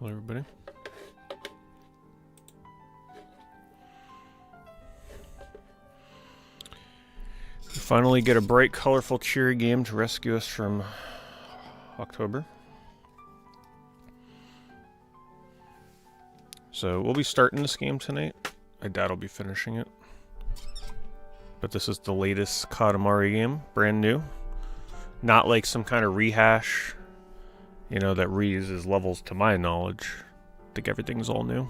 Hello, everybody. We finally get a bright, colorful, cheery game to rescue us from October. So we'll be starting this game tonight. I doubt I'll be finishing it. But this is the latest Katamari game, brand new. Not like some kind of rehash, you know, that reuses levels to my knowledge. I think everything's all new.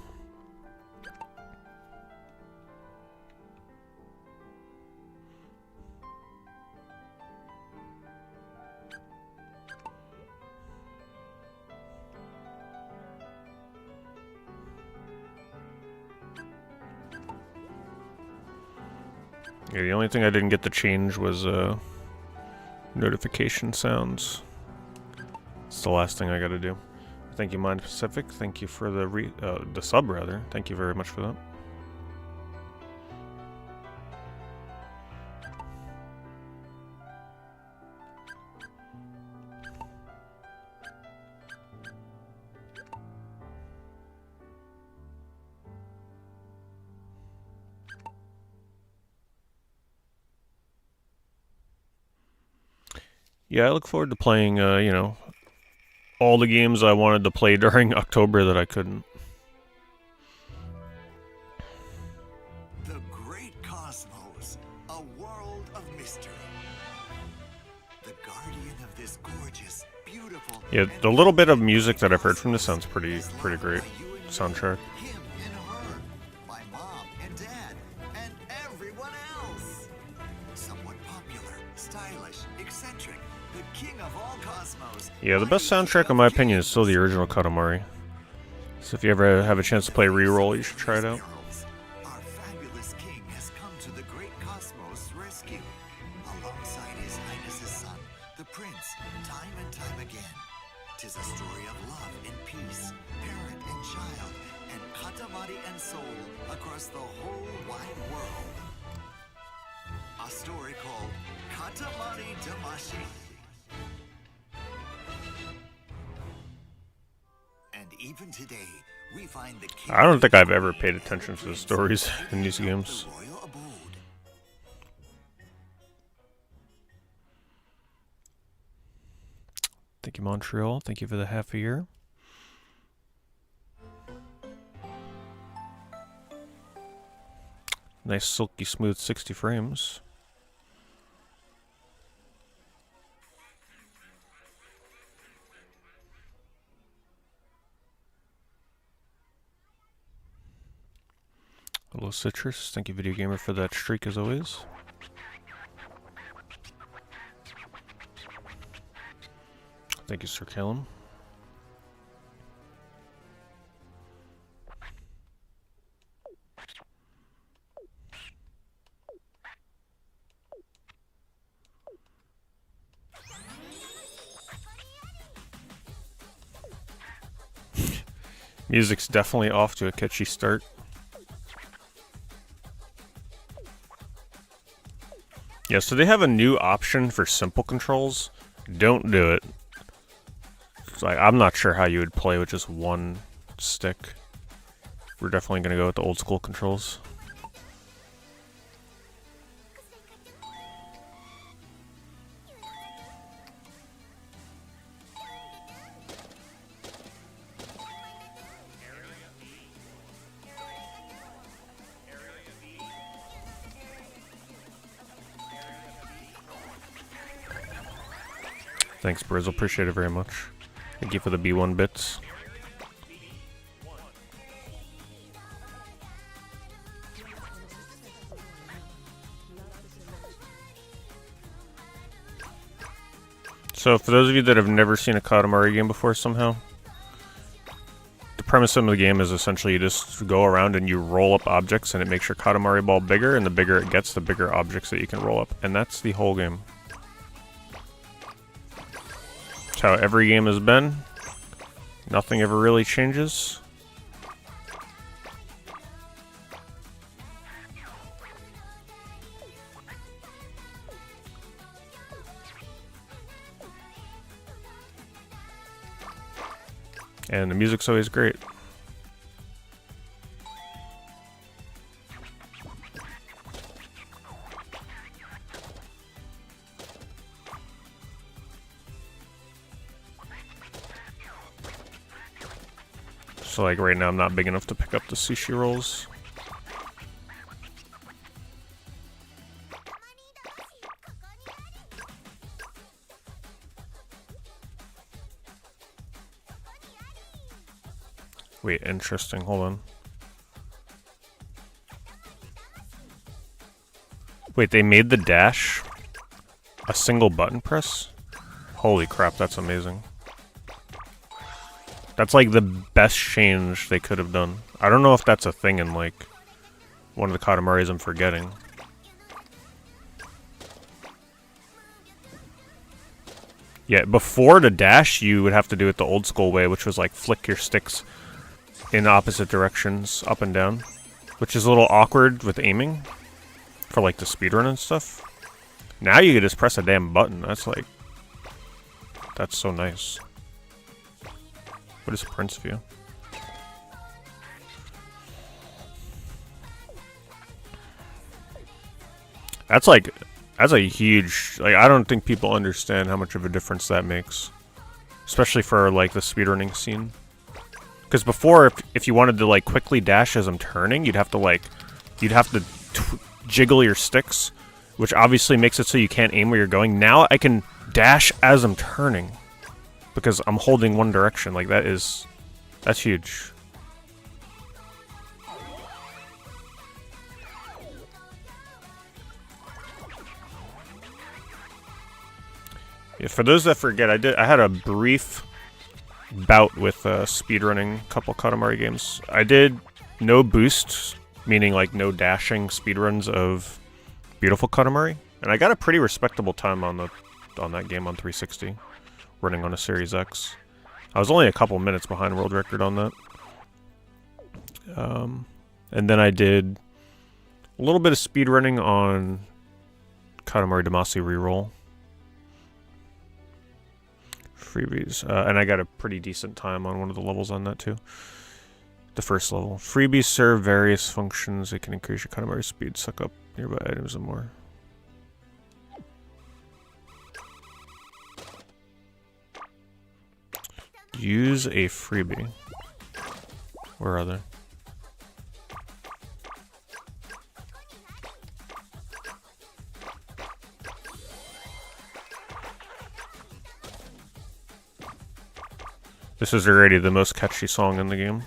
Yeah, the only thing I didn't get to change was notification sounds. It's the last thing I gotta do. Thank you, Mind Pacific. Thank you for the sub, rather. Thank you very much for that. Yeah, I look forward to playing, you know, all the games I wanted to play during October that I couldn't. The Great Cosmos, a world of mystery. The guardian of this gorgeous, beautiful... Yeah, the little bit of music that I've heard from this sounds pretty great. Soundtrack. Him and her, my mom and dad, and everyone else. Somewhat popular, stylish, eccentric, the king of all cosmos. Yeah, the best soundtrack, in my opinion, is still the original Katamari. So if you ever have a chance to play Reroll, you should try it out. Our fabulous king has come to the Great Cosmos' rescue, alongside His Highness's son, the prince, time and time again. 'Tis a story of love and peace, parent and child, and Katamari and soul across the whole wide world. A story called Katamari Damacy. And even today, we find the king. I don't think I've ever paid attention to the stories in these games. The royal abode. Thank you, Montreal. Thank you for the half a year. Nice, silky, smooth 60 frames. Hello, Citrus. Thank you, Video Gamer, for that streak as always. Thank you, Sir Callum. Music's definitely off to a catchy start. Yeah, so they have a new option for simple controls. Don't do it. It's like, I'm not sure how you would play with just one stick. We're definitely going to go with the old school controls. Thanks, Brizzle. Appreciate it very much. Thank you for the B1 bits. So, for those of you that have never seen a Katamari game before somehow, the premise of the game is essentially you just go around and you roll up objects and it makes your Katamari ball bigger, and the bigger it gets, the bigger objects that you can roll up. And that's the whole game. That's how every game has been. Nothing ever really changes. And the music's always great. So like right now I'm not big enough to pick up the sushi rolls. Wait, interesting. Hold on. Wait, they made the dash a single button press? Holy crap, that's amazing. That's like the best change they could have done. I don't know if that's a thing in like one of the Katamaris I'm forgetting. Yeah, before the dash, you would have to do it the old school way, which was like flick your sticks in opposite directions, up and down. Which is a little awkward with aiming for like the speedrun and stuff. Now you can just press a damn button. That's like... That's so nice. What is Prince View? That's a huge... Like, I don't think people understand how much of a difference that makes. Especially for, like, the speedrunning scene. Because before, if you wanted to, like, quickly dash as I'm turning, you'd have to jiggle your sticks, which obviously makes it so you can't aim where you're going. Now I can dash as I'm turning. Because I'm holding one direction. Like, that's huge. Yeah, for those that forget, I had a brief bout with speedrunning a couple Katamari games. I did no boost, meaning like no dashing speedruns of Beautiful Katamari, and I got a pretty respectable time on that game on 360, running on a Series X. I was only a couple minutes behind world record on that. And then I did a little bit of speedrunning on Katamari Damacy reroll. Freebies. And I got a pretty decent time on one of the levels on that too. The first level. Freebies serve various functions. They can increase your Katamari speed, suck up nearby items, and more. Use a freebie. Where are they? This is already the most catchy song in the game.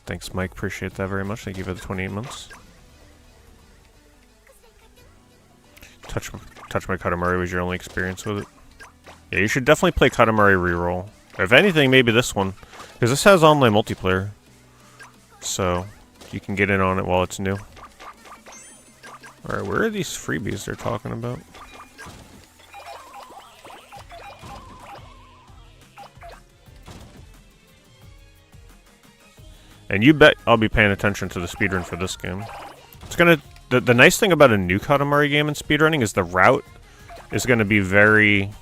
Thanks, Mike. Appreciate that very much. Thank you for the 28 months. Touch My Katamari was your only experience with it. Yeah, you should definitely play Katamari Reroll. If anything, maybe this one. Because this has online multiplayer. So, you can get in on it while it's new. Alright, where are these freebies they're talking about? And you bet I'll be paying attention to the speedrun for this game. It's gonna... The nice thing about a new Katamari game in speedrunning is the route is gonna be very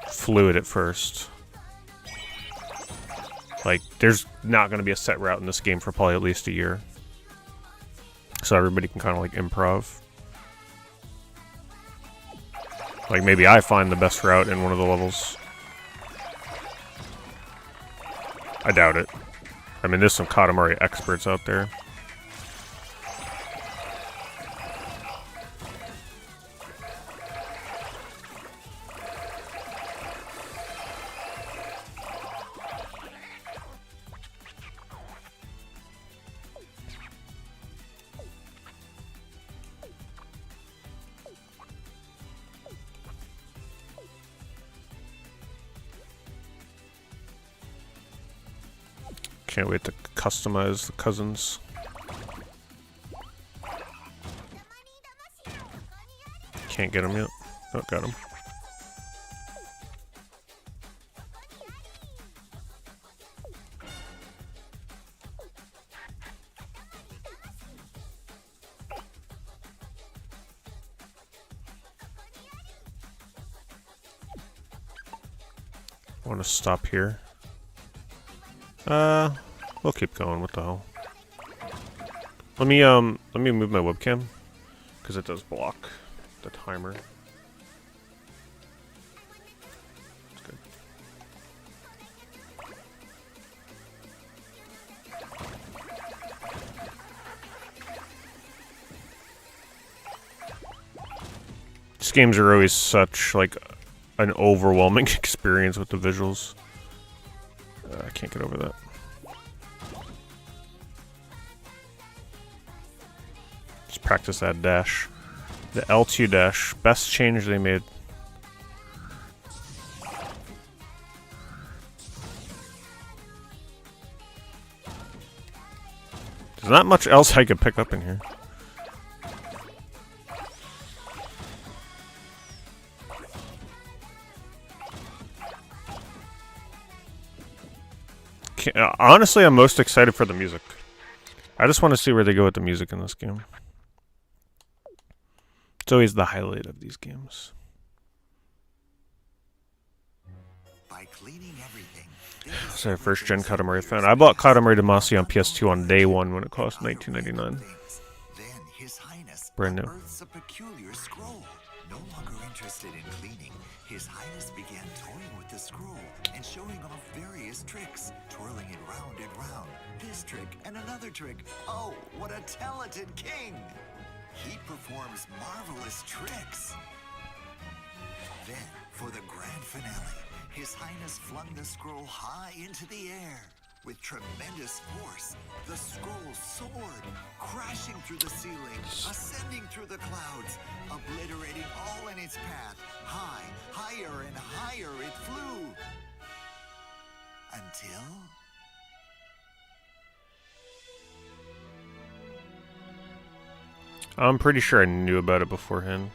fluid at first. Like, there's not gonna be a set route in this game for probably at least a year. So everybody can kind of like improv. Like, maybe I find the best route in one of the levels. I doubt it. I mean, there's some Katamari experts out there. Can't wait to customize the cousins. Can't get them yet. Oh, got them. want to stop here. We'll keep going. What the hell? Let me move my webcam because it does block the timer. That's good. These games are always such like an overwhelming experience with the visuals. I can't get over that. Let's practice that dash. The L2 dash. Best change they made. There's not much else I could pick up in here. Honestly, I'm most excited for the music. I just want to see where they go with the music in this game. It's always the highlight of these games. By cleaning everything, Sorry, first gen Katamari fan. I bought Katamari Damacy on PS2 on day one when it cost $19.99. Then His Highness Brand new. unearths a peculiar scroll. No longer interested in cleaning, His Highness began toying with the scroll and showing off various tricks, twirling it round and round. This trick and another trick. Oh, what a talented king! He performs marvelous tricks. Then, for the grand finale, His Highness flung the scroll high into the air. With tremendous force, the scroll soared, crashing through the ceiling, ascending through the clouds, obliterating all in its path. High, higher and higher it flew. Until... I'm pretty sure I knew about it beforehand.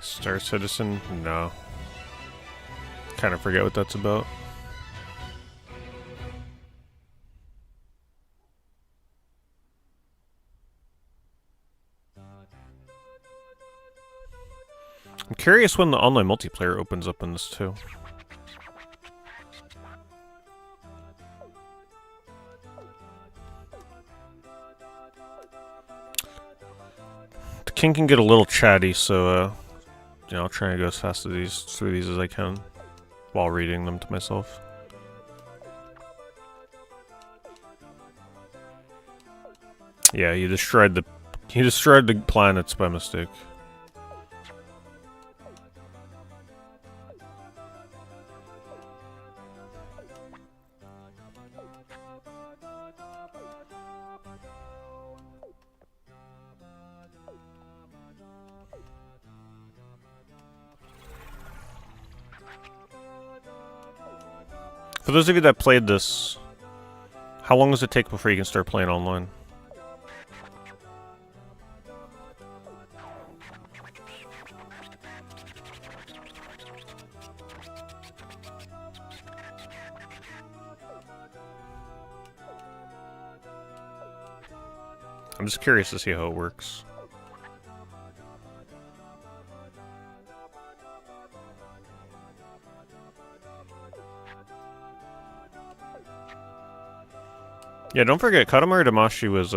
Star Citizen? No. Kind of forget what that's about. I'm curious when the online multiplayer opens up in this too. The king can get a little chatty, so you know, I'll try and go as fast as through these as I can while reading them to myself. Yeah, you destroyed the planets by mistake. For those of you that played this, how long does it take before you can start playing online? I'm just curious to see how it works. Yeah, don't forget, Katamari Damacy was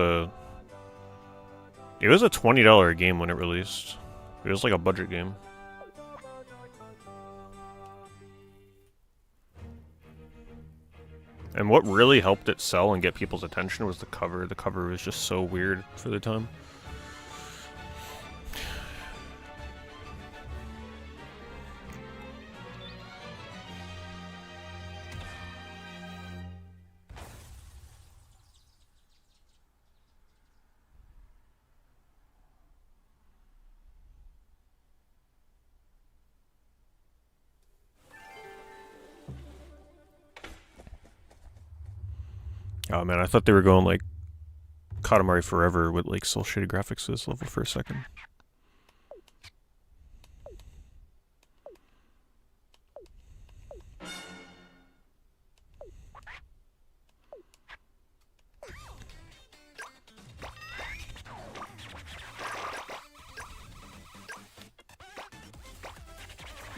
it was a $20 game when it released. It was like a budget game. And what really helped it sell and get people's attention was the cover. The cover was just so weird for the time. Oh man, I thought they were going like Katamari Forever with like cel shaded graphics to this level for a second.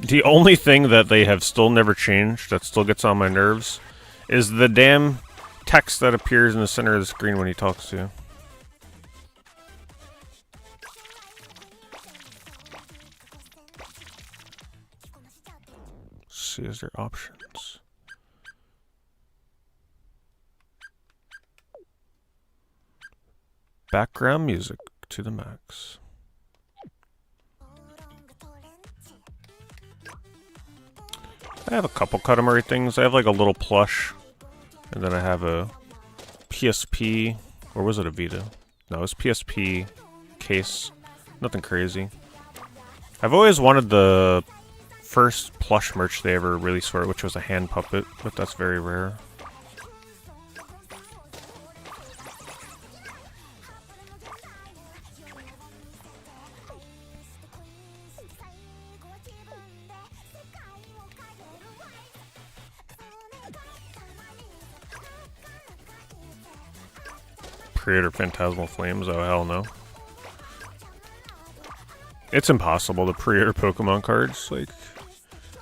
The only thing that they have still never changed, that still gets on my nerves, is the damn text that appears in the center of the screen when he talks to you. Let's see, is there options? Background music to the max. I have a couple Katamari things. I have like a little plush, and then I have a PSP, or was it a Vita? No, it was PSP case. Nothing crazy. I've always wanted the first plush merch they ever released for it, which was a hand puppet, but that's very rare. Creator Phantasmal Flames, oh hell no. It's impossible to pre-order Pokemon cards. Like,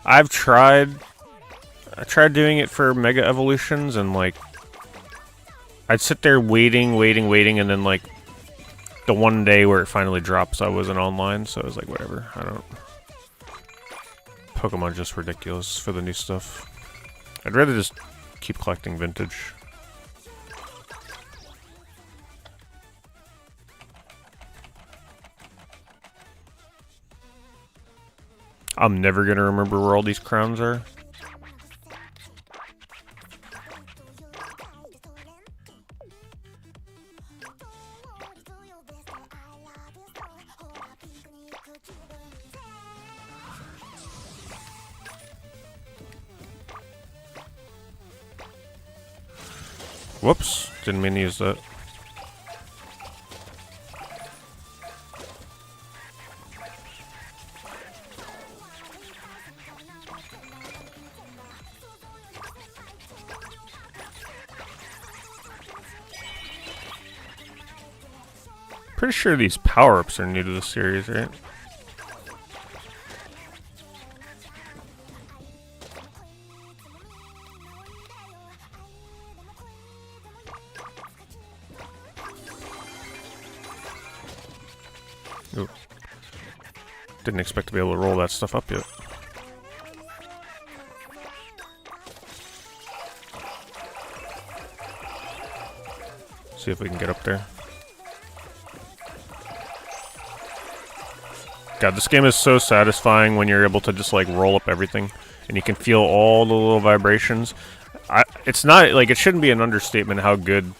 I tried doing it for Mega Evolutions, and like, I'd sit there waiting, and then like, the one day where it finally drops, I wasn't online, so I was like, whatever, I don't... Pokemon's just ridiculous for the new stuff. I'd rather just keep collecting vintage. I'm never gonna remember where all these crowns are. Whoops, didn't mean to use that. Pretty sure these power-ups are new to the series, right? Ooh. Didn't expect to be able to roll that stuff up yet. See if we can get up there. God, this game is so satisfying when you're able to just like roll up everything and you can feel all the little vibrations. It's not like, it shouldn't be an understatement how good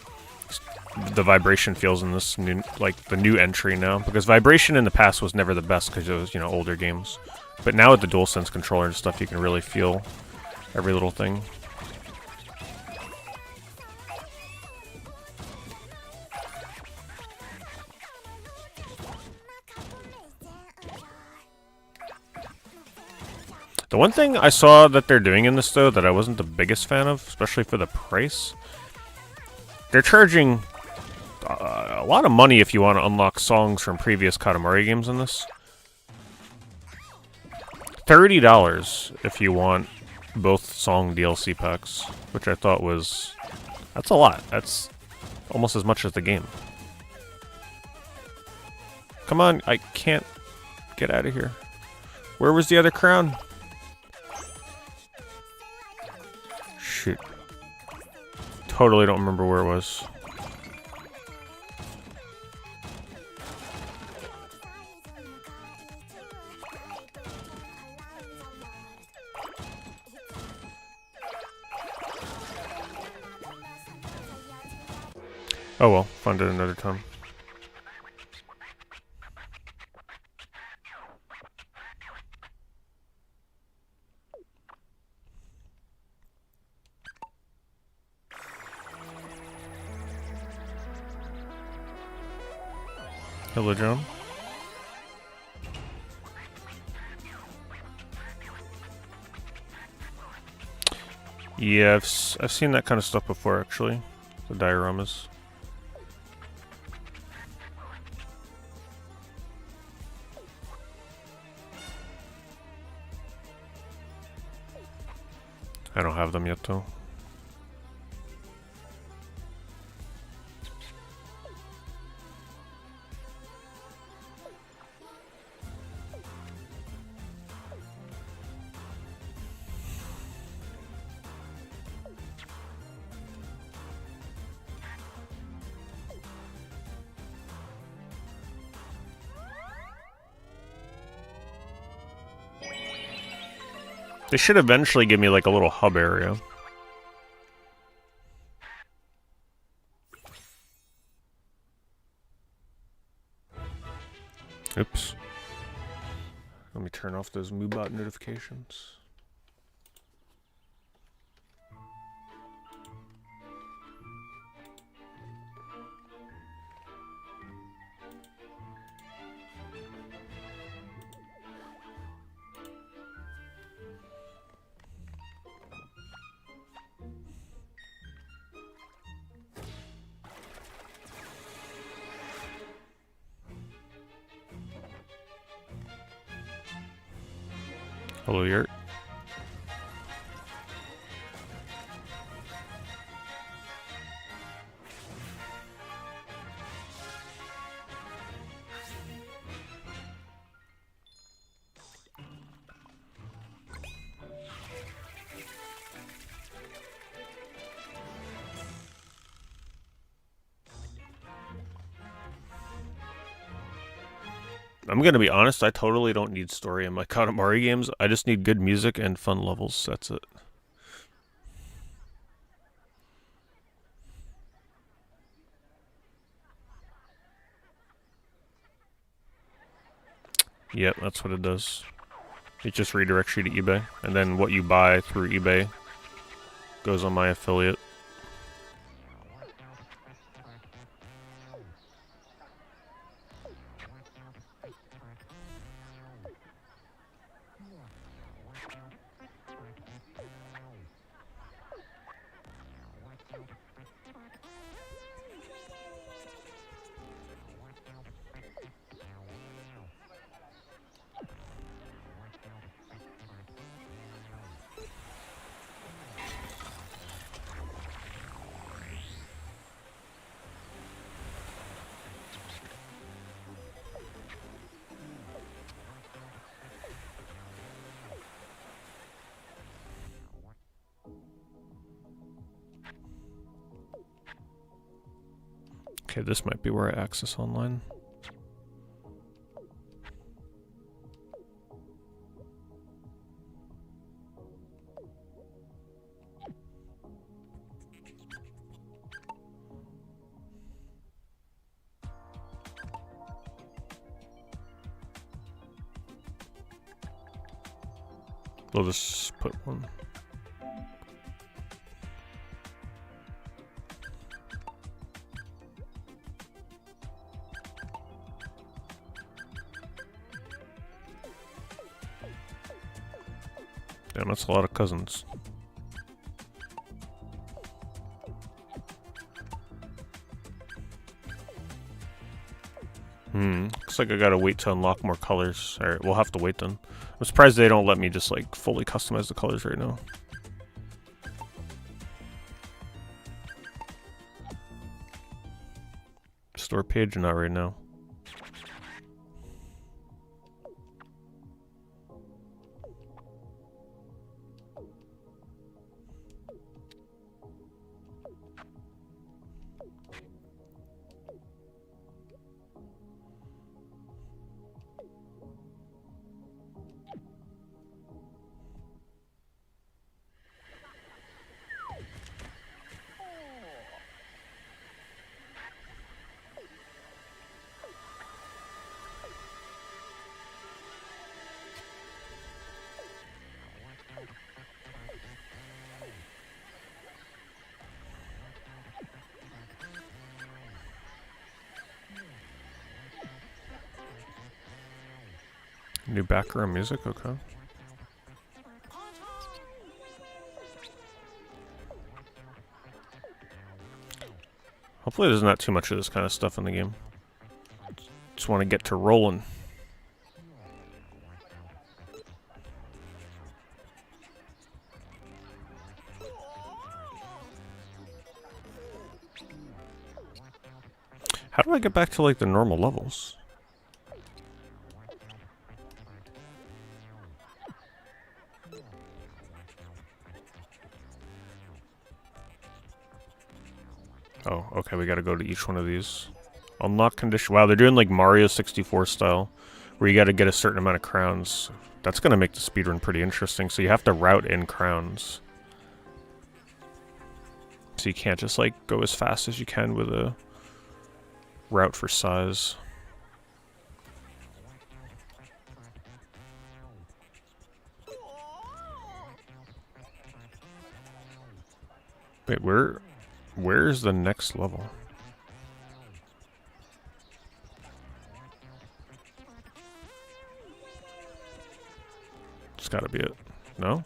the vibration feels in this new, like the new entry now, because vibration in the past was never the best because it was, you know, older games. But now with the DualSense controller and stuff, you can really feel every little thing. The one thing I saw that they're doing in this, though, that I wasn't the biggest fan of, especially for the price, they're charging a lot of money if you want to unlock songs from previous Katamari games in this. $30 if you want both song DLC packs, which I thought was... that's a lot. That's almost as much as the game. Come on, I can't get out of here. Where was the other crown? Shoot. Totally don't remember where it was. Oh well, find it another time. Hello, John. Yeah, I've seen that kind of stuff before, actually. The dioramas. I don't have them yet, though. They should eventually give me like a little hub area. Oops. Let me turn off those MooBot notifications. Hello, Yurt. I'm gonna be honest, I totally don't need story in my Katamari games. I just need good music and fun levels. That's it. Yep, that's what it does. It just redirects you to eBay, and then what you buy through eBay goes on my affiliate. Okay, this might be where I access online. We'll just put one. Damn, that's a lot of cousins. Looks like I gotta wait to unlock more colors. Alright, we'll have to wait then. I'm surprised they don't let me just like fully customize the colors right now. Store page, not right now. New background music, okay. Hopefully there's not too much of this kind of stuff in the game. Just want to get to rolling. How do I get back to like the normal levels? Oh, okay, we gotta go to each one of these. Unlock condition. Wow, they're doing like Mario 64 style, where you gotta get a certain amount of crowns. That's gonna make the speedrun pretty interesting, so you have to route in crowns. So you can't just like go as fast as you can with a route for size. Wait, where's the next level? It's gotta be it. No?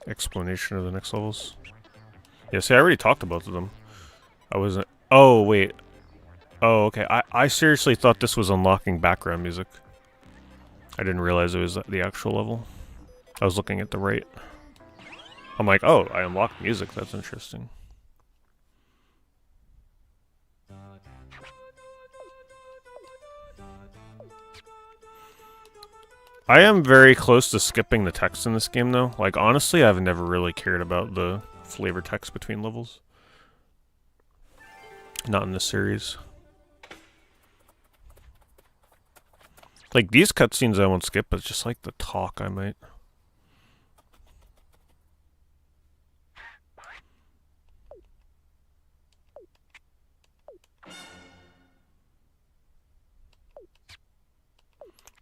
Explanation of the next levels. Yeah, see, I already talked about them. I wasn't... Oh, wait. Oh, okay. I seriously thought this was unlocking background music. I didn't realize it was the actual level. I was looking at the right. I'm like, oh, I unlocked music. That's interesting. I am very close to skipping the text in this game, though. Like, honestly, I've never really cared about the flavor text between levels. Not in this series. Like, these cutscenes I won't skip, but just like the talk I might.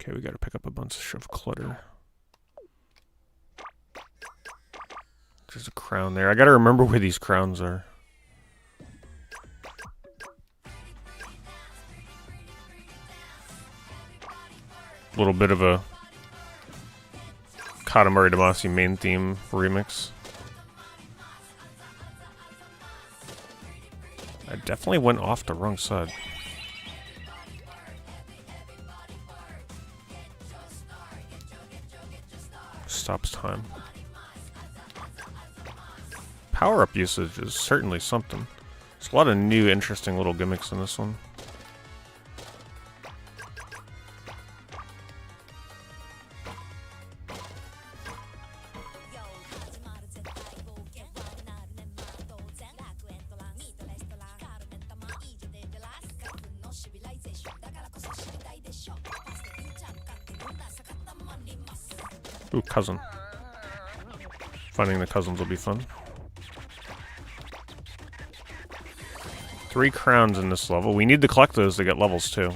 Okay, we gotta pick up a bunch of clutter. There's a crown there. I gotta remember where these crowns are. A little bit of a Katamari Damacy main theme remix. I definitely went off the wrong side. Stops time. Power-up usage is certainly something. There's a lot of new, interesting little gimmicks in this one. Ooh, cousin. Finding the cousins will be fun. 3 crowns in this level. We need to collect those to get levels too.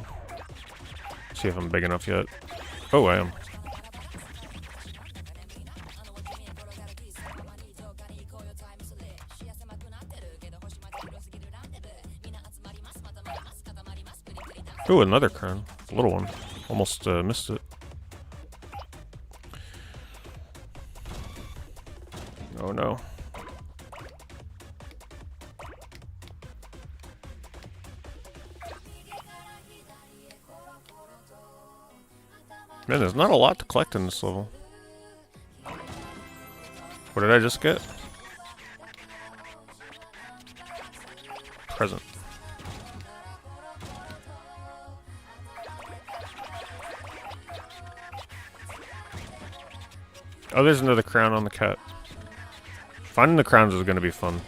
See if I'm big enough yet. Oh, I am. Ooh, another crown. A little one. Almost missed it. Oh no. Man, there's not a lot to collect in this level. What did I just get? Present. Oh, there's another crown on the cat. Finding the crowns is going to be fun.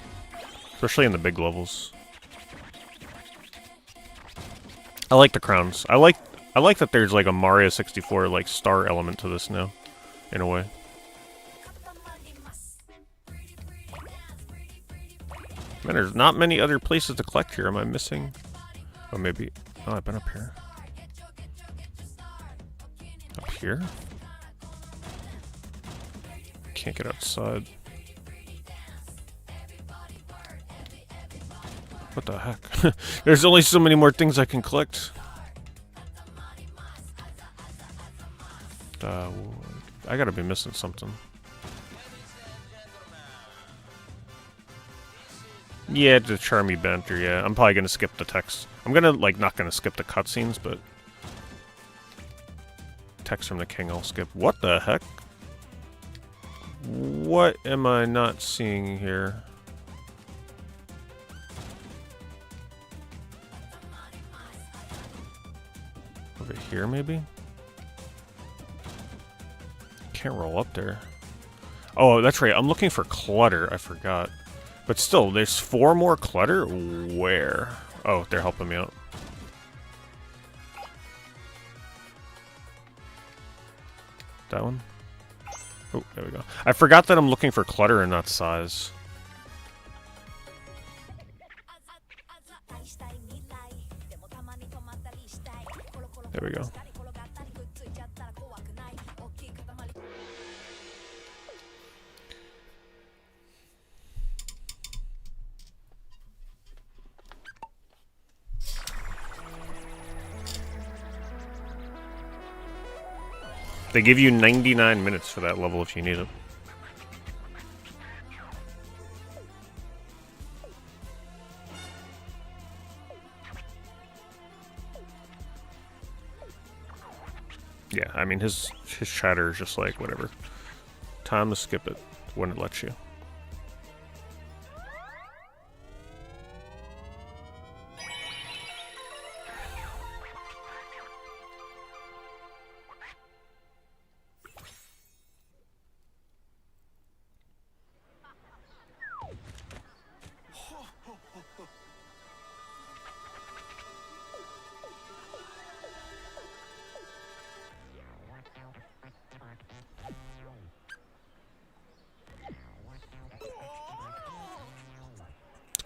Especially in the big levels. I like the crowns. I like that there's like a Mario 64 like star element to this now. In a way. Man, there's not many other places to collect here. Am I missing? Oh, maybe. Oh, I've been up here. Up here? Can't get outside. What the heck? There's only so many more things I can collect. I gotta be missing something. Yeah, the charmy banter, yeah. I'm probably gonna skip the text. I'm gonna, like, not gonna skip the cutscenes, but... Text from the king I'll skip. What the heck? What am I not seeing here? Over here, maybe? Can't roll up there. Oh, that's right. I'm looking for clutter. I forgot. But still, there's 4 more clutter? Where? Oh, they're helping me out. That one? Oh, there we go. I forgot that I'm looking for clutter and not size. There we go. They give you 99 minutes for that level if you need it. Yeah, I mean, his chatter is just like, whatever. Time to skip it when it lets you.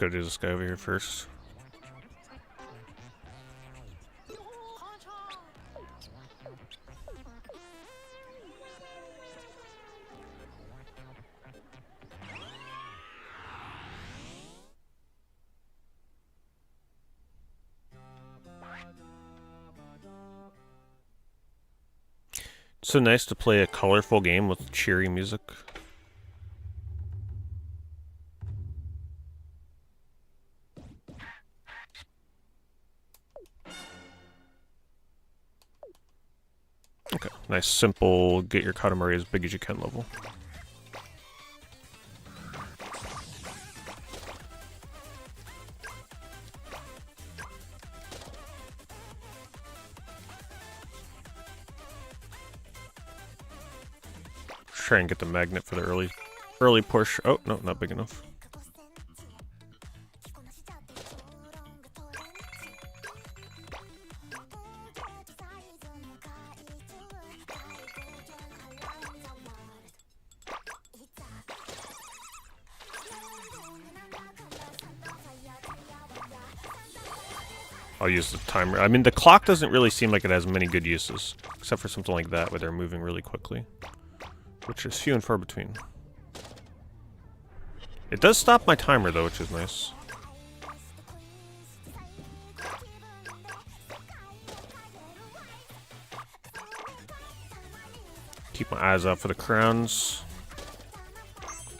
Let's go do this guy over here first. It's so nice to play a colorful game with cheery music. Okay, nice, simple, get your Katamari as big as you can level. Try and get the magnet for the early push. Oh, no, not big enough. I'll use the timer. I mean, the clock doesn't really seem like it has many good uses, except for something like that where they're moving really quickly, which is few and far between. It does stop my timer though, which is nice. Keep my eyes out for the crowns.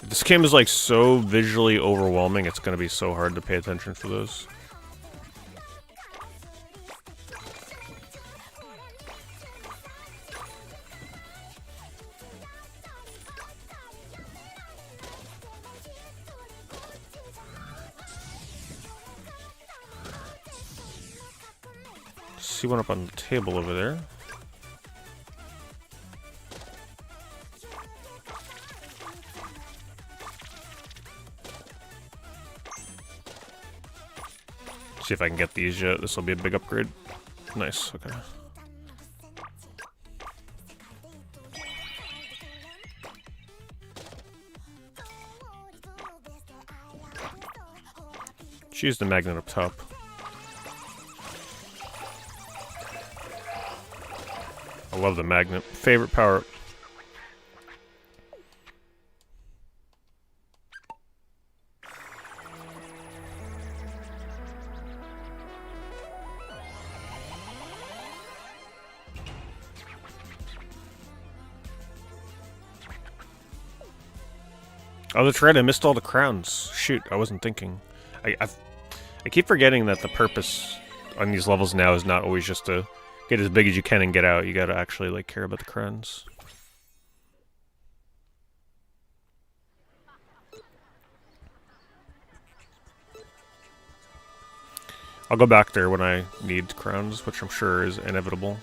This game is like so visually overwhelming, it's gonna be so hard to pay attention for those. See one up on the table over there. See if I can get these yet. This will be a big upgrade. Nice, okay. Choose the magnet up top. I love the magnet. Favorite power-up. Oh, that's right. I missed all the crowns. Shoot, I wasn't thinking. I keep forgetting that the purpose on these levels now is not always just to get as big as you can and get out. You gotta actually, like, care about the crowns. I'll go back there when I need crowns, which I'm sure is inevitable.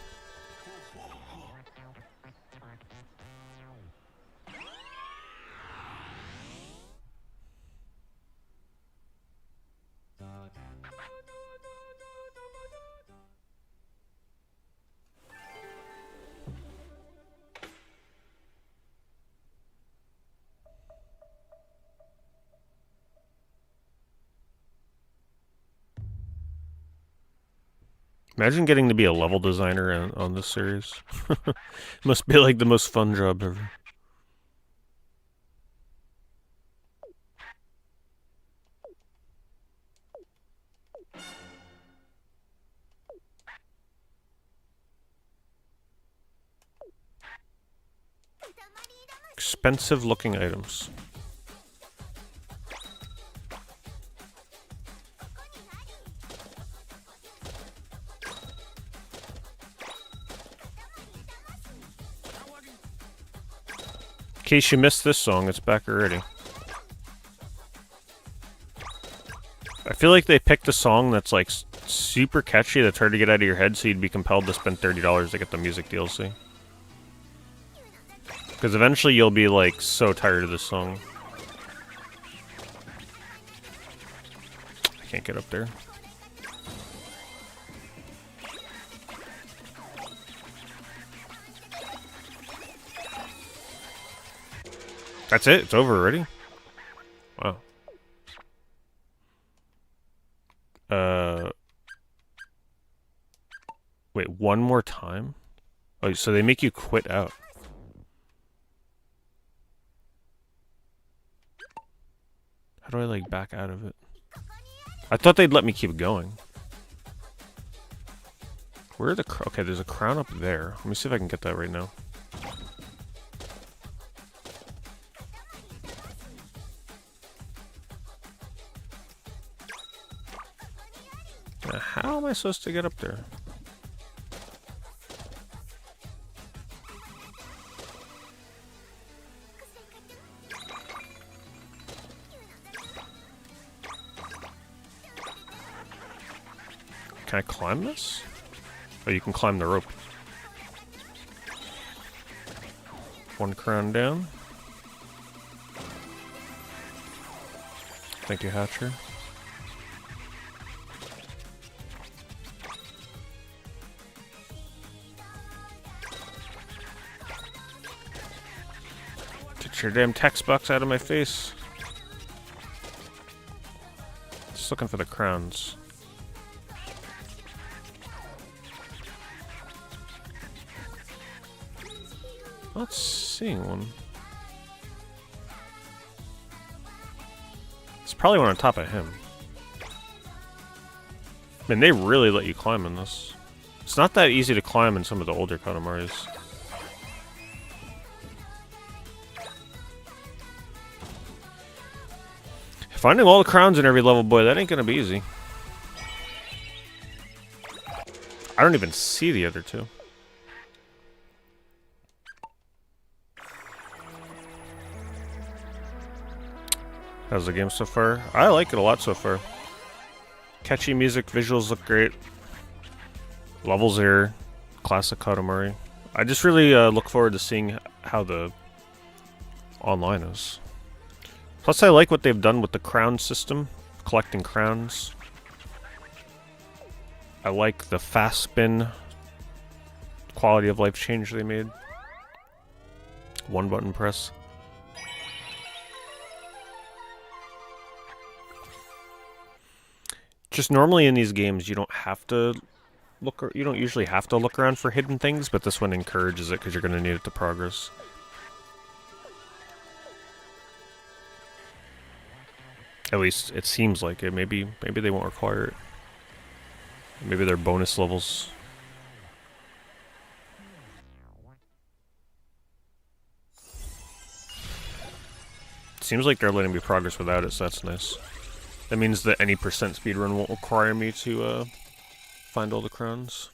Imagine getting to be a level designer on this series. Must be like the most fun job ever. Expensive looking items. In case you missed this song, it's back already. I feel like they picked a song that's like super catchy that's hard to get out of your head, so you'd be compelled to spend $30 to get the music DLC. Because eventually you'll be like so tired of this song. I can't get up there. That's it? It's over already? Wow. Wait, one more time? Oh, so they make you quit out. How do I, like, back out of it? I thought they'd let me keep going. Where are the... Okay, there's a crown up there. Let me see if I can get that right now. How am I supposed to get up there? Can I climb this? Oh, you can climb the rope. One crown down. Thank you, Hatcher. Get your damn text box out of my face. Just looking for the crowns. Not seeing one. It's probably one on top of him. Man, they really let you climb in this. It's not that easy to climb in some of the older Katamaris. Finding all the crowns in every level, boy, that ain't gonna be easy. I don't even see the other two. How's the game so far? I like it a lot so far. Catchy music, visuals look great. Levels are classic Katamari. I just really look forward to seeing how the online is. Plus, I like what they've done with the crown system, collecting crowns. I like the fast spin quality of life change they made. One button press. Just normally in these games, you don't have to look. You don't usually have to look around for hidden things, but this one encourages it because you're going to need it to progress. At least it seems like it. Maybe they won't require it. Maybe they're bonus levels. Seems like they're letting me progress without it, so that's nice. That means that any percent speedrun won't require me to find all the crowns.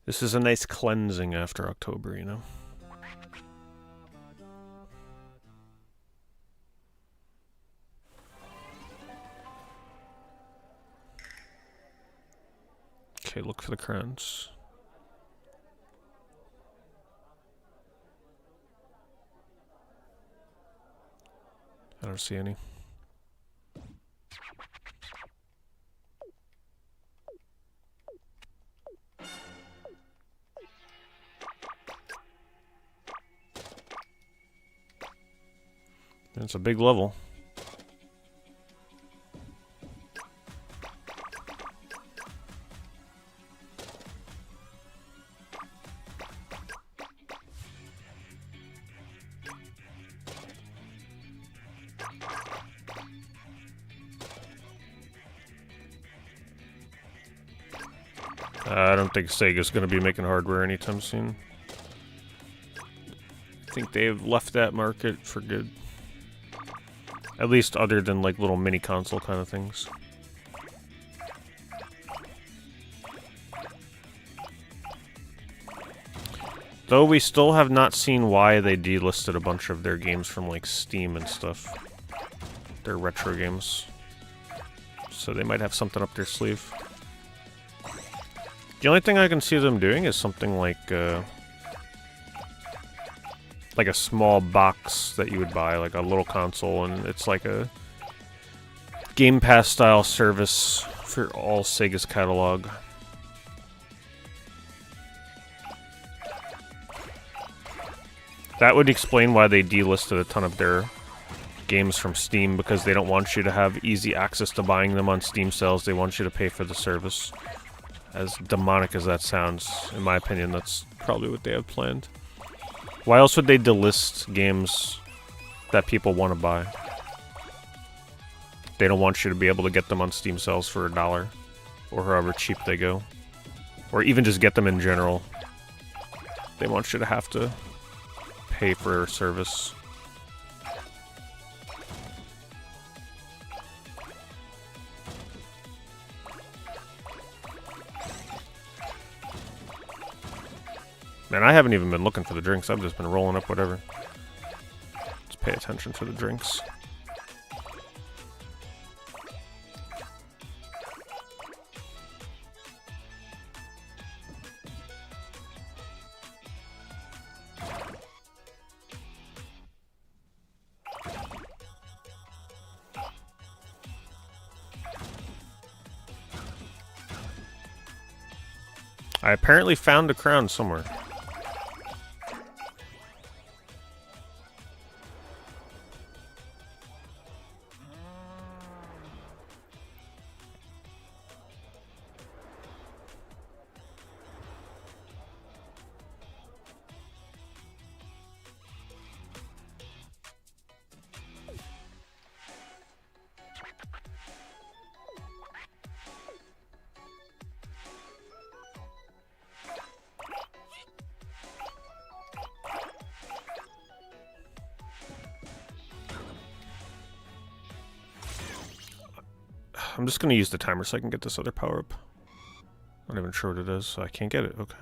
This is a nice cleansing after October, you know? Okay, look for the crowns. I don't see any. It's a big level. I don't think Sega's going to be making hardware anytime soon. I think they've left that market for good. At least other than like little mini console kind of things. Though we still have not seen why they delisted a bunch of their games from like Steam and stuff. Their retro games. So they might have something up their sleeve. The only thing I can see them doing is something like a small box that you would buy, like a little console, and it's like a Game Pass style service for all Sega's catalog. That would explain why they delisted a ton of their games from Steam, because they don't want you to have easy access to buying them on Steam sales. They want you to pay for the service. As demonic as that sounds, in my opinion, that's probably what they have planned. Why else would they delist games that people want to buy? They don't want you to be able to get them on Steam sales for $1, or however cheap they go. Or even just get them in general. They want you to have to pay for a service. Man, I haven't even been looking for the drinks. I've just been rolling up whatever. Let's pay attention to the drinks. I apparently found a crown somewhere. I'm just gonna use the timer so I can get this other power up. I'm not even sure what it is, so I can't get it. Okay.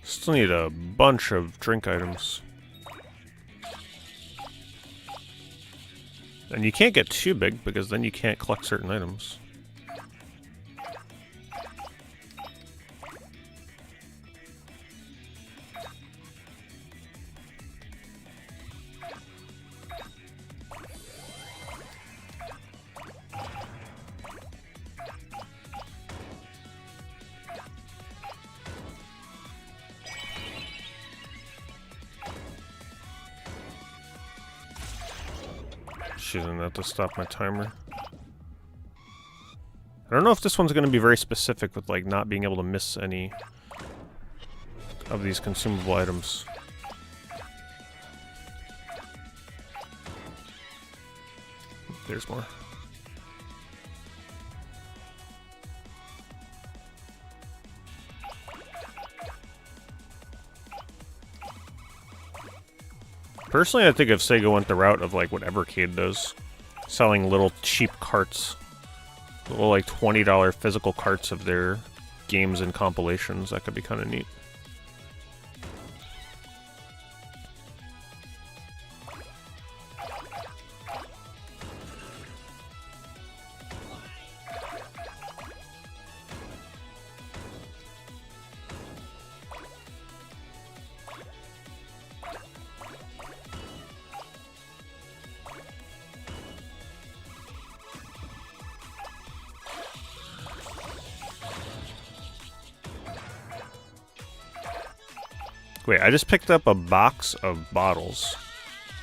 Still need a bunch of drink items. And you can't get too big because then you can't collect certain items. Just using that to stop my timer. I don't know if this one's going to be very specific with, like, not being able to miss any of these consumable items. There's more. Personally, I think if Sega went the route of, like, what Evercade does, selling little cheap carts, little, like, $20 physical carts of their games and compilations, that could be kind of neat. Wait, I just picked up a box of bottles,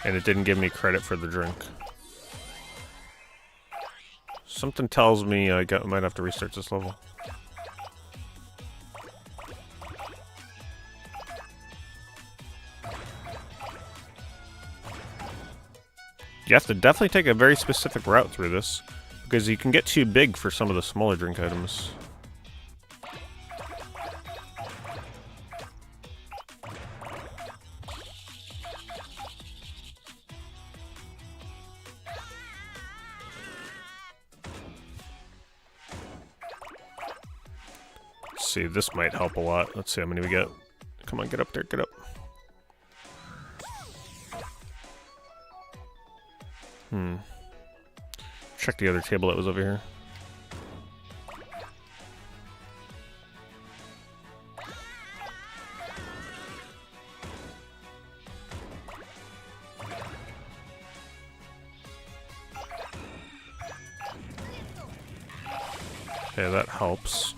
and it didn't give me credit for the drink. Something tells me I might have to restart this level. You have to definitely take a very specific route through this, because you can get too big for some of the smaller drink items. See, this might help a lot. Let's see how many we get. Come on, get up there, get up. Check the other table that was over here. Okay, that helps.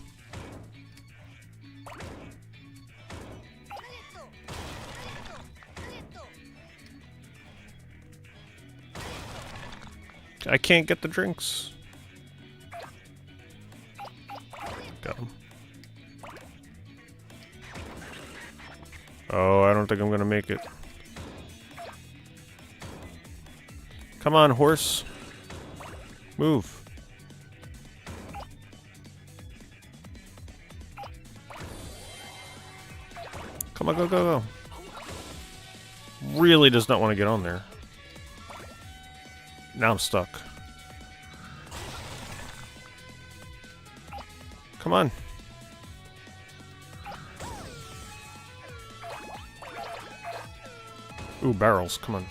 I can't get the drinks. Got him. Oh, I don't think I'm gonna make it. Come on, horse. Move. Come on, go, go, go. Really does not want to get on there. Now I'm stuck. Come on. Ooh, barrels. Come on.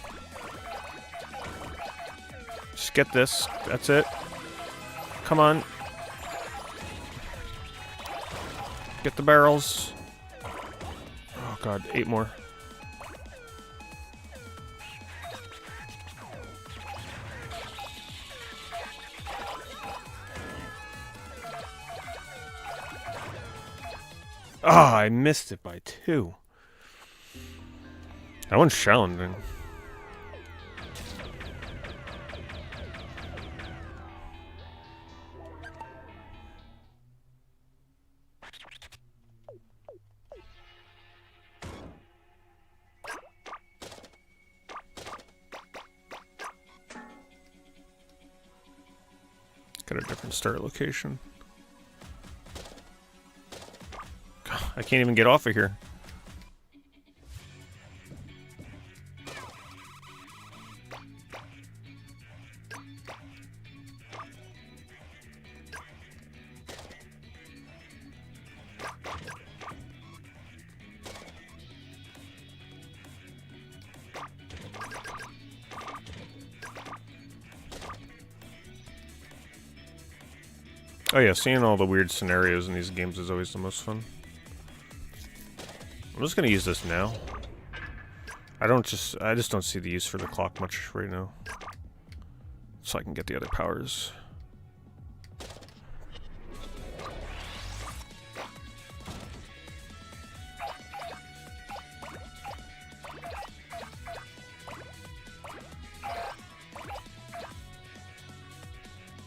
Just get this. That's it. Come on. Get the barrels. Oh god, 8 more. Oh, I missed it by 2. That one's challenging. Got a different start location. I can't even get off of here. Oh yeah, seeing all the weird scenarios in these games is always the most fun. I'm just gonna use this now. I just don't see the use for the clock much right now. So I can get the other powers.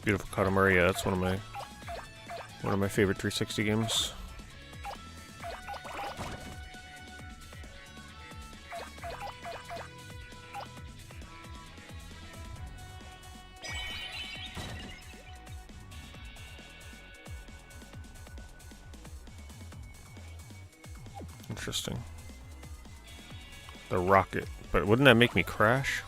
Beautiful Katamari. Yeah, that's one of my favorite 360 games. Interesting. The rocket. But wouldn't that make me crash?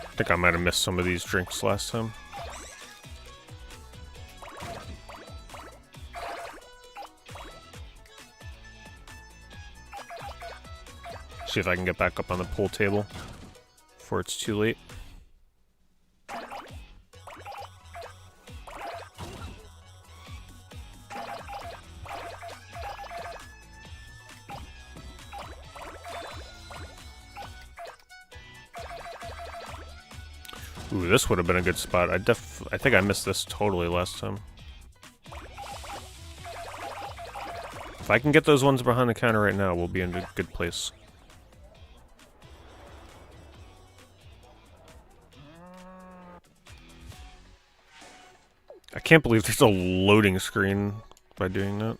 I think I might have missed some of these drinks last time. See if I can get back up on the pool table before it's too late. Ooh, this would have been a good spot. I think I missed this totally last time. If I can get those ones behind the counter right now, we'll be in a good place. I can't believe there's a loading screen by doing that.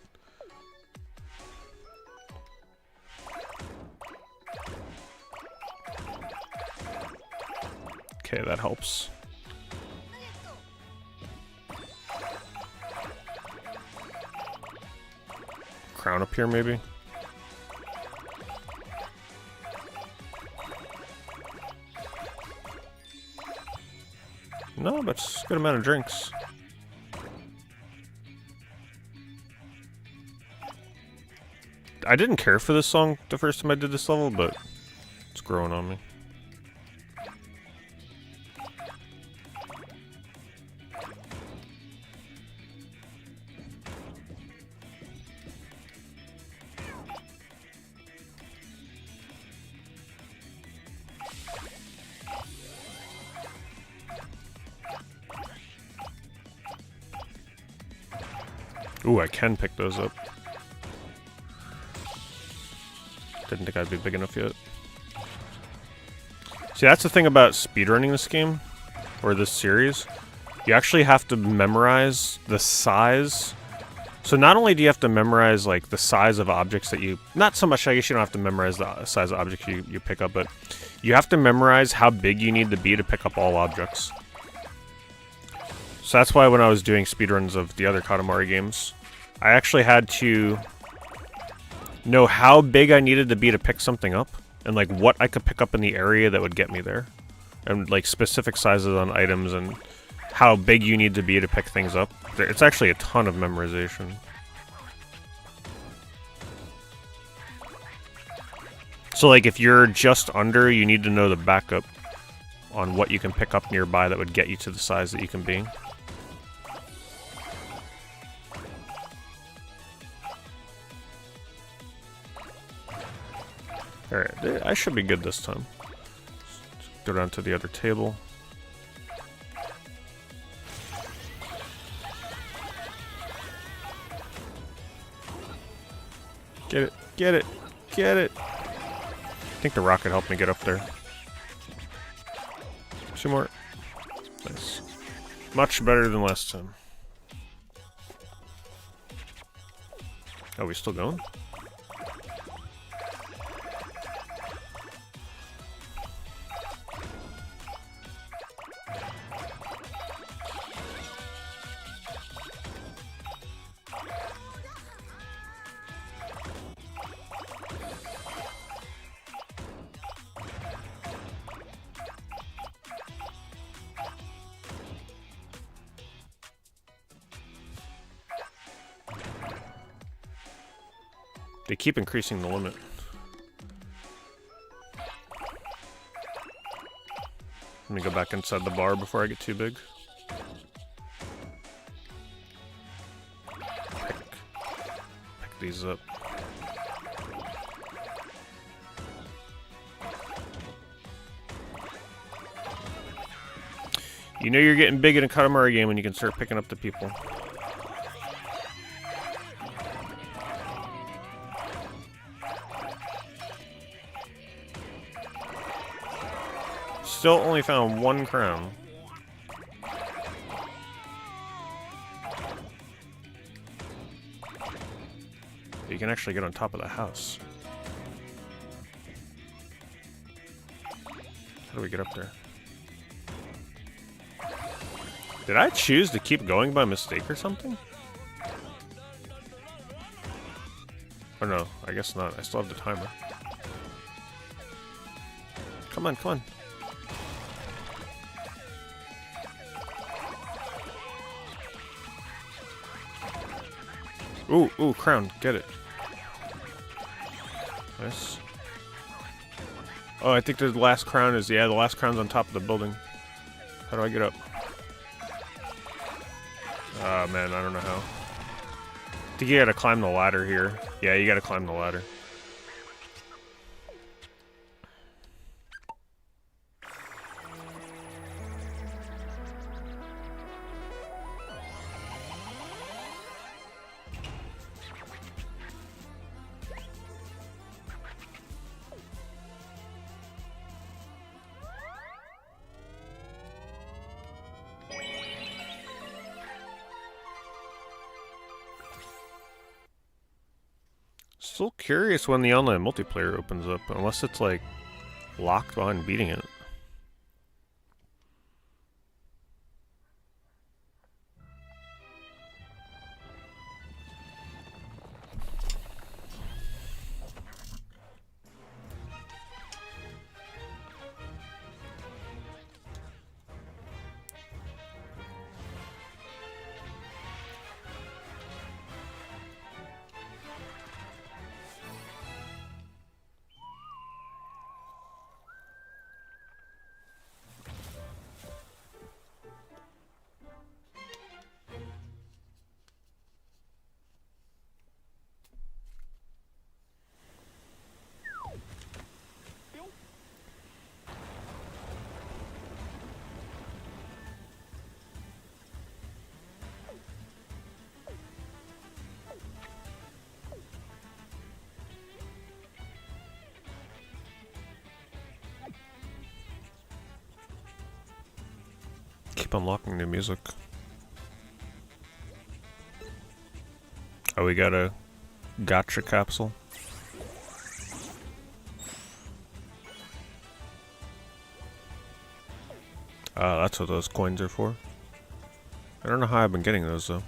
Okay, that helps. Crown up here, maybe? No, but it's a good amount of drinks. I didn't care for this song the first time I did this level, but it's growing on me. Ooh, I can pick those up. Didn't think I'd be big enough yet. See, that's the thing about speedrunning this game, or this series. You actually have to memorize the size. So not only do you have to memorize, like, the size of objects that you... Not so much, I guess you don't have to memorize the size of objects you pick up, but you have to memorize how big you need to be to pick up all objects. So that's why when I was doing speedruns of the other Katamari games, I actually had to know how big I needed to be to pick something up, and like what I could pick up in the area that would get me there, and like specific sizes on items and how big you need to be to pick things up. It's actually a ton of memorization. So like if you're just under, you need to know the backup on what you can pick up nearby that would get you to the size that you can be. Alright, I should be good this time. Let's go down to the other table. Get it, get it, get it! I think the rocket helped me get up there. 2 more. Nice. Much better than last time. Oh, we still going? They keep increasing the limit. Let me go back inside the bar before I get too big. these up. You know you're getting big in a Katamari game when you can start picking up the people. Still only found 1 crown. You can actually get on top of the house. How do we get up there? Did I choose to keep going by mistake or something? Oh no, I guess not. I still have the timer. Come on, come on. Ooh, ooh, crown. Get it. Nice. Oh, I think the last crown is... Yeah, the last crown's on top of the building. How do I get up? Oh, man, I don't know how. I think you gotta climb the ladder here. Yeah, you gotta climb the ladder. Still curious when the online multiplayer opens up, unless it's like locked behind beating it. Keep unlocking new music. Oh, we got a gotcha capsule. Ah, that's what those coins are for. I don't know how I've been getting those though.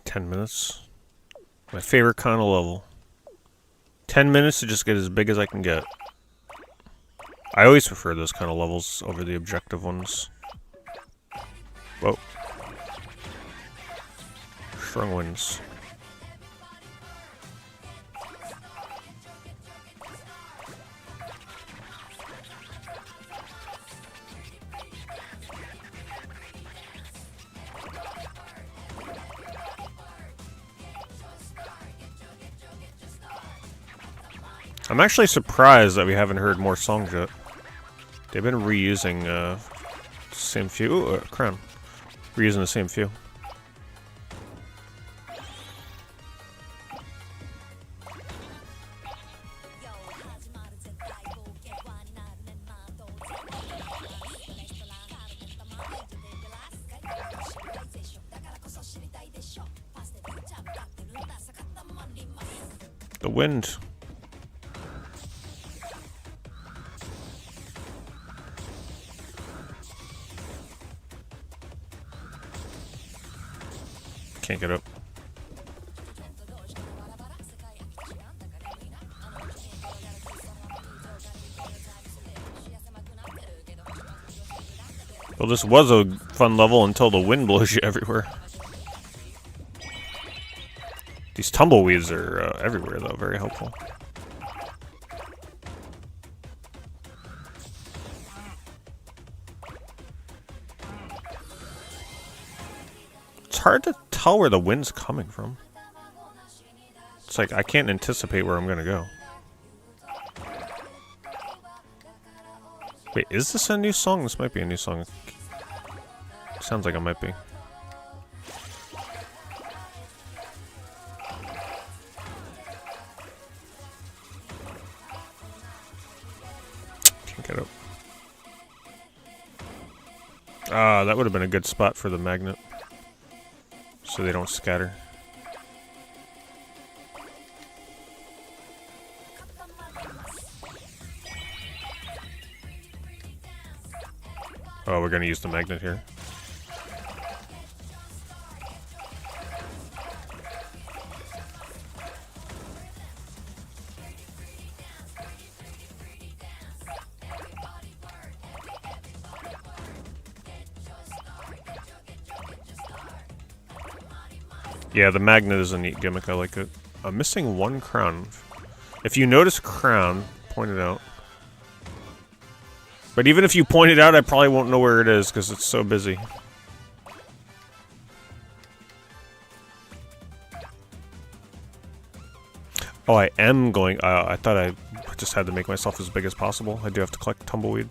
$10. My favorite kind of level. 10 minutes to just get as big as I can get. I always prefer those kind of levels over the objective ones. Whoa. Strong winds. I'm actually surprised that we haven't heard more songs yet. They've been reusing same few. Ooh, crown. Reusing the same few. The wind. Can't get up. Well, this was a fun level until the wind blows you everywhere. These tumbleweeds are everywhere, though. Very helpful. It's hard to tell where the wind's coming from. It's like I can't anticipate where I'm gonna go. Wait, is this a new song? This might be a new song. Sounds like it might be. Can't get up. Ah, that would have been a good spot for the magnet. So they don't scatter. Oh, we're gonna use the magnet here. Yeah, the magnet is a neat gimmick. I like it. I'm missing one crown. If you notice crown, point it out. But even if you point it out, I probably won't know where it is because it's so busy. Oh, I am going... I thought I just had to make myself as big as possible. I do have to collect tumbleweed.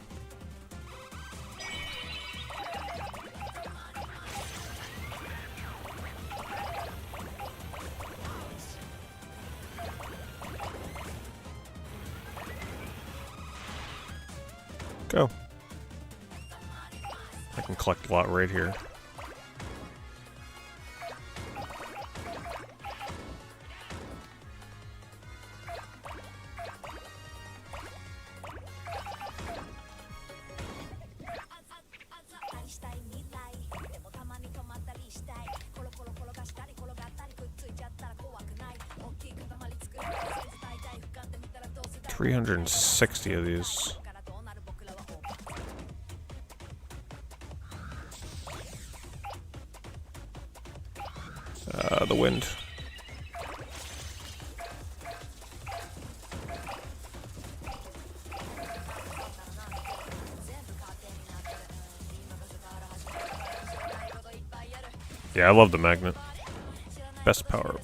Go. I can collect a lot right here. $360 of these. The wind. Yeah, I love the magnet. Best power up.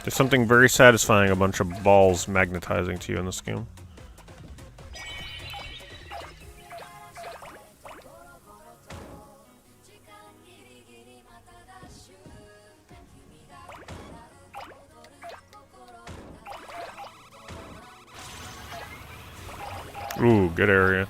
There's something very satisfying, a bunch of balls magnetizing to you in this game. Ooh, good area.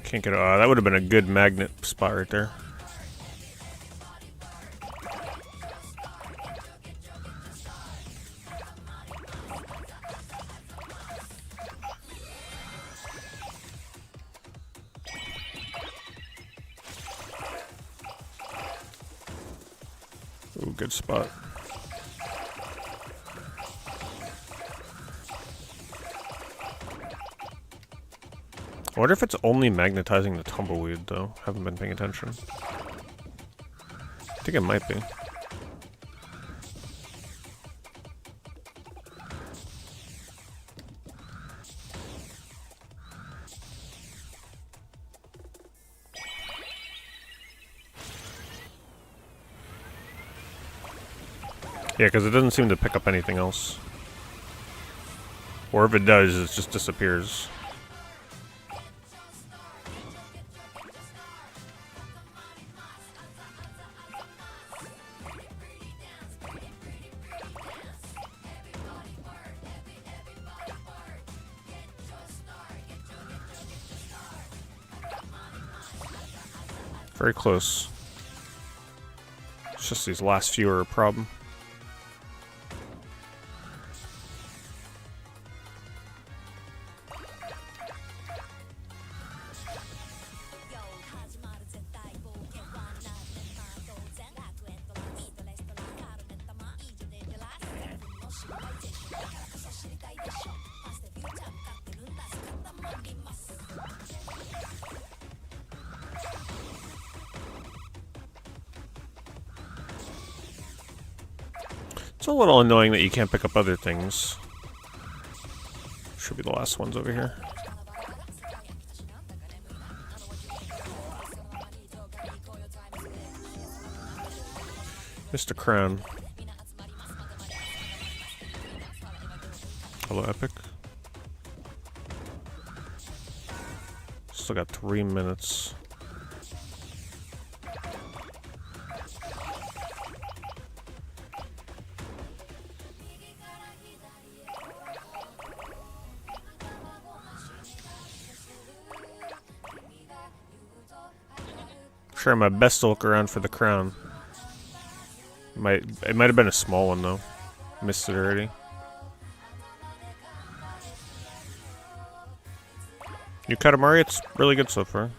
Can't get. That would have been a good magnet spot right there. Ooh, good spot. I wonder if it's only magnetizing the tumbleweed, though. Haven't been paying attention. I think it might be. Yeah, because it doesn't seem to pick up anything else. Or if it does, it just disappears. Very close. It's just these last few are a problem. It's a little annoying that you can't pick up other things. Should be the last ones over here. Mr. Crown. Hello, Epic. Still got 3 minutes. Try my best to look around for the crown. It might have been a small one though. Missed it already. New Katamari, it's really good so far.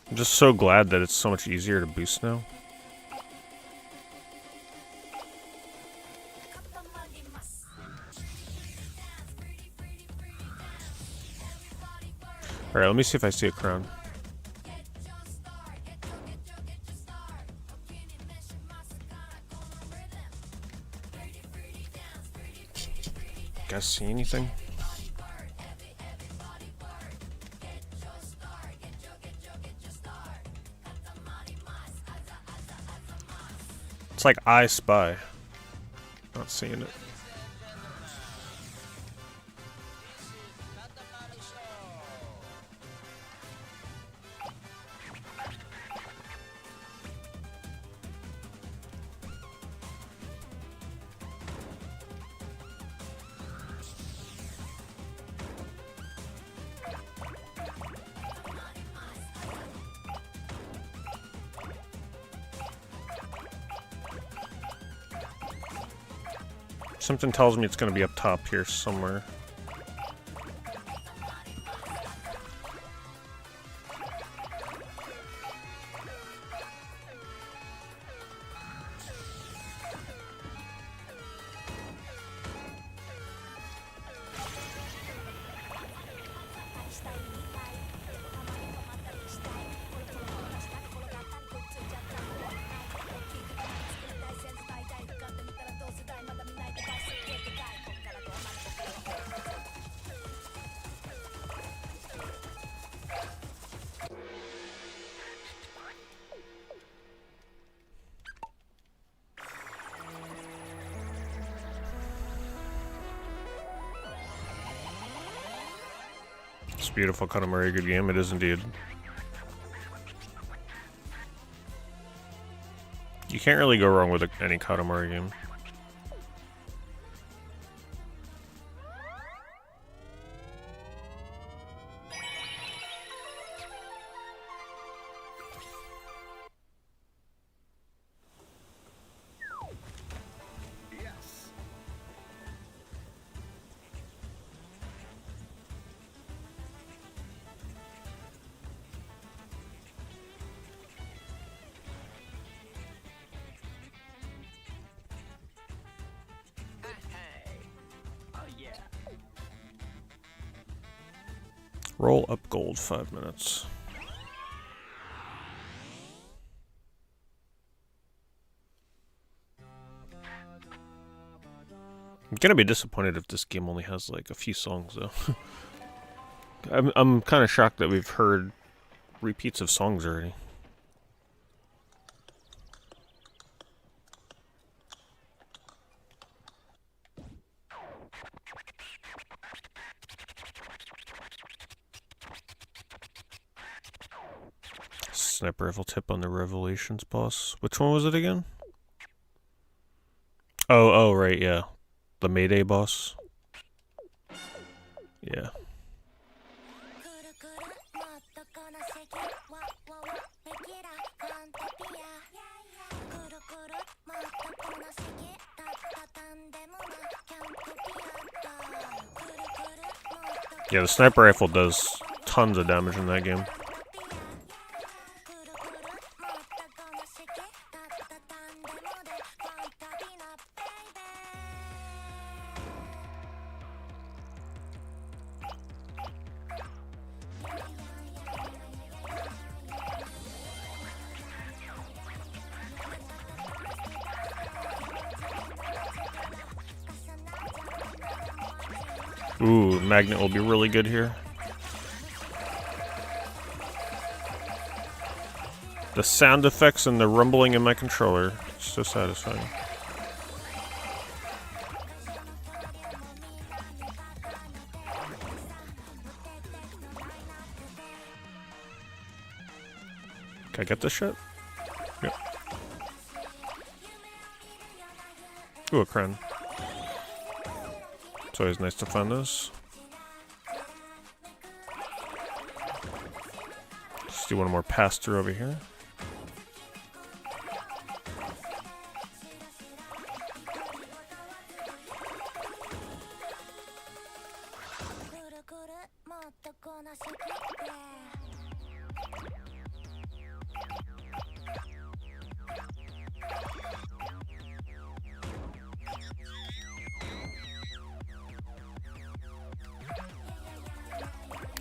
I'm just so glad that it's so much easier to boost now. Alright, let me see if I see a crown. Guys see anything? It's like I Spy. Not seeing it. Something tells me it's going to be up top here somewhere. It's beautiful, Katamari, good game. It is indeed. You can't really go wrong with any Katamari game. Roll up gold, 5 minutes. I'm gonna be disappointed if this game only has like a few songs though. I'm kind of shocked that we've heard repeats of songs already. Sniper rifle tip on the Revelations boss. Which one was it again? Oh, right, yeah. The Mayday boss. Yeah. Yeah, the sniper rifle does tons of damage in that game. Ooh, magnet will be really good here. The sound effects and the rumbling in my controller, so satisfying. Can I get this shit? Yep. Ooh, a crown. It's always nice to find those. Just do one more pass through over here.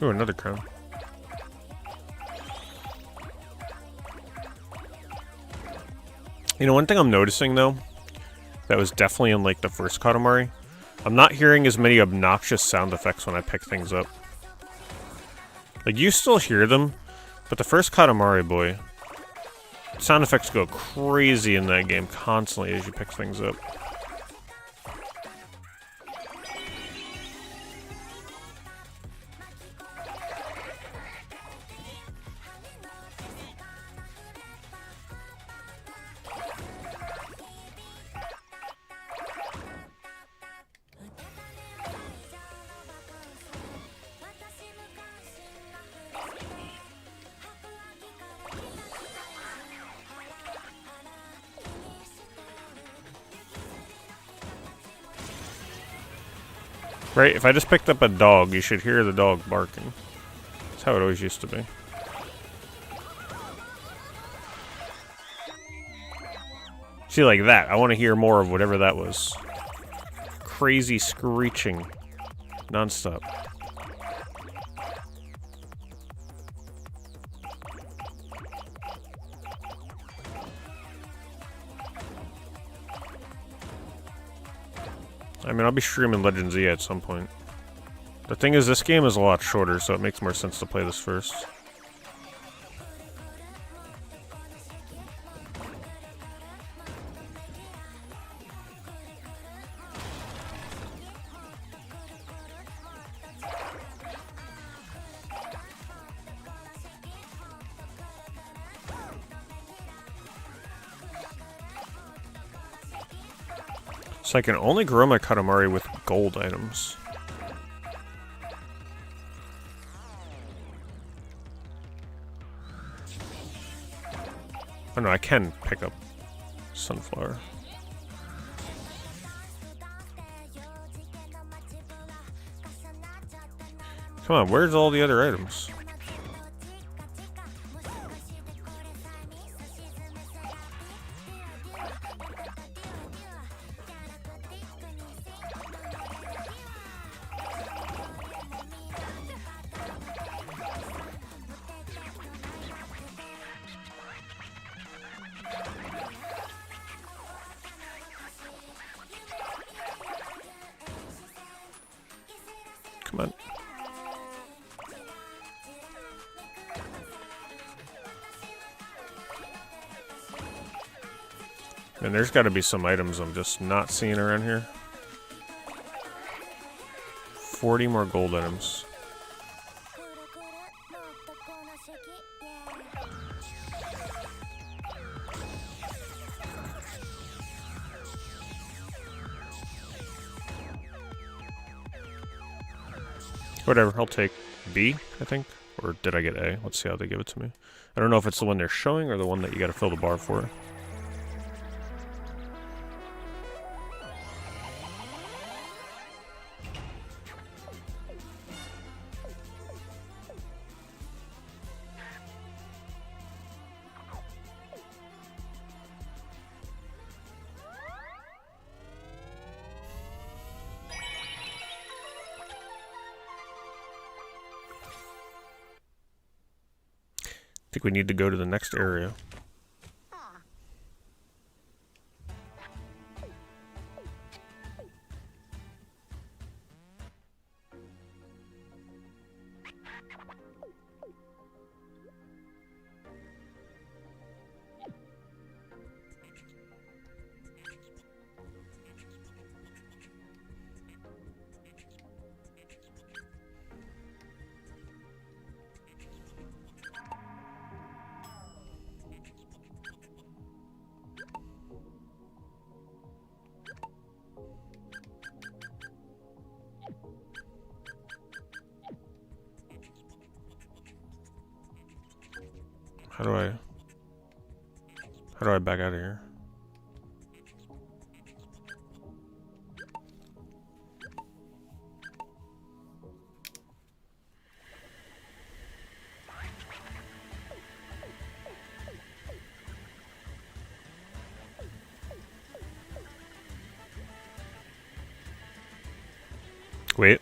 Ooh, another crown. You know, one thing I'm noticing, though, that was definitely in, like, the first Katamari, I'm not hearing as many obnoxious sound effects when I pick things up. Like, you still hear them, but the first Katamari, boy, sound effects go crazy in that game constantly as you pick things up. Right? If I just picked up a dog, you should hear the dog barking. That's how it always used to be. See, like that. I want to hear more of whatever that was. Crazy screeching. Non-stop. I mean, I'll be streaming Legend Z at some point. The thing is, this game is a lot shorter, so it makes more sense to play this first. So I can only grow my Katamari with gold items. Oh no, I can pick up sunflower. Come on, where's all the other items? Come on. And there's got to be some items I'm just not seeing around here. 40 more gold items. Whatever, I'll take B, I think. Or did I get A? Let's see how they give it to me. I don't know if it's the one they're showing or the one that you gotta fill the bar for. I think we need to go to the next area. How do I back out of here? Wait.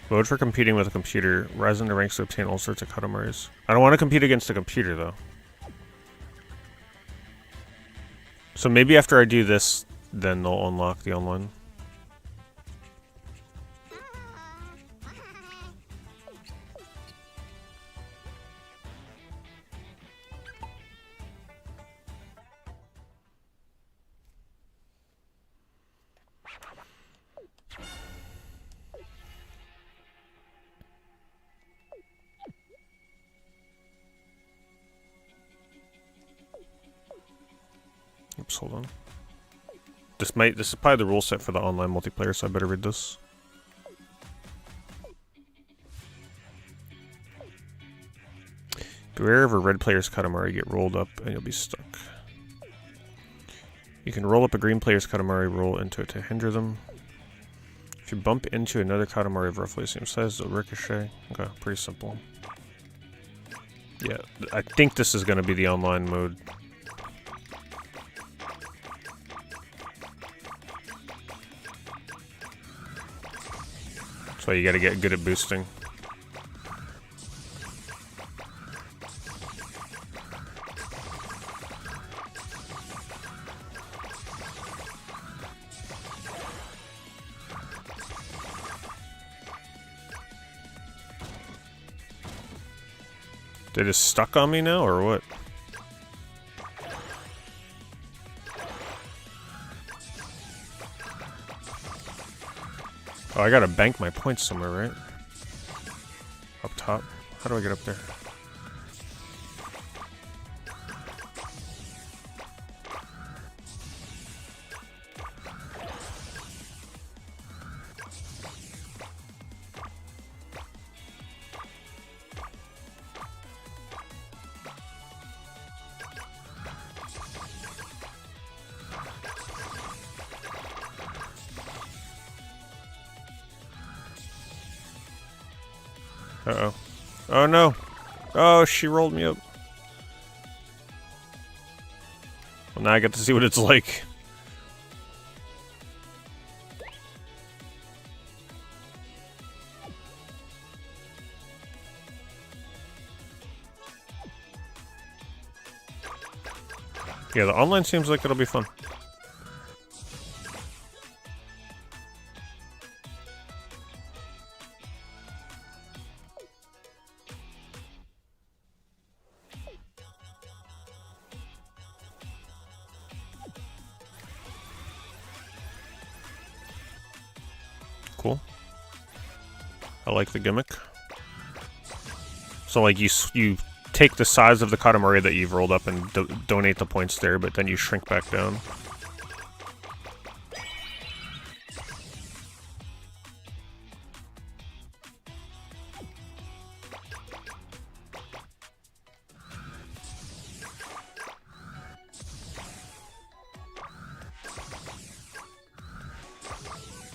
Vote for competing with a computer. Rise in the ranks to obtain all sorts of Katamaris. I don't want to compete against a computer, though. So maybe after I do this, then they'll unlock the online. Oops, hold on. This is probably the rule set for the online multiplayer, so I better read this. Beware of a red player's Katamari, get rolled up and you'll be stuck. You can roll up a green player's Katamari, roll into it to hinder them. If you bump into another Katamari of roughly the same size, they'll ricochet. Okay, pretty simple. Yeah, I think this is going to be the online mode. That's why you gotta get good at boosting. They just stuck on me now, or what? Oh, I gotta bank my points somewhere, right? Up top? How do I get up there? Uh-oh. Oh no! Oh, she rolled me up. Well, now I get to see what it's like. Yeah, the online seems like it'll be fun. cool. I like the gimmick. So like you take the size of the Katamari that you've rolled up and donate the points there, but then you shrink back down.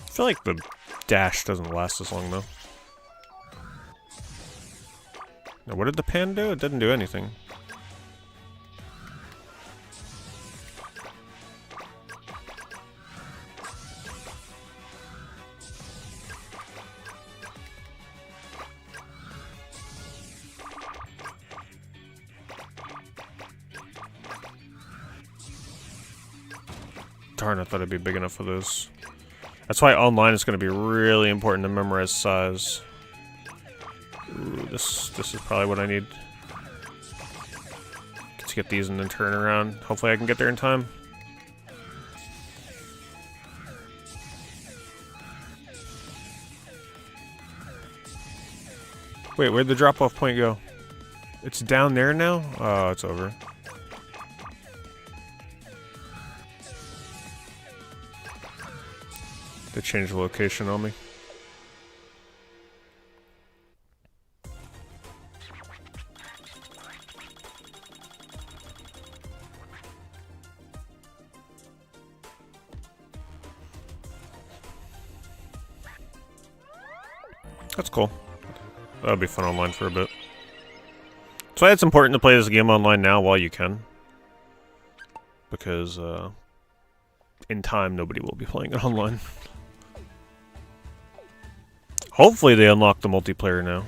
I feel like the dash doesn't last as long, though. Now, what did the pan do? It didn't do anything. Darn, I thought it'd be big enough for those. That's why online is going to be really important to memorize size. Ooh, this is probably what I need to get these and then turn around. Hopefully I can get there in time. Wait, where'd the drop-off point go? It's down there now? Oh, it's over. They changed the location on me. That's cool. That'll be fun online for a bit. That's why it's important to play this game online now while you can. Because, in time, nobody will be playing it online. Hopefully they unlock the multiplayer now.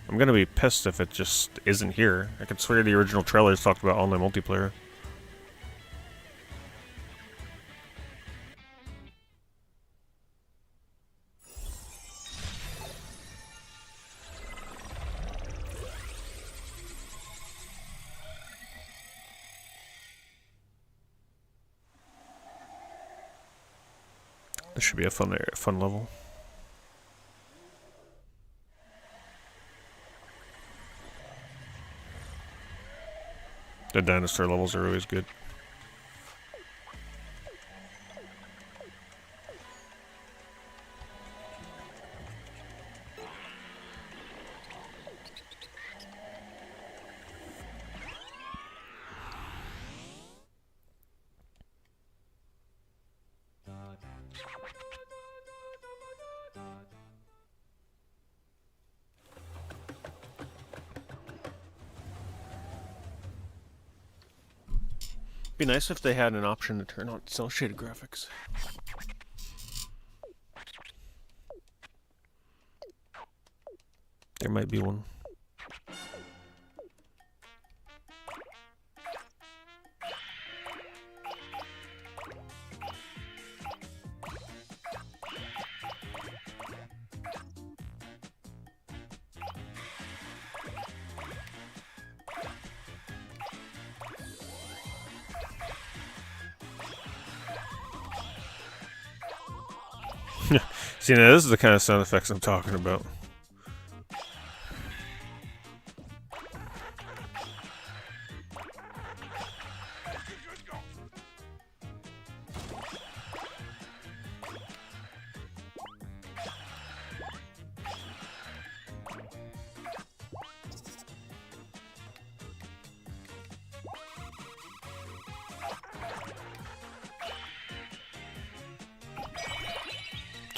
I'm gonna be pissed if it just isn't here. I could swear the original trailers talked about online multiplayer. This should be a fun level. The dinosaur levels are always good. Be nice if they had an option to turn on cell shaded graphics. There might be one. See, now this is the kind of sound effects I'm talking about.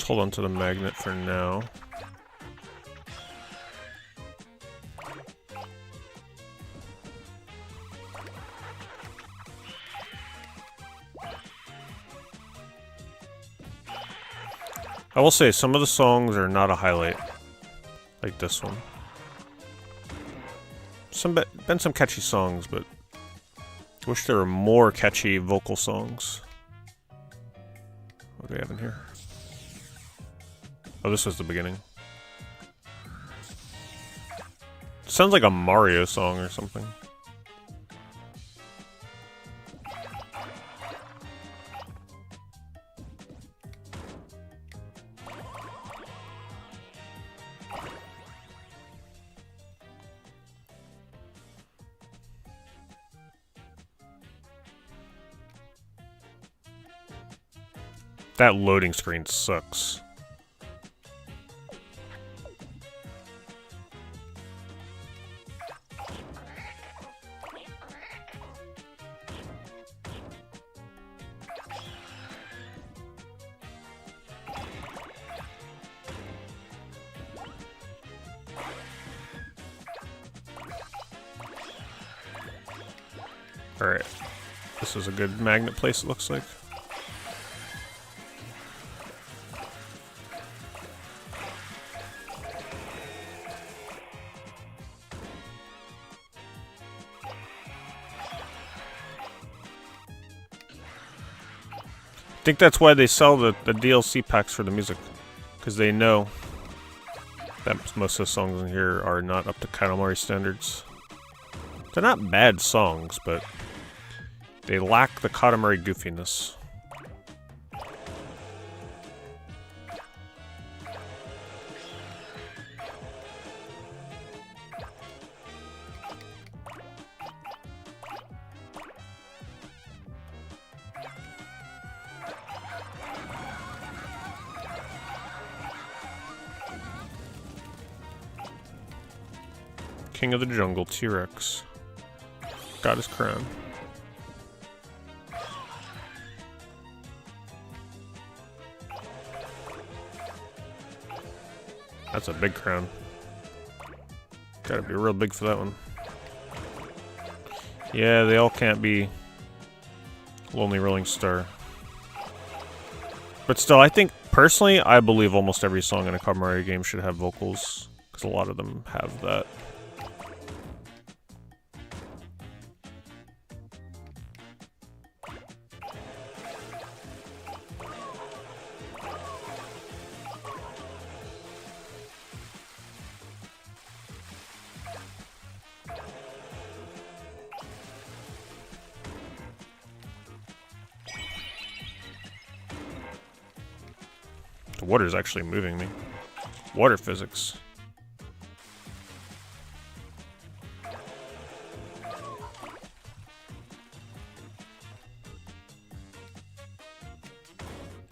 Hold on to the magnet for now. I will say some of the songs are not a highlight, like this one. Been some catchy songs, but I wish there were more catchy vocal songs. What do we have in here? Oh, this was the beginning. Sounds like a Mario song or something. That loading screen sucks. Alright. This is a good magnet place, it looks like. I think that's why they sell the DLC packs for the music. Because they know that most of the songs in here are not up to Katamari standards. They're not bad songs, but they lack the Katamari goofiness. King of the Jungle, T-Rex. Got his crown. That's a big crown. Gotta be real big for that one. Yeah, they all can't be Lonely Rolling Star. But still, I think, personally, I believe almost every song in a Katamari game should have vocals. Because a lot of them have that. The water's actually moving me. Water physics.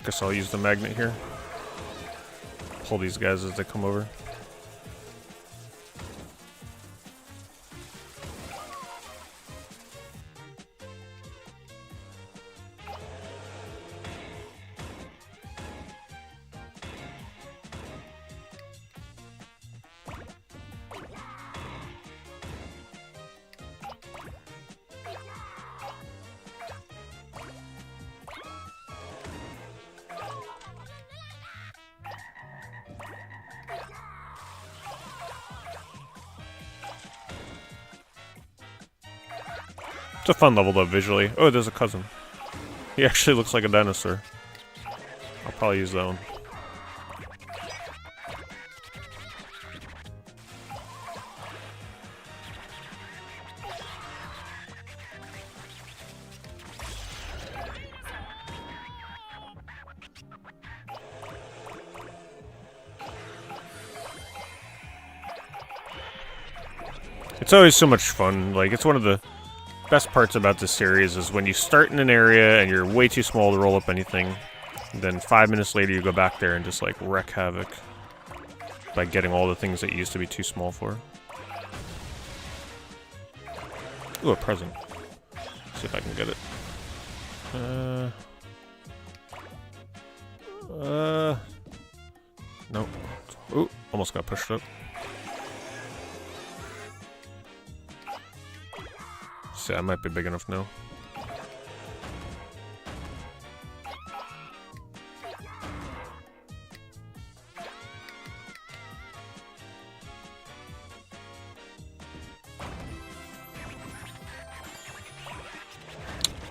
Guess I'll use the magnet here. Pull these guys as they come over. It's a fun level though, visually. Oh, there's a cousin. He actually looks like a dinosaur. I'll probably use that one. It's always so much fun. Like, it's one of the best parts about this series is when you start in an area and you're way too small to roll up anything, then 5 minutes later you go back there and just like wreck havoc by getting all the things that you used to be too small for. Ooh, a present. See if I can get it. Nope. Ooh, almost got pushed up. See, I might be big enough now.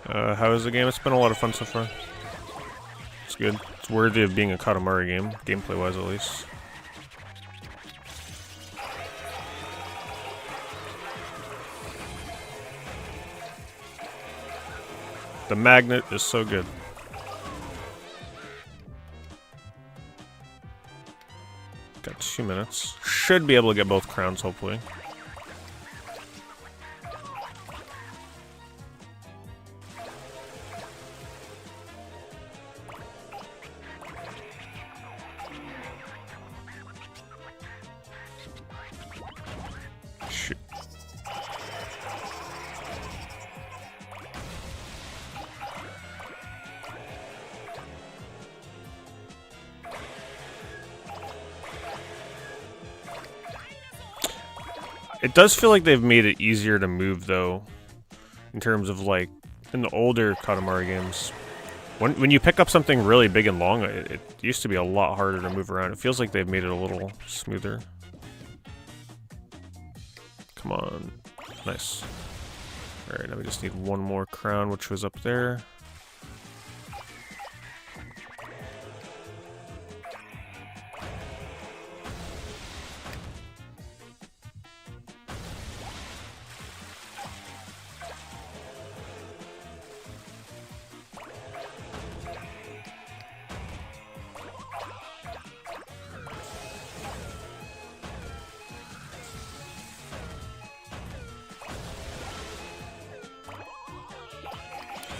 How is the game? It's been a lot of fun so far. It's good. It's worthy of being a Katamari game, gameplay-wise at least. The magnet is so good. Got 2 minutes. Should be able to get both crowns, hopefully. It does feel like they've made it easier to move, though, in terms of, like, in the older Katamari games. When you pick up something really big and long, it used to be a lot harder to move around. It feels like they've made it a little smoother. Come on. Nice. Alright, now we just need one more crown, which was up there.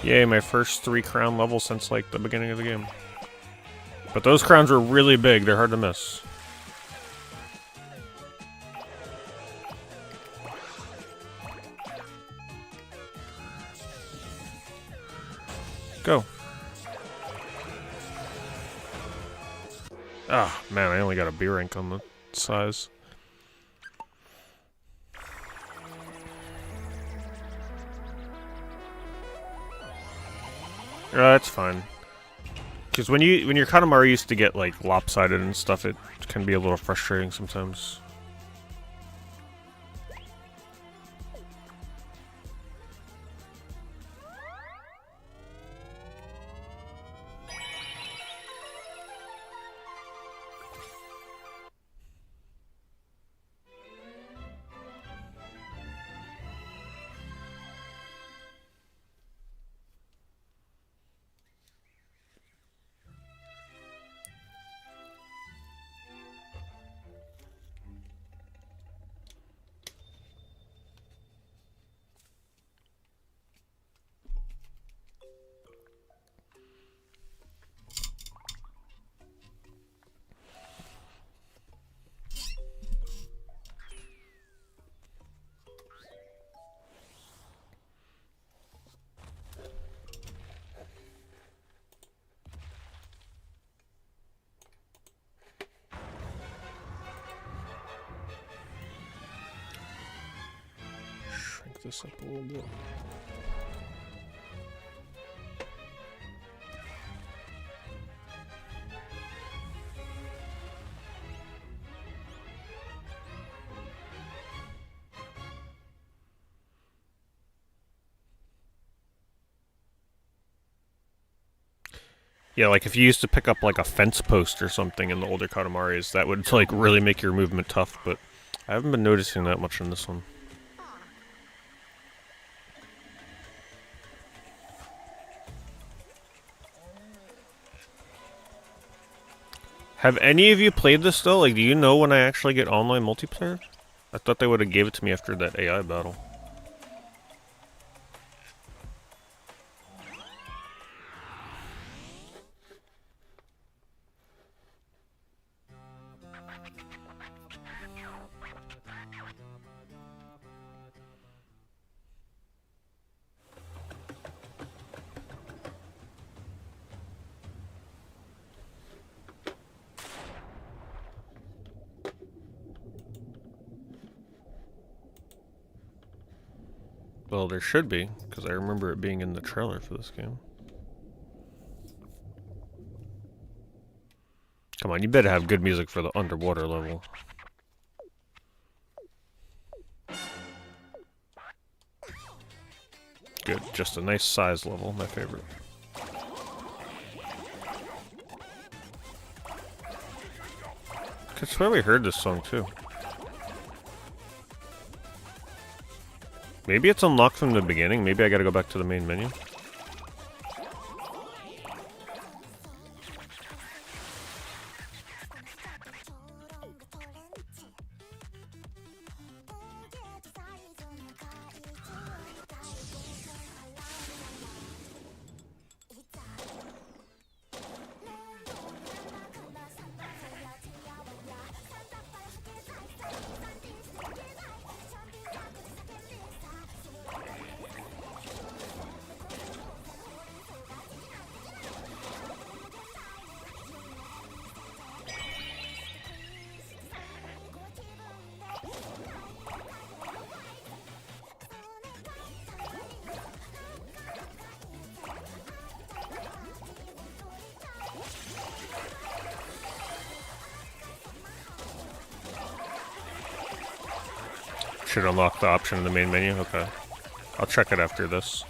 Yay, my first 3 crown levels since, like, the beginning of the game. But those crowns are really big, they're hard to miss. Go. Ah, man, I only got a B rank on the size. That's fine. Because when your Katamari used to get like lopsided and stuff, it can be a little frustrating sometimes. This up a little bit. Yeah, like if you used to pick up like a fence post or something in the older Katamaris, that would like really make your movement tough, but I haven't been noticing that much in this one. Have any of you played this though? Like, do you know when I actually get online multiplayer? I thought they would have gave it to me after that AI battle. Well, there should be, because I remember it being in the trailer for this game. Come on, you better have good music for the underwater level. Good, just a nice size level, my favorite. I swear we heard this song too. Maybe it's unlocked from the beginning. Maybe I gotta go back to the main menu. Should unlock the option in the main menu. Okay. I'll check it after this.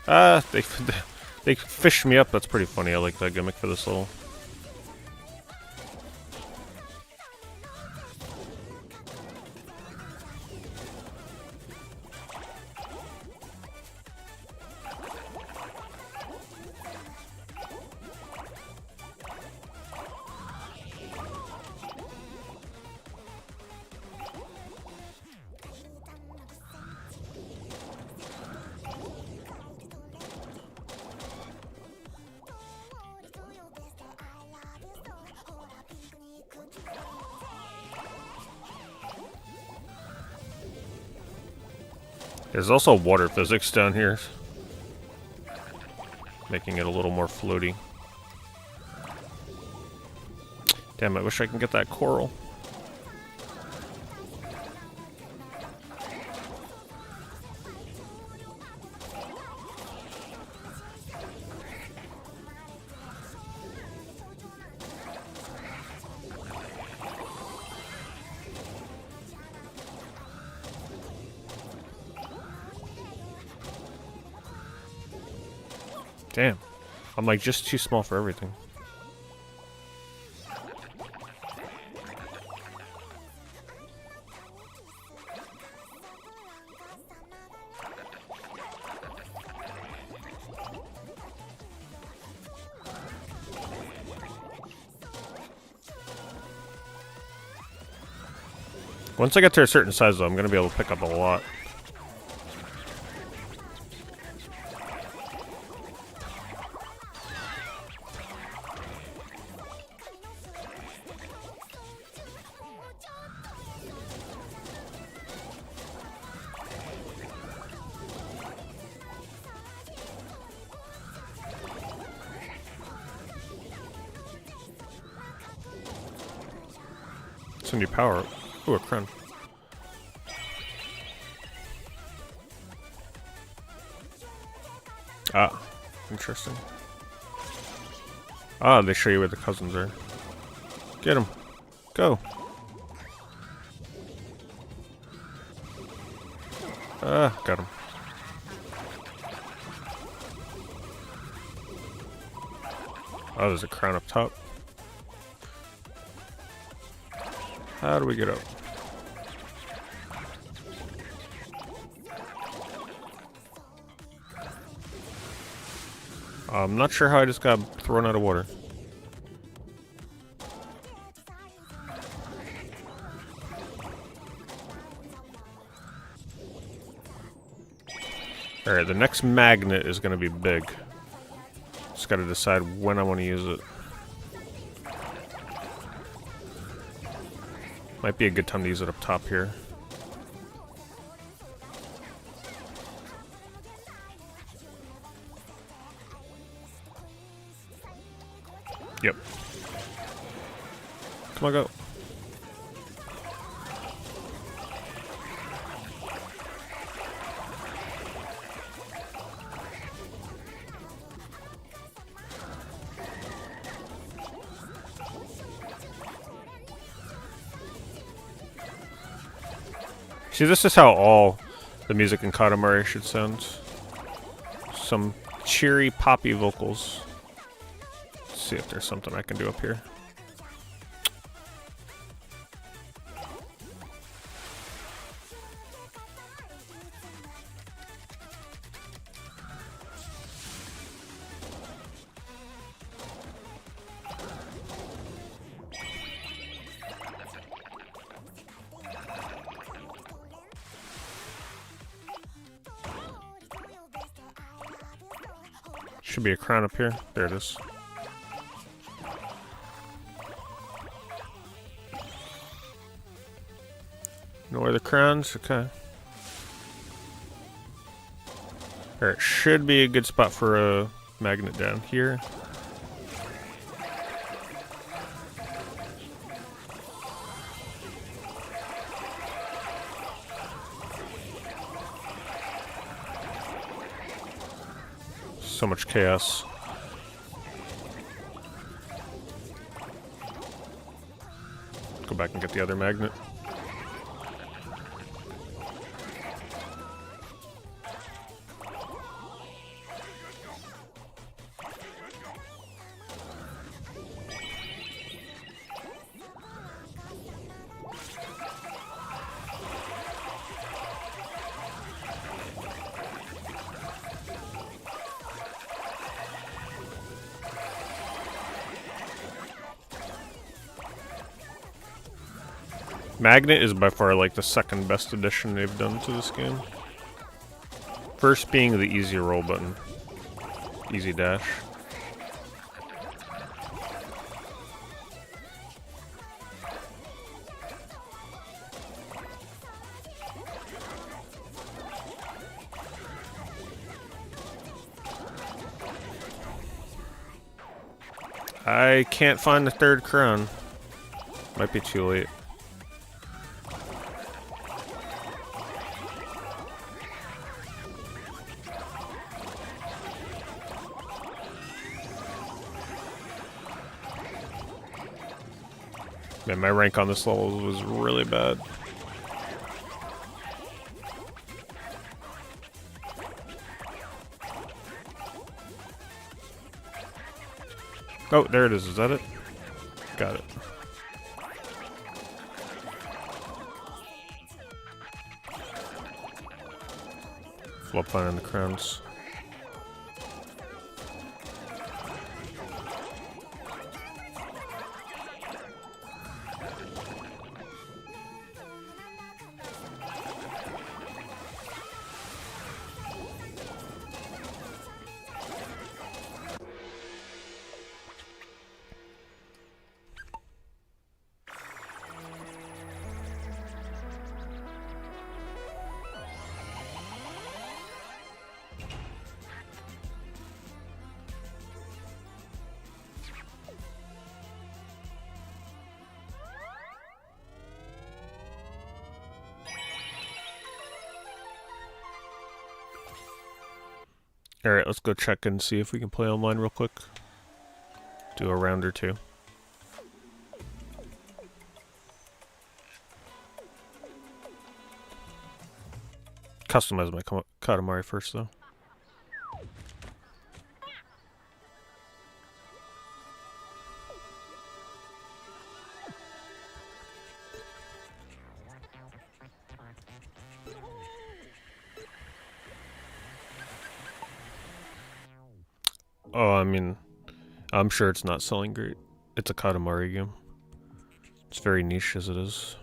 They fished me up. That's pretty funny. I like that gimmick for this level. There's also water physics down here, making it a little more floaty. Damn, I wish I could get that coral. Damn. I'm like just too small for everything. Once I get to a certain size though, I'm gonna be able to pick up a lot. It's a new power up. Ooh, a crown. Ah, interesting. Ah, they show you where the cousins are. Get them. Go. Ah, got him. Oh, there's a crown up top. How do we get up? I'm not sure how I just got thrown out of water. Alright, the next magnet is going to be big. Just got to decide when I want to use it. Might be a good time to use it up top here. Yep. Come on, go. See, this is how all the music in Katamari should sound. Some cheery, poppy vocals. Let's see if there's something I can do up here. Should be a crown up here. There it is. No other crowns? Okay. There should be a good spot for a magnet down here. So much chaos. Go back and get the other magnet. Magnet is by far like the second best addition they've done to this game. First being the easy roll button. Easy dash. I can't find the third crown. Might be too late. Man, my rank on this level was really bad. Oh, there it is. Is that it? Got it. Love finding the crowns. Alright, let's go check and see if we can play online real quick. Do a round or two. Customize my Katamari first, though. Oh, I mean, I'm sure it's not selling great. It's a Katamari game. It's very niche as it is.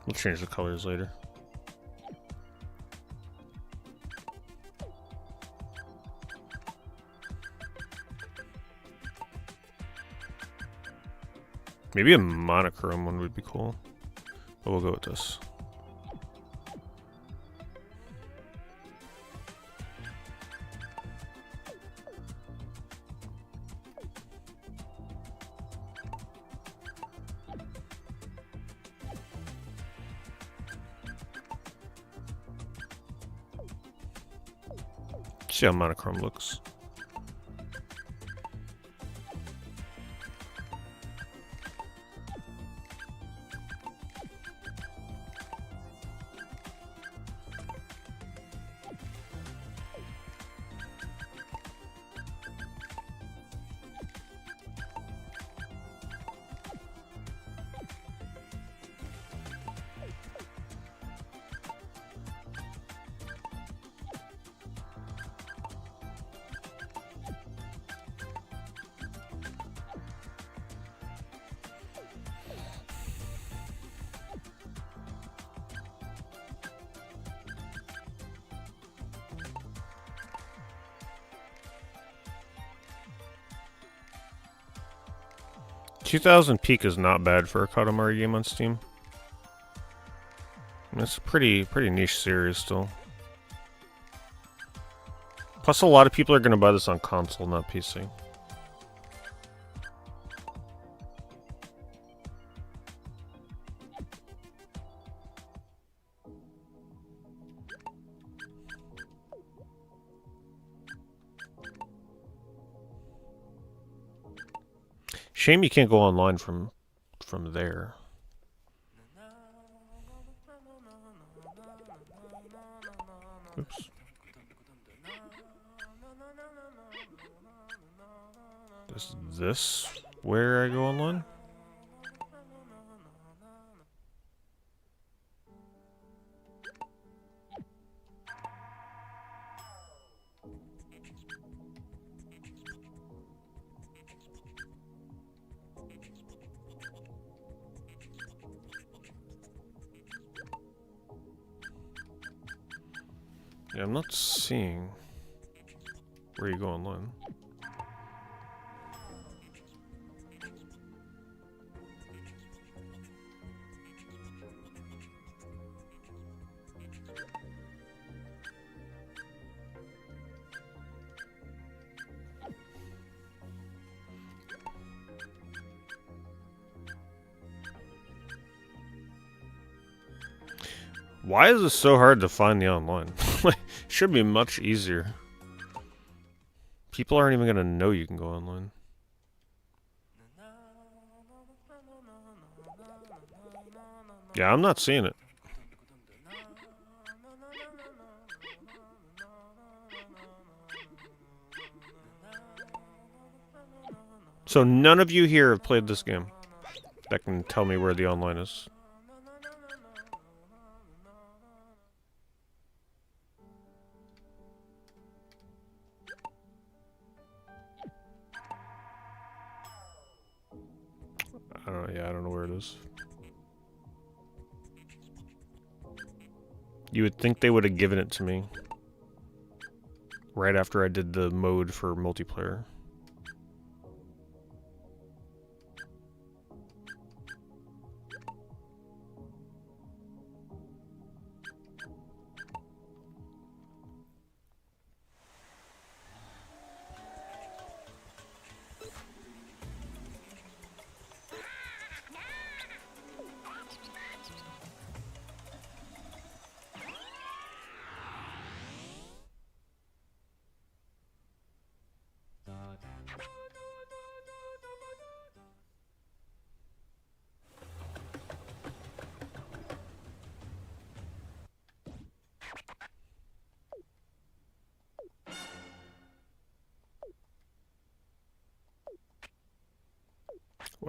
We'll change the colors later. Maybe a monochrome one would be cool, but we'll go with this. See how monochrome looks. $2,000 peak is not bad for a Katamari game on Steam. It's a pretty niche series still. Plus, a lot of people are going to buy this on console, not PC. Shame you can't go online from there. Oops. Is this where I go online? Yeah, I'm not seeing where you go online. Why is it so hard to find the online? It should be much easier. People aren't even gonna know you can go online. Yeah, I'm not seeing it. So none of you here have played this game that can tell me where the online is. I don't know where it is. You would think they would have given it to me right after I did the mode for multiplayer.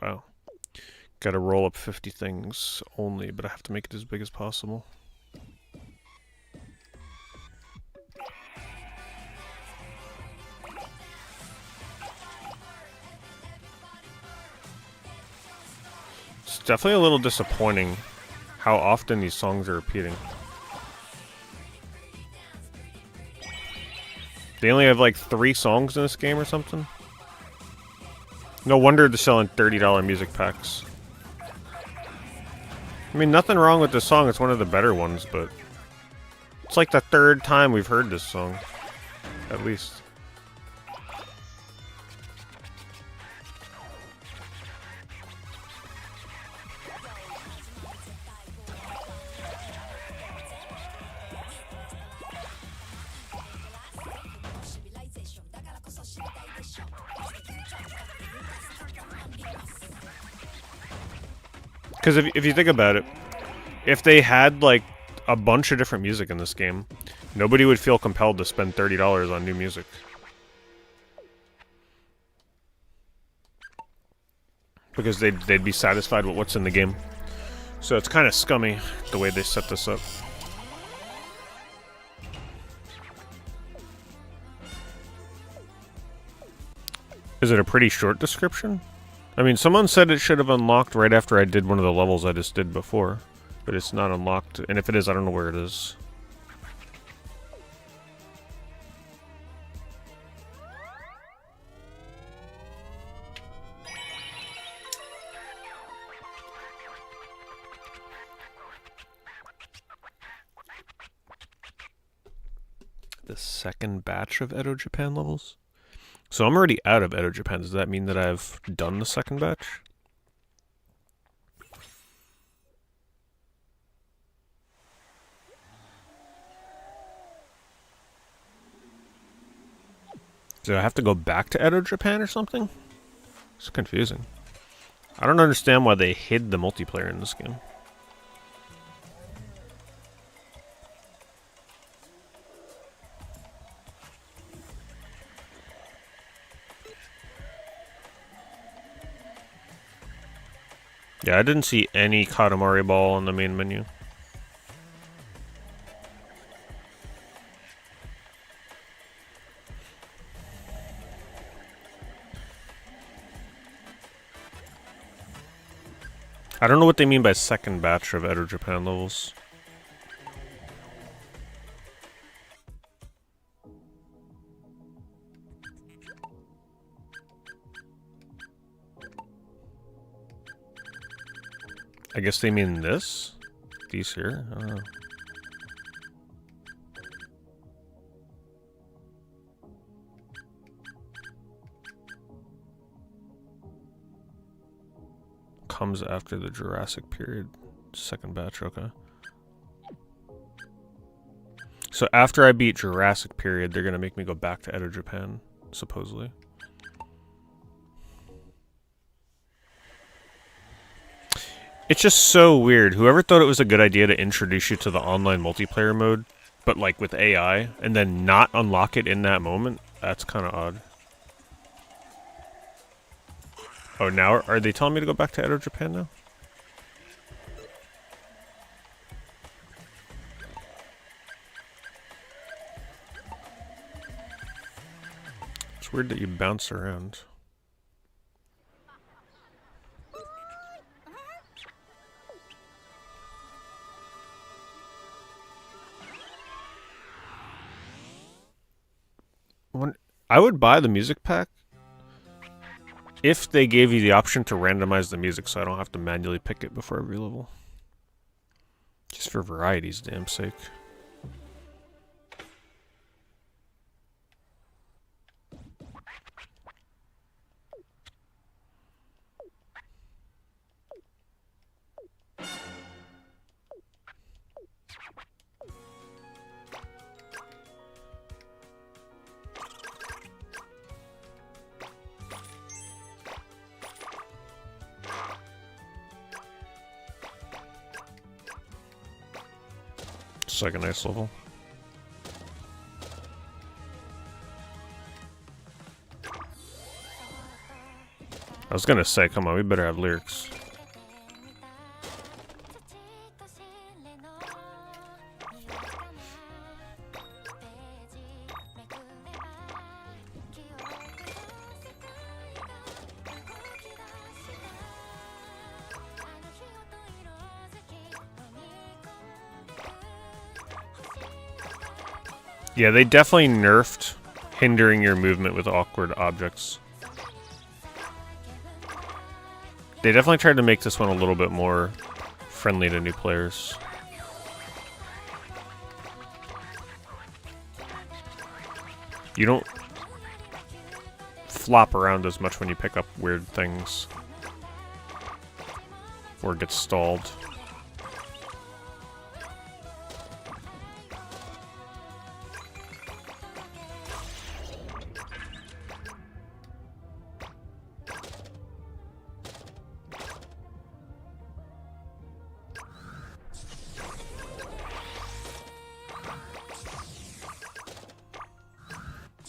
Wow. Gotta roll up 50 things only, but I have to make it as big as possible. It's definitely a little disappointing how often these songs are repeating. They only have like 3 songs in this game or something? No wonder they're selling $30 music packs. I mean, nothing wrong with this song, it's one of the better ones, but it's like the 3rd time we've heard this song, at least. Because if you think about it, if they had like a bunch of different music in this game, nobody would feel compelled to spend $30 on new music. Because they'd be satisfied with what's in the game. So it's kind of scummy the way they set this up. Is it a pretty short description? I mean, someone said it should have unlocked right after I did one of the levels I just did before. But it's not unlocked, and if it is, I don't know where it is. the second batch of Edo Japan levels. So I'm already out of Edo Japan. Does that mean that I've done the second batch? Do I have to go back to Edo Japan or something? It's confusing. I don't understand why they hid the multiplayer in this game. Yeah, I didn't see any Katamari ball on the main menu. I don't know what they mean by second batch of Edo Japan levels. I guess they mean this? These here? I don't know. Comes after the Jurassic period. Second batch, okay. So after I beat Jurassic period, they're gonna make me go back to Edo Japan, supposedly. It's just so weird. Whoever thought it was a good idea to introduce you to the online multiplayer mode, but like with AI, and then not unlock it in that moment, that's kind of odd. Oh, now are they telling me to go back to Edo Japan now? It's weird that you bounce around. I would buy the music pack if they gave you the option to randomize the music so I don't have to manually pick it before every level. Just for variety's damn sake. It's like a nice level. I was gonna say, come on, we better have lyrics. Yeah, they definitely nerfed hindering your movement with awkward objects. They definitely tried to make this one a little bit more friendly to new players. You don't flop around as much when you pick up weird things or get stalled.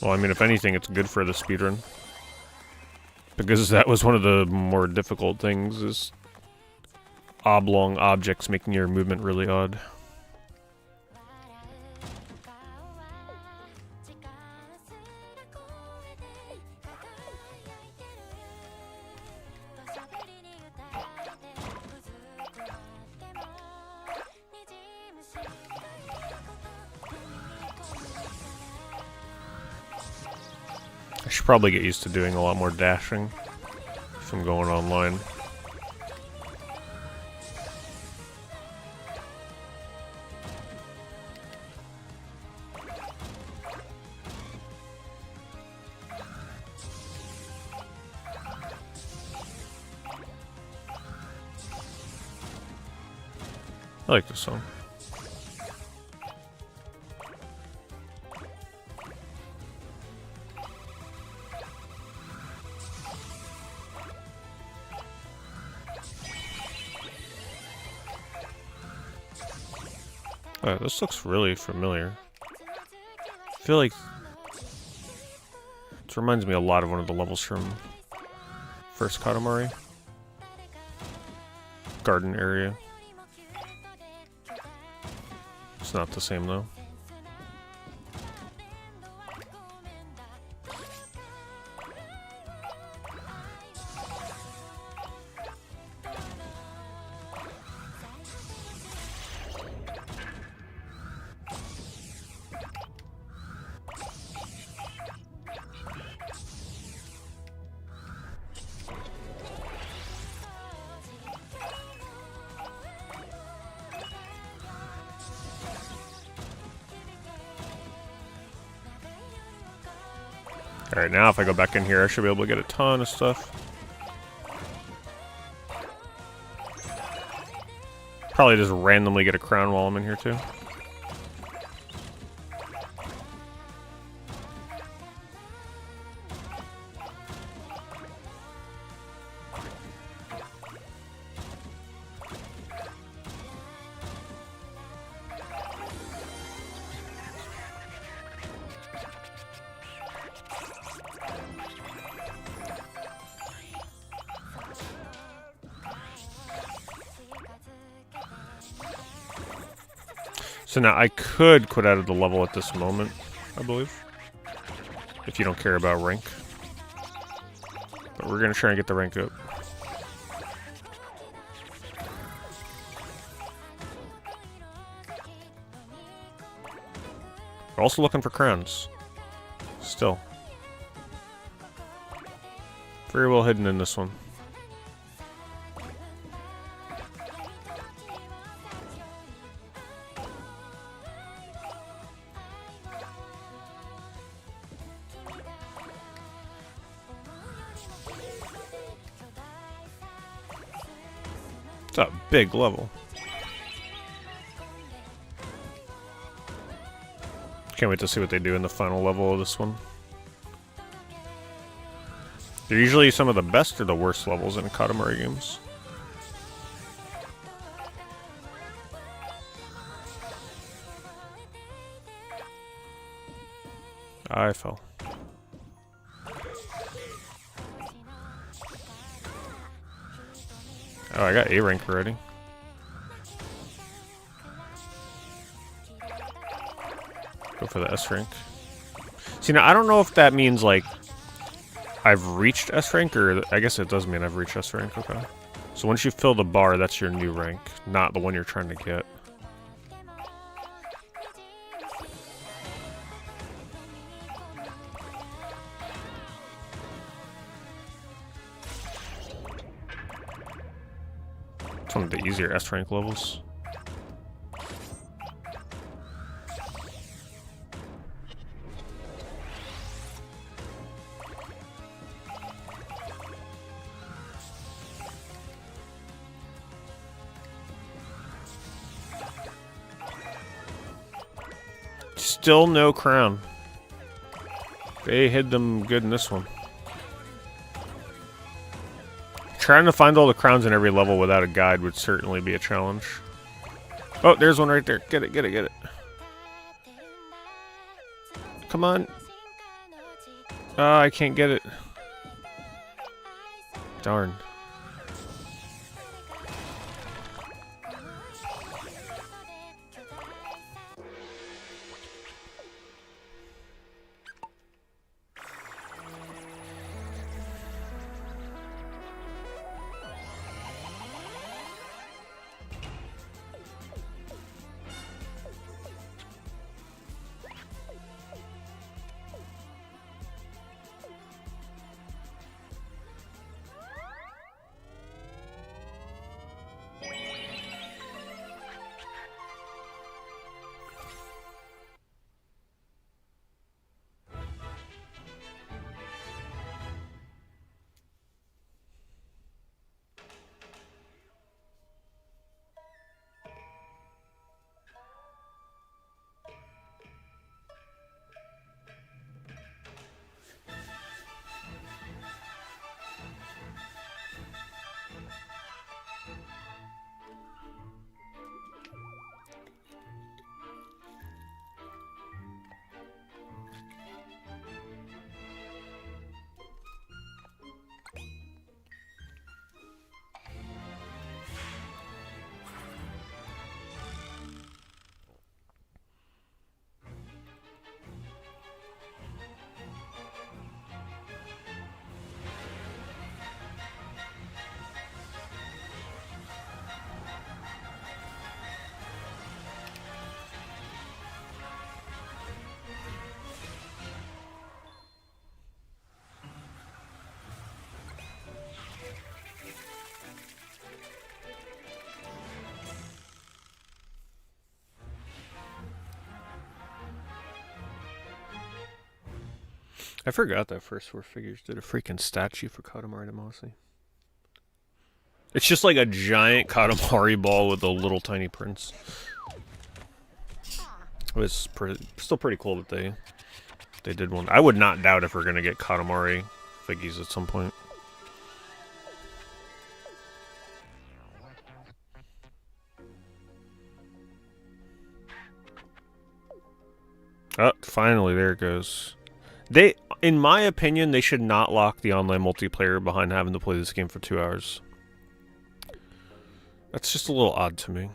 Well, I mean, if anything, it's good for the speedrun. Because that was one of the more difficult things, is oblong objects making your movement really odd. I should probably get used to doing a lot more dashing if I'm going online. like this song. Oh, this looks really familiar. I feel like this reminds me a lot of one of the levels from first Katamari. Garden area. It's not the same though. Alright, now if I go back in here, I should be able to get a ton of stuff. Probably just randomly get a crown while I'm in here too. So now I could quit out of the level at this moment, I believe. If you don't care about rank. But we're gonna try and get the rank up. We're also looking for crowns. Still. Very well hidden in this one. It's a big level. Can't wait to see what they do in the final level of this one. They're usually some of the best or the worst levels in Katamari games. I fell. Oh, I got A rank already. Go for the S rank. See, now I don't know if that means like I've reached S rank, or I guess it does mean I've reached S rank. Okay. So once you fill the bar, that's your new rank, not the one you're trying to get. It's one of the easier S rank levels. Still no crown. They hid them good in this one. Trying to find all the crowns in every level without a guide would certainly be a challenge. Oh, there's one right there. Get it, get it, get it. Come on. I can't get it. Darn. I forgot that First Four Figures did a freaking statue for Katamari Damacy. It's just like a giant Katamari ball with a little tiny prince. It was still pretty cool that they did one. I would not doubt if we're gonna get Katamari figgies at some point. Oh, finally, there it goes. In my opinion, they should not lock the online multiplayer behind having to play this game for 2 hours. That's just a little odd to me.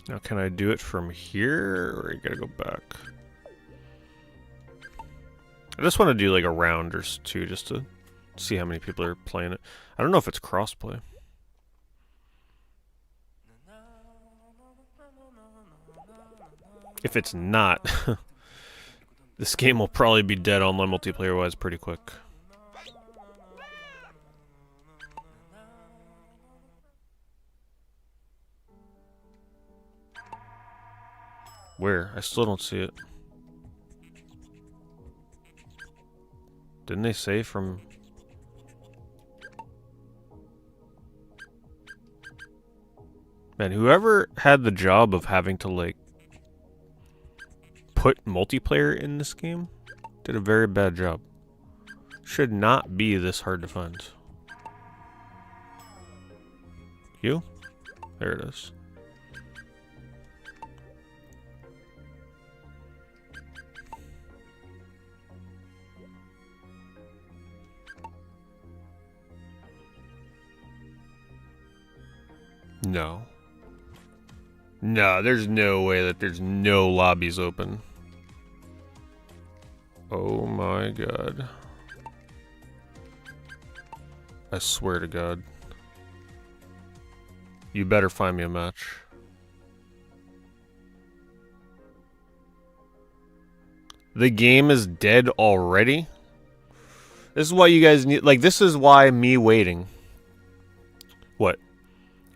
Now, can I do it from here, or I gotta go back? I just want to do like a round or two just to see how many people are playing it. I don't know if it's crossplay. If it's not, this game will probably be dead online multiplayer-wise pretty quick. Where? I still don't see it. Didn't they say from... Man, whoever had the job of having to, like, put multiplayer in this game did a very bad job. Should not be this hard to find. You? There it is. No. No, there's no way that there's no lobbies open. Oh my god. I swear to god. You better find me a match. The game is dead already? This is why you guys need... Like, this is why me waiting. What?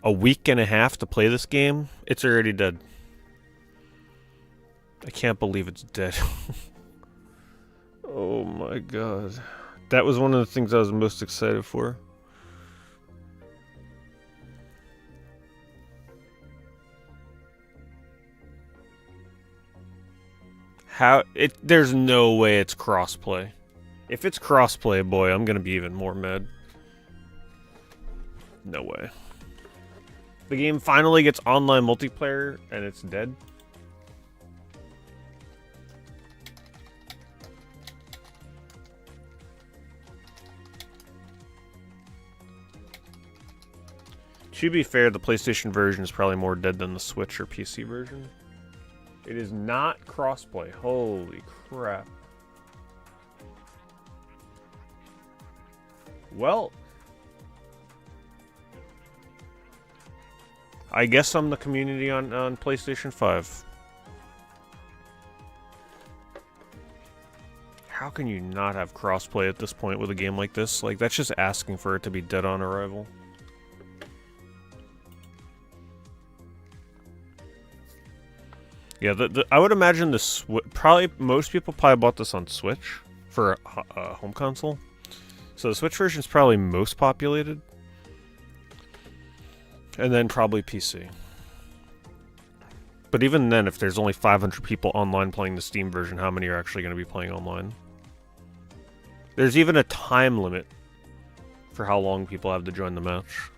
A week and a half to play this game? It's already dead. I can't believe it's dead. Oh my god. That was one of the things I was most excited for. There's no way it's crossplay. If it's crossplay, boy, I'm gonna be even more mad. No way. The game finally gets online multiplayer and it's dead. To be fair, the PlayStation version is probably more dead than the Switch or PC version. It is not crossplay. Holy crap. Well, I guess I'm the community on PlayStation 5. How can you not have crossplay at this point with a game like this? Like, that's just asking for it to be dead on arrival. Yeah, I would imagine this probably most people probably bought this on Switch for a home console. So the Switch version is probably most populated. And then probably PC. But even then, if there's only 500 people online playing the Steam version, how many are actually going to be playing online? There's even a time limit for how long people have to join the match.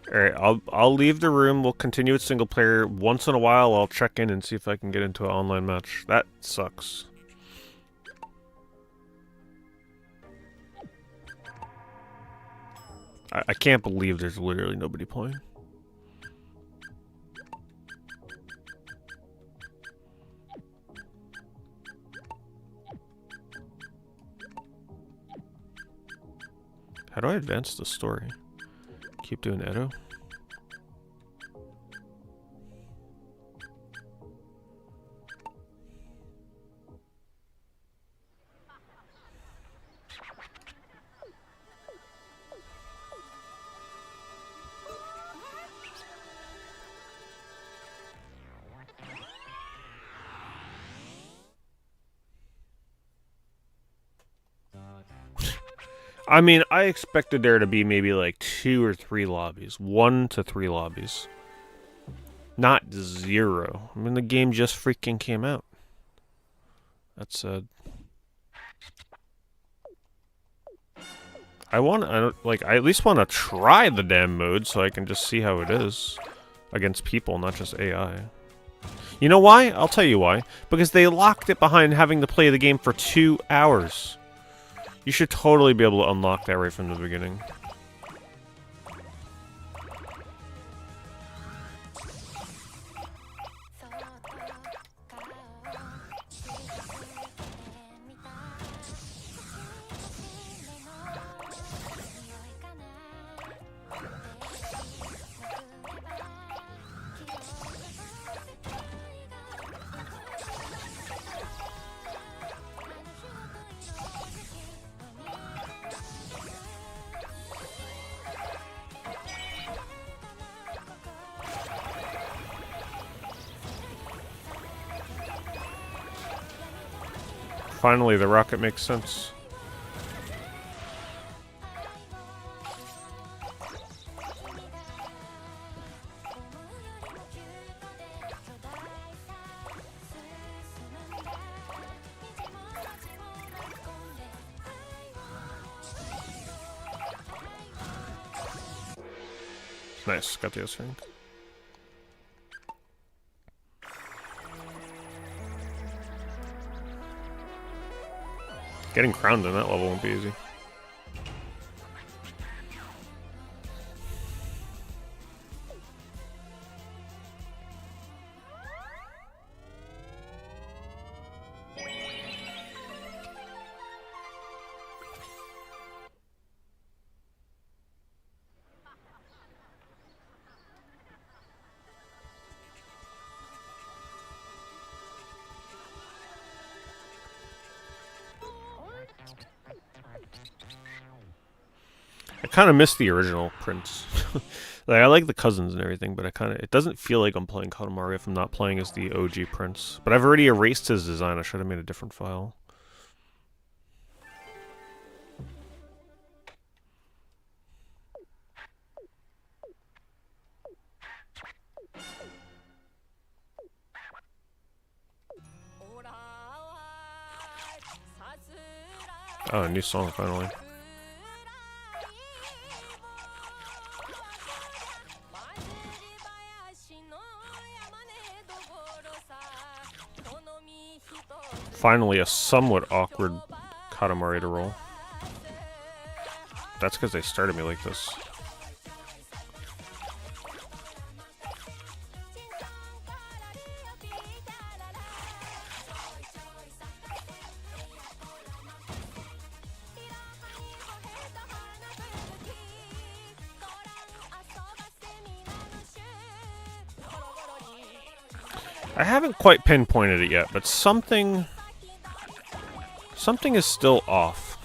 Alright, I'll leave the room. We'll continue with single player. Once in a while, I'll check in and see if I can get into an online match. That sucks. I can't believe there's literally nobody playing. How do I advance the story? Keep doing Edo. I mean, I expected there to be maybe like 2 or 3 lobbies. 1 to 3 lobbies. Not 0. I mean, the game just freaking came out. That's I at least want to try the damn mode so I can just see how it is against people, not just AI. You know why? I'll tell you why. Because they locked it behind having to play the game for 2 hours. You should totally be able to unlock that right from the beginning. Finally, the rocket makes sense. Nice, got the S rank. Getting crowned in that level won't be easy. I kind of miss the original Prince. Like, I like the cousins and everything, but it doesn't feel like I'm playing Katamari if I'm not playing as the OG Prince. But I've already erased his design. I should have made a different file. Oh, a new song finally. Finally, a somewhat awkward Katamari to roll. That's because they started me like this. I haven't quite pinpointed it yet, but something is still off.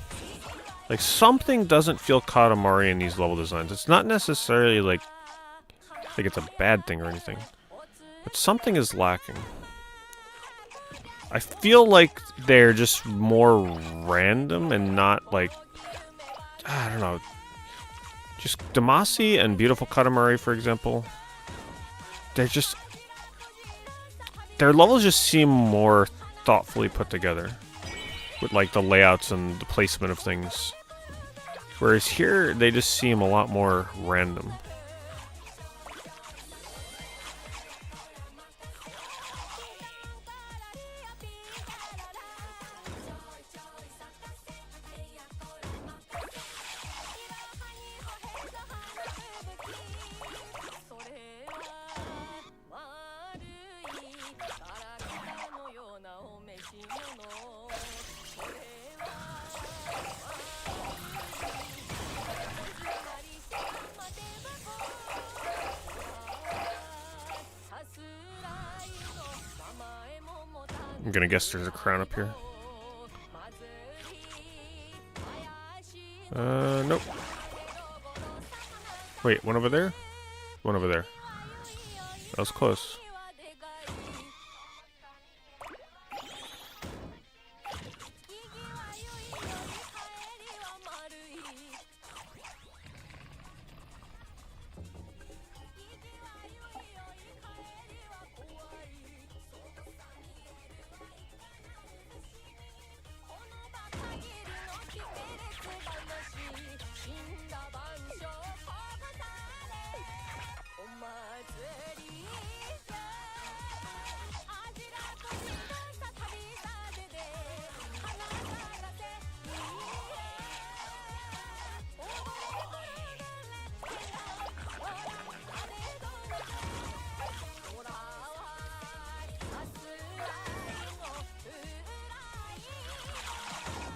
Like, something doesn't feel Katamari in these level designs. It's not necessarily like it's a bad thing or anything, but something is lacking. I feel like they're just more random and not like, I don't know, just Damacy and Beautiful Katamari, for example. Their levels just seem more thoughtfully put together, with like the layouts and the placement of things. Whereas here, they just seem a lot more random. I'm gonna guess there's a crown up here. Nope. Wait, one over there? One over there. That was close.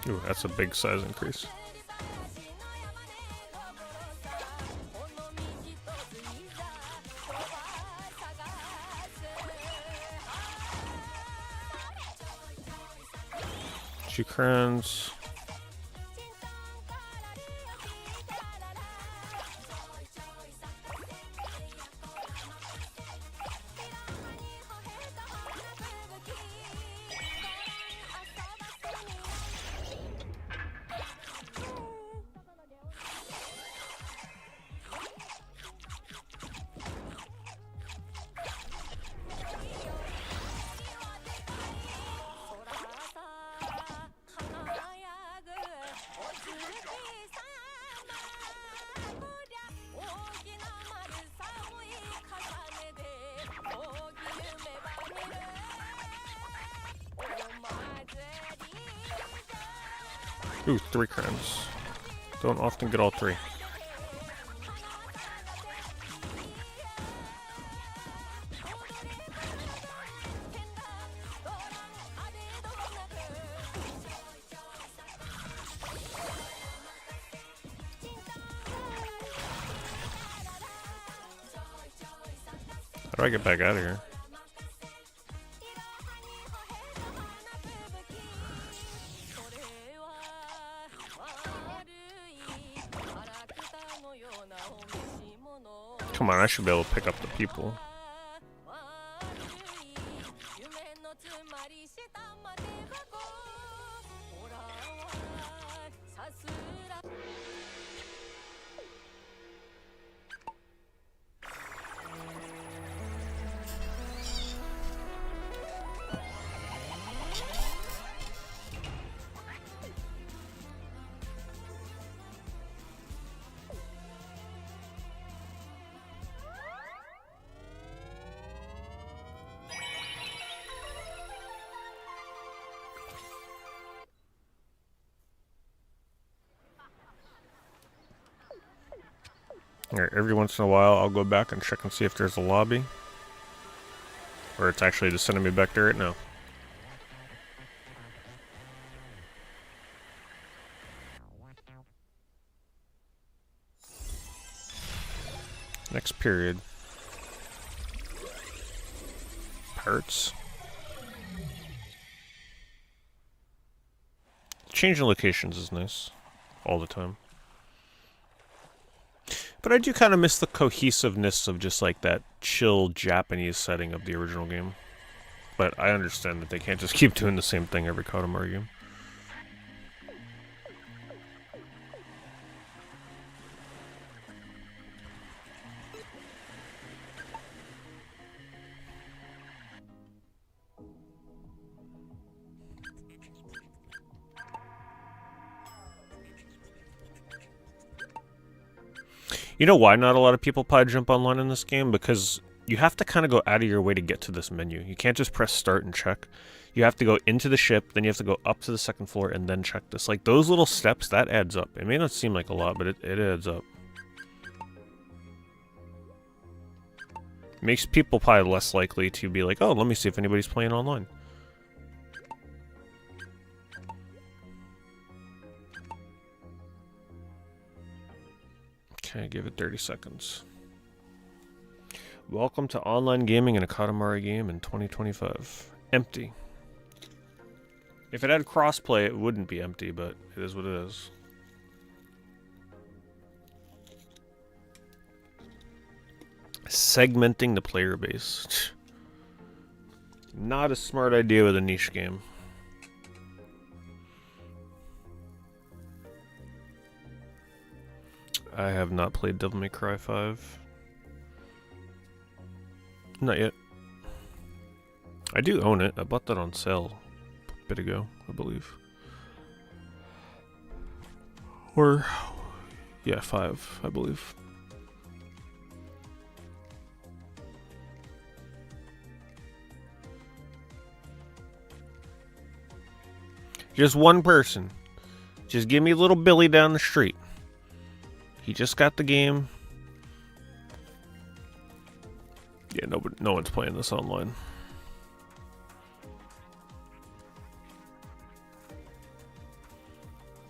Ooh, that's a big size increase. Two crowns. Ooh, 3 crowns. Don't often get all 3. How do I get back out of here? Come on, I should be able to pick up the people. Alright, every once in a while I'll go back and check and see if there's a lobby. Or it's actually just sending me back there right now. Next period. Parts. Changing locations is nice. All the time. But I do kind of miss the cohesiveness of just like that chill Japanese setting of the original game. But I understand that they can't just keep doing the same thing every Katamari game. You know why not a lot of people probably jump online in this game? Because you have to kind of go out of your way to get to this menu. You can't just press start and check. You have to go into the ship, then you have to go up to the second floor, and then check this. Like, those little steps, that adds up. It may not seem like a lot, but it adds up. Makes people probably less likely to be like, oh, let me see if anybody's playing online. Okay, give it 30 seconds. Welcome to online gaming in a Katamari game in 2025. Empty. If it had crossplay, it wouldn't be empty, but it is what it is. Segmenting the player base. Not a smart idea with a niche game. I have not played Devil May Cry 5. Not yet. I do own it. I bought that on sale a bit ago, I believe. Or, yeah, 5, I believe. Just one person. Just give me little Billy down the street. He just got the game. Yeah, no one's playing this online.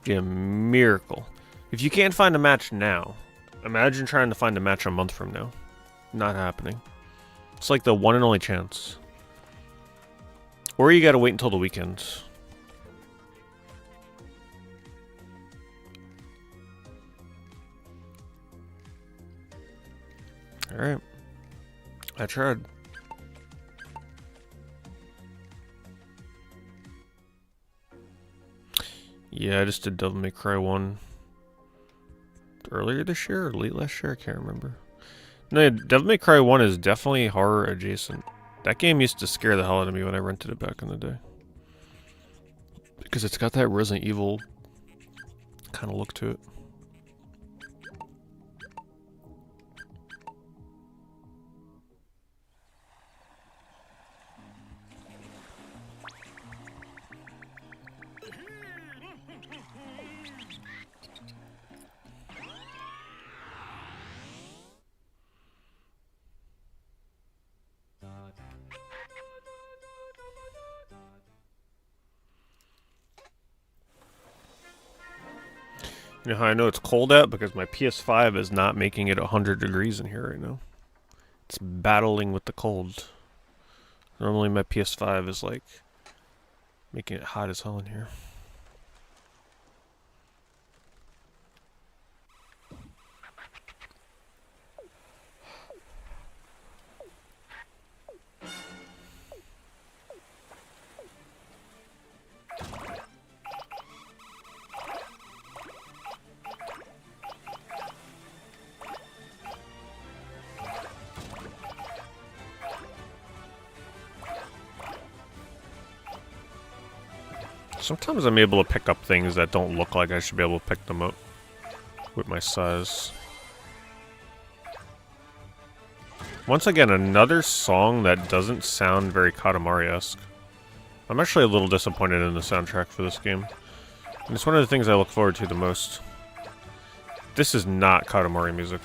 Be a miracle. If you can't find a match now, imagine trying to find a match a month from now. Not happening. It's like the one and only chance. Or you gotta wait until the weekend. Alright. I tried. Yeah, I just did Devil May Cry 1 earlier this year or late last year, I can't remember. No, yeah, Devil May Cry 1 is definitely horror adjacent. That game used to scare the hell out of me when I rented it back in the day. Because it's got that Resident Evil kind of look to it. You know how I know it's cold out? Because my PS5 is not making it 100 degrees in here right now. It's battling with the cold. Normally my PS5 is like making it hot as hell in here. Sometimes I'm able to pick up things that don't look like I should be able to pick them up with my size. Once again, another song that doesn't sound very Katamari-esque. I'm actually a little disappointed in the soundtrack for this game. And it's one of the things I look forward to the most. This is not Katamari music.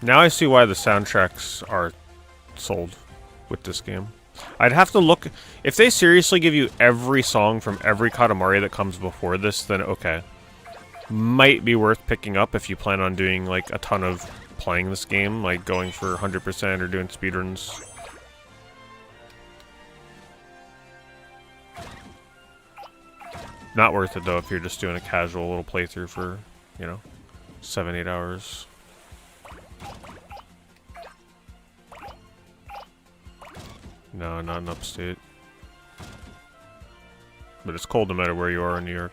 Now I see why the soundtracks are sold with this game. I'd have to look... If they seriously give you every song from every Katamari that comes before this, then okay. Might be worth picking up if you plan on doing like a ton of playing this game, like going for 100% or doing speedruns. Not worth it though if you're just doing a casual little playthrough for, you know, 7-8 hours. No, not in upstate. But it's cold no matter where you are in New York.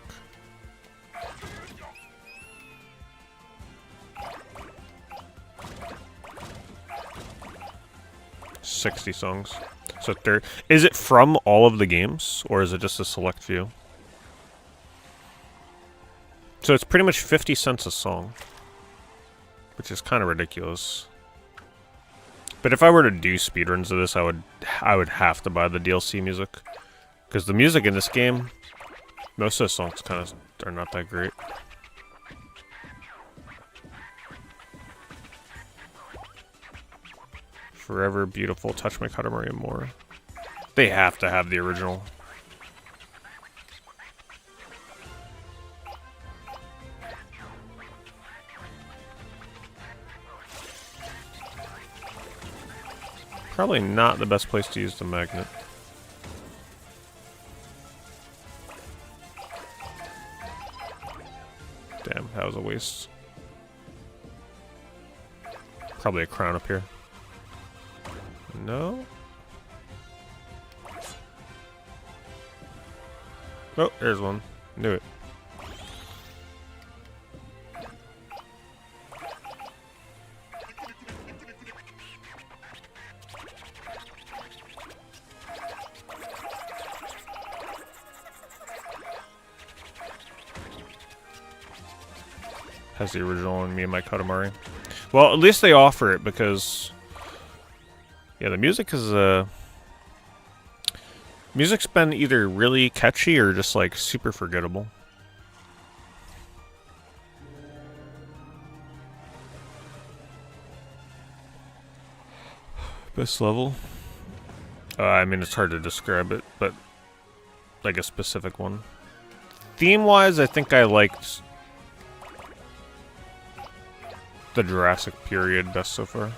$60 songs. So there is it from all of the games, or is it just a select few? So it's pretty much 50 cents a song, which is kind of ridiculous. But if I were to do speedruns of this, I would have to buy the DLC music, because the music in this game, most of the songs kind of are not that great. Forever Beautiful, Touch My Katamari and More. They have to have the original. Probably not the best place to use the magnet. Damn, that was a waste. Probably a crown up here. No? Oh, there's one. Knew it. Has the original on Me and My Katamari. Well, at least they offer it because... Yeah, the music is, music's been either really catchy or just, like, super forgettable. Best level? I mean, it's hard to describe it, but like a specific one. Theme-wise, I think I liked the Jurassic period best so far.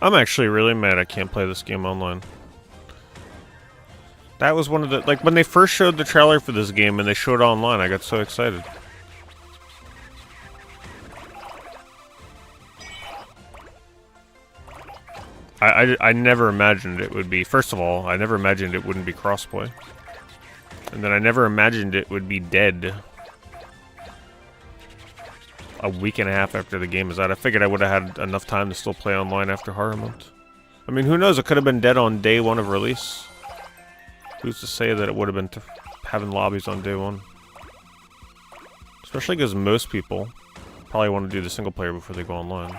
I'm actually really mad I can't play this game online. That was one of the... Like, when they first showed the trailer for this game and they showed it online, I got so excited. I never imagined it would be... First of all, I never imagined it wouldn't be crossplay. And then I never imagined it would be dead a week and a half after the game is out. I figured I would have had enough time to still play online after Horror Month. I mean, who knows? It could have been dead on day one of release. Who's to say that it would have been having lobbies on day one? Especially because most people probably want to do the single player before they go online.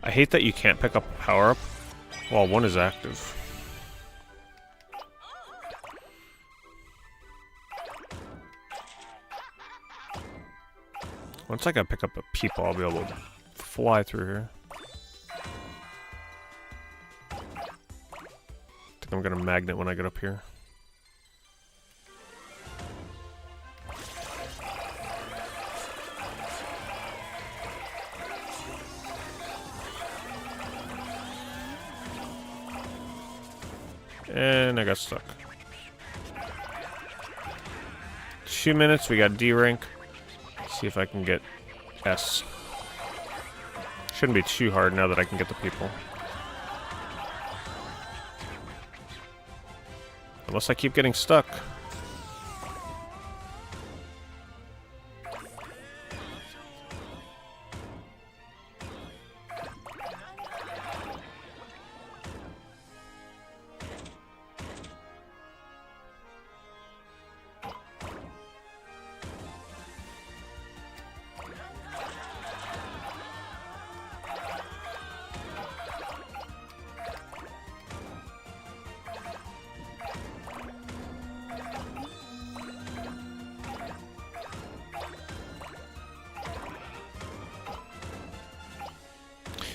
I hate that you can't pick up a power-up while one is active. Once I can pick up a people, I'll be able to fly through here. I think I'm gonna magnet when I get up here. And I got stuck. 2 minutes, we got D rank. See if I can get S. Shouldn't be too hard now that I can get the people. Unless I keep getting stuck.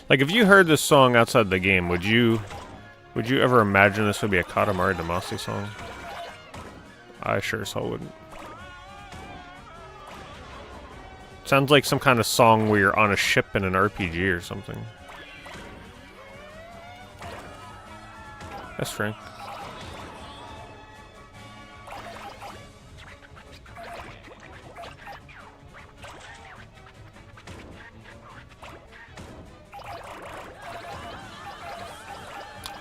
Like, if you heard this song outside the game, would you ever imagine this would be a Katamari Damacy song? I sure as hell wouldn't. Sounds like some kind of song where you're on a ship in an RPG or something. That's Frank.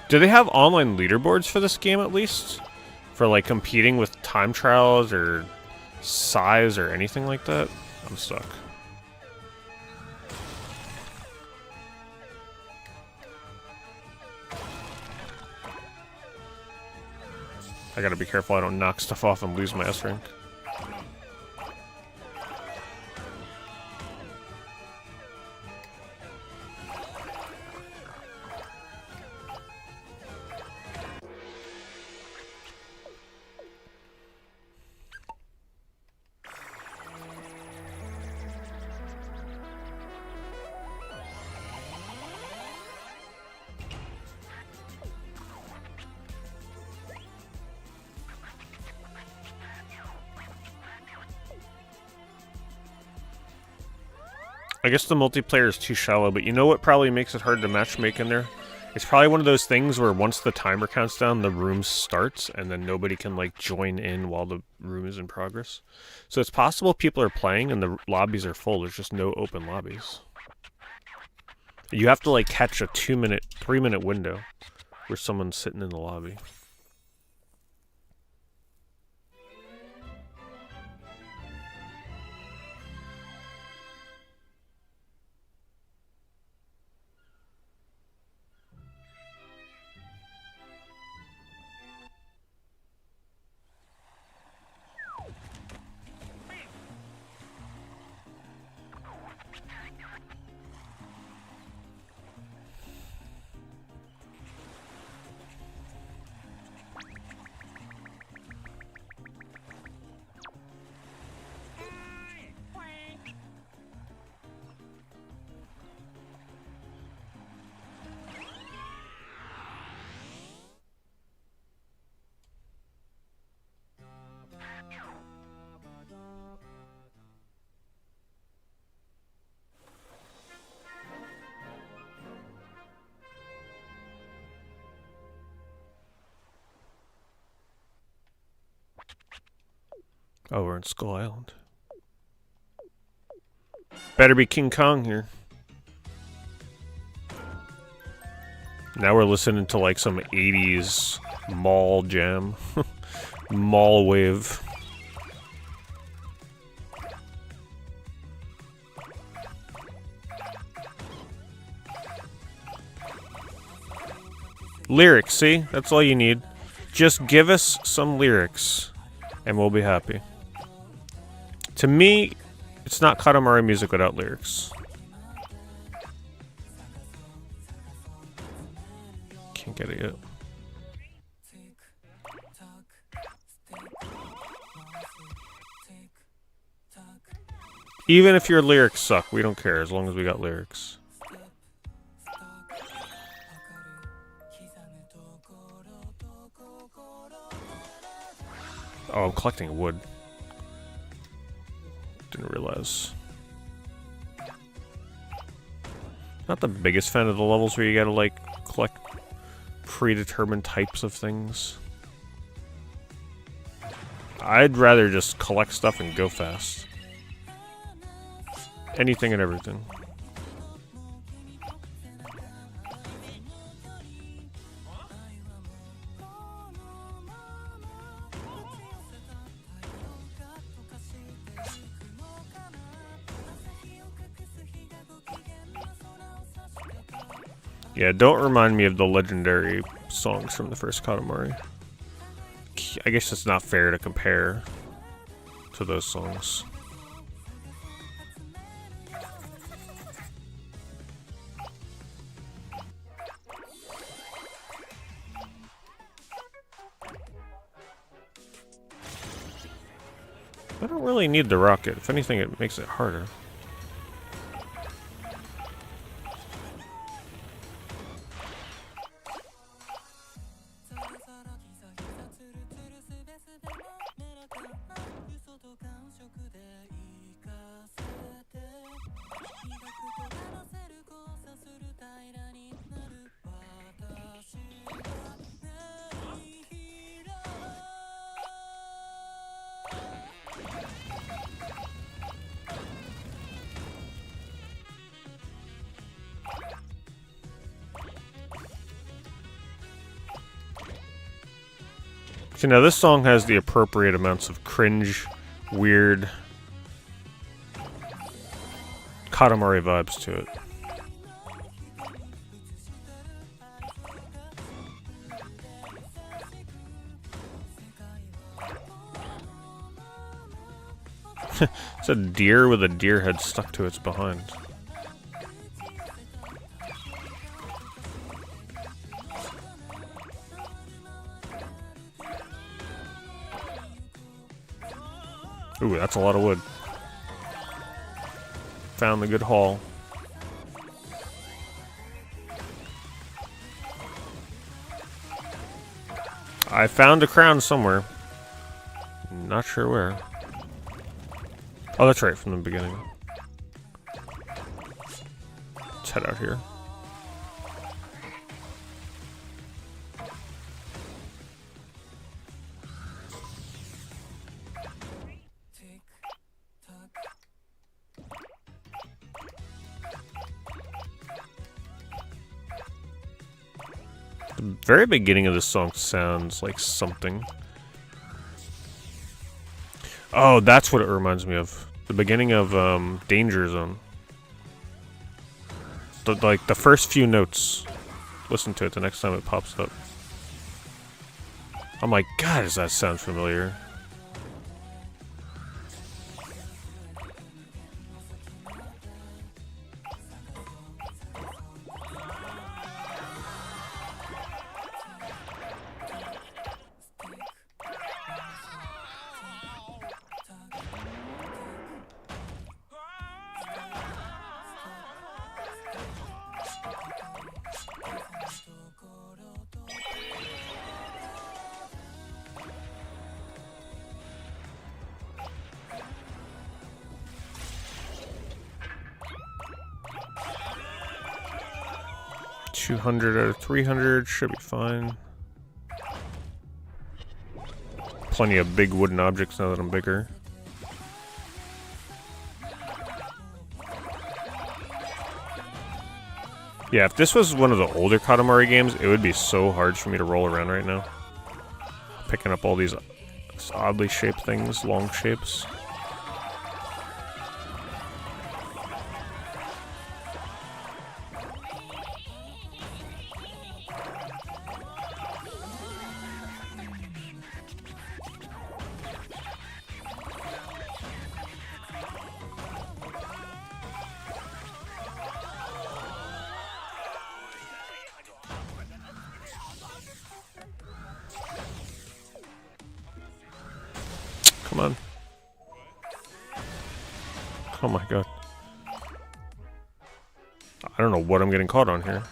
Do they have online leaderboards for this game at least? For like competing with time trials or size or anything like that? I'm stuck. I gotta be careful I don't knock stuff off and lose my S rank. I guess the multiplayer is too shallow, but you know what probably makes it hard to matchmake in there? It's probably one of those things where once the timer counts down, the room starts, and then nobody can, like, join in while the room is in progress. So it's possible people are playing and the lobbies are full. There's just no open lobbies. You have to, like, catch a 2-minute, 3-minute window where someone's sitting in the lobby. Oh, we're in Skull Island. Better be King Kong here. Now we're listening to like some 80s mall jam. Mall wave. Lyrics, see? That's all you need. Just give us some lyrics and we'll be happy. To me, it's not Katamari music without lyrics. Can't get it yet. Even if your lyrics suck, we don't care as long as we got lyrics. Oh, I'm collecting wood. Didn't realize. Not the biggest fan of the levels where you gotta, like, collect predetermined types of things. I'd rather just collect stuff and go fast. Anything and everything. Yeah, don't remind me of the legendary songs from the first Katamari. I guess it's not fair to compare to those songs. I don't really need the rocket. If anything, it makes it harder. So now this song has the appropriate amounts of cringe, weird Katamari vibes to it. It's a deer with a deer head stuck to its behind. Ooh, that's a lot of wood. Found the good haul. I found a crown somewhere. Not sure where. Oh, that's right, from the beginning. head out here. The very beginning of this song sounds like something. Oh, that's what it reminds me of. The beginning of Danger Zone. Like the first few notes. Listen to it the next time it pops up. I'm like, God, does that sound familiar? $200 out of 300 should be fine. Plenty of big wooden objects now that I'm bigger. Yeah, if this was one of the older Katamari games, it would be so hard for me to roll around right now. Picking up all these oddly shaped things, long shapes. Come on. Oh my god. I don't know what I'm getting caught on here.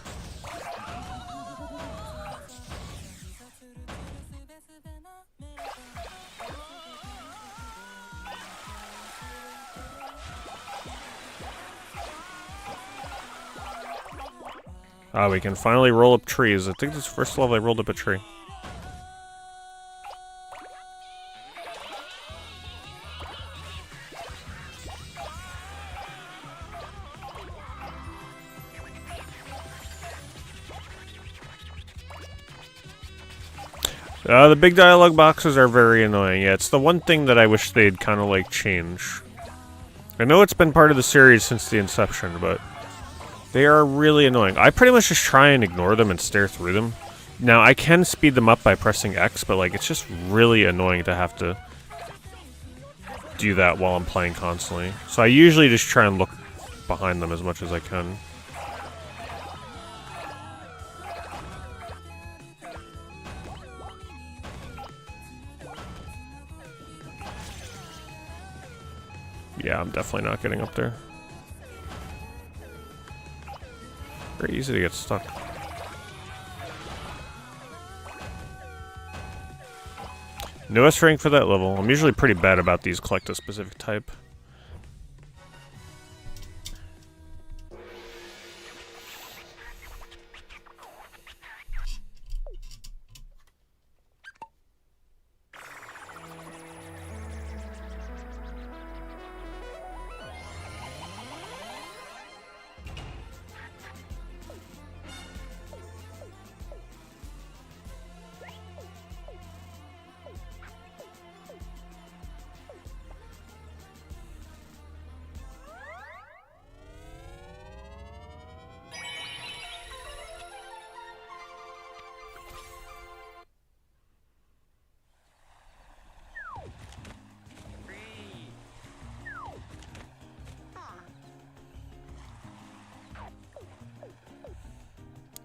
Ah, we can finally roll up trees. I think this is the first level I rolled up a tree. The big dialogue boxes are very annoying. Yeah, it's the one thing that I wish they'd kind of like change. I know it's been part of the series since the inception, but they are really annoying. I pretty much just try and ignore them and stare through them. Now, I can speed them up by pressing X, but like it's just really annoying to have to do that while I'm playing constantly. So I usually just try and look behind them as much as I can. Yeah, I'm definitely not getting up there. Very easy to get stuck. No strength for that level. I'm usually pretty bad about these collect a specific type.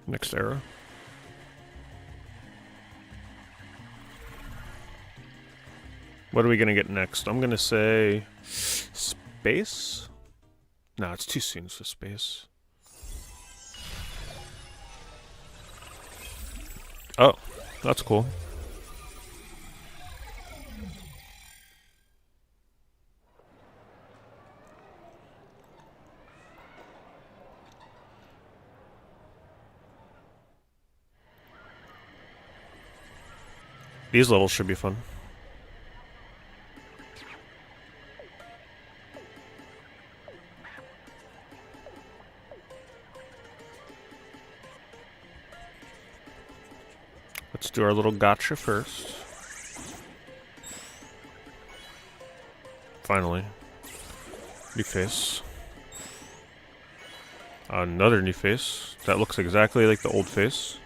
Next era. What are we gonna get next? I'm gonna say space? No, it's too soon for space. Oh, that's cool. These levels should be fun. Let's do our little gotcha first. Finally. New face. Another new face. That looks exactly like the old face.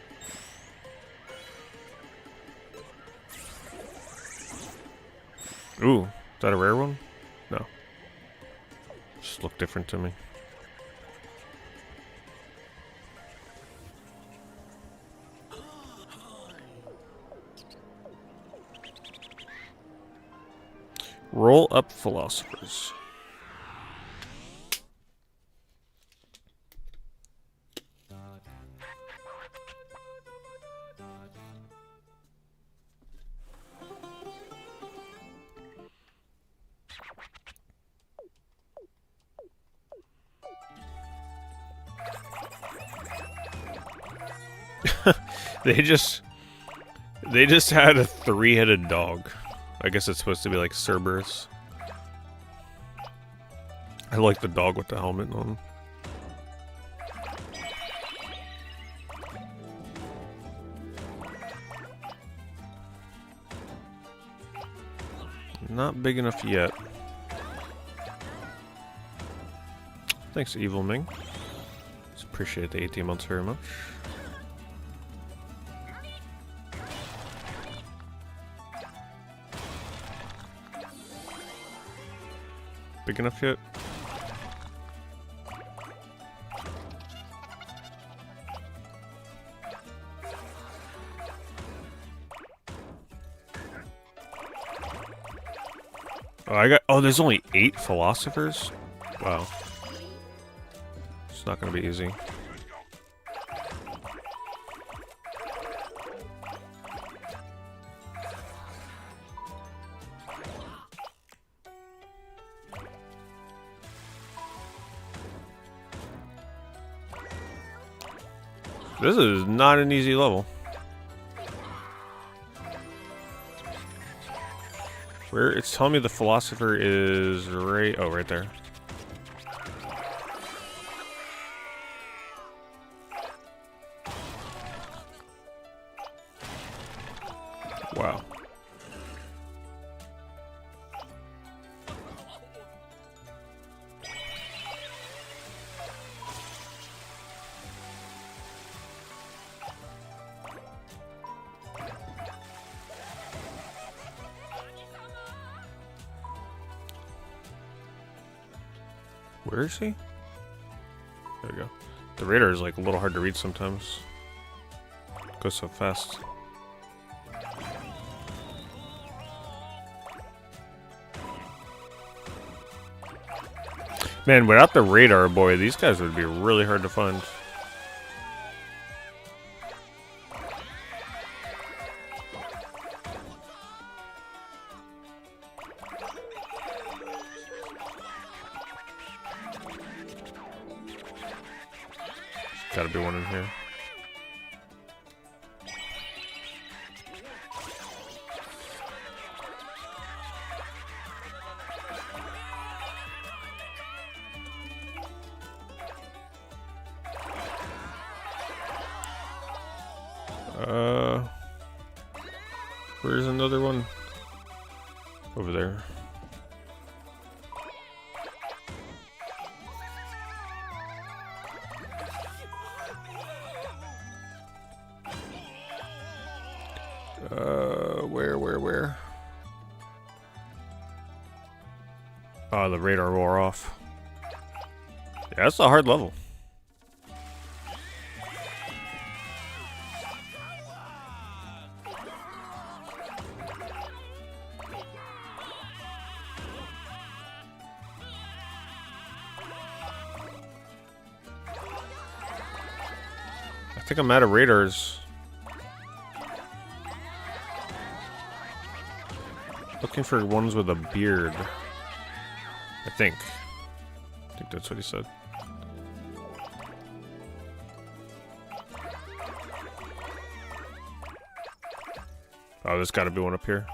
Ooh, is that a rare one? No. Just look different to me. Roll up philosophers. They just had a 3-headed dog. I guess it's supposed to be like Cerberus. I like the dog with the helmet on. Not big enough yet. Thanks, Evil Ming. Just appreciate the 18 months very much. Big enough yet? Oh, there's only 8 philosophers? Wow. It's not gonna be easy. This is not an easy level. Where it's telling me the philosopher is right. Oh, right there. Wow. Where is he? There we go. The radar is like a little hard to read sometimes. It goes so fast. Man, without the radar, boy, these guys would be really hard to find. Gotta be one in here. Where's another one? Over there. Where? Oh, the radar wore off. Yeah, that's a hard level. I think I'm out of radars. Looking for ones with a beard. I think that's what he said. Oh, there's got to be one up here.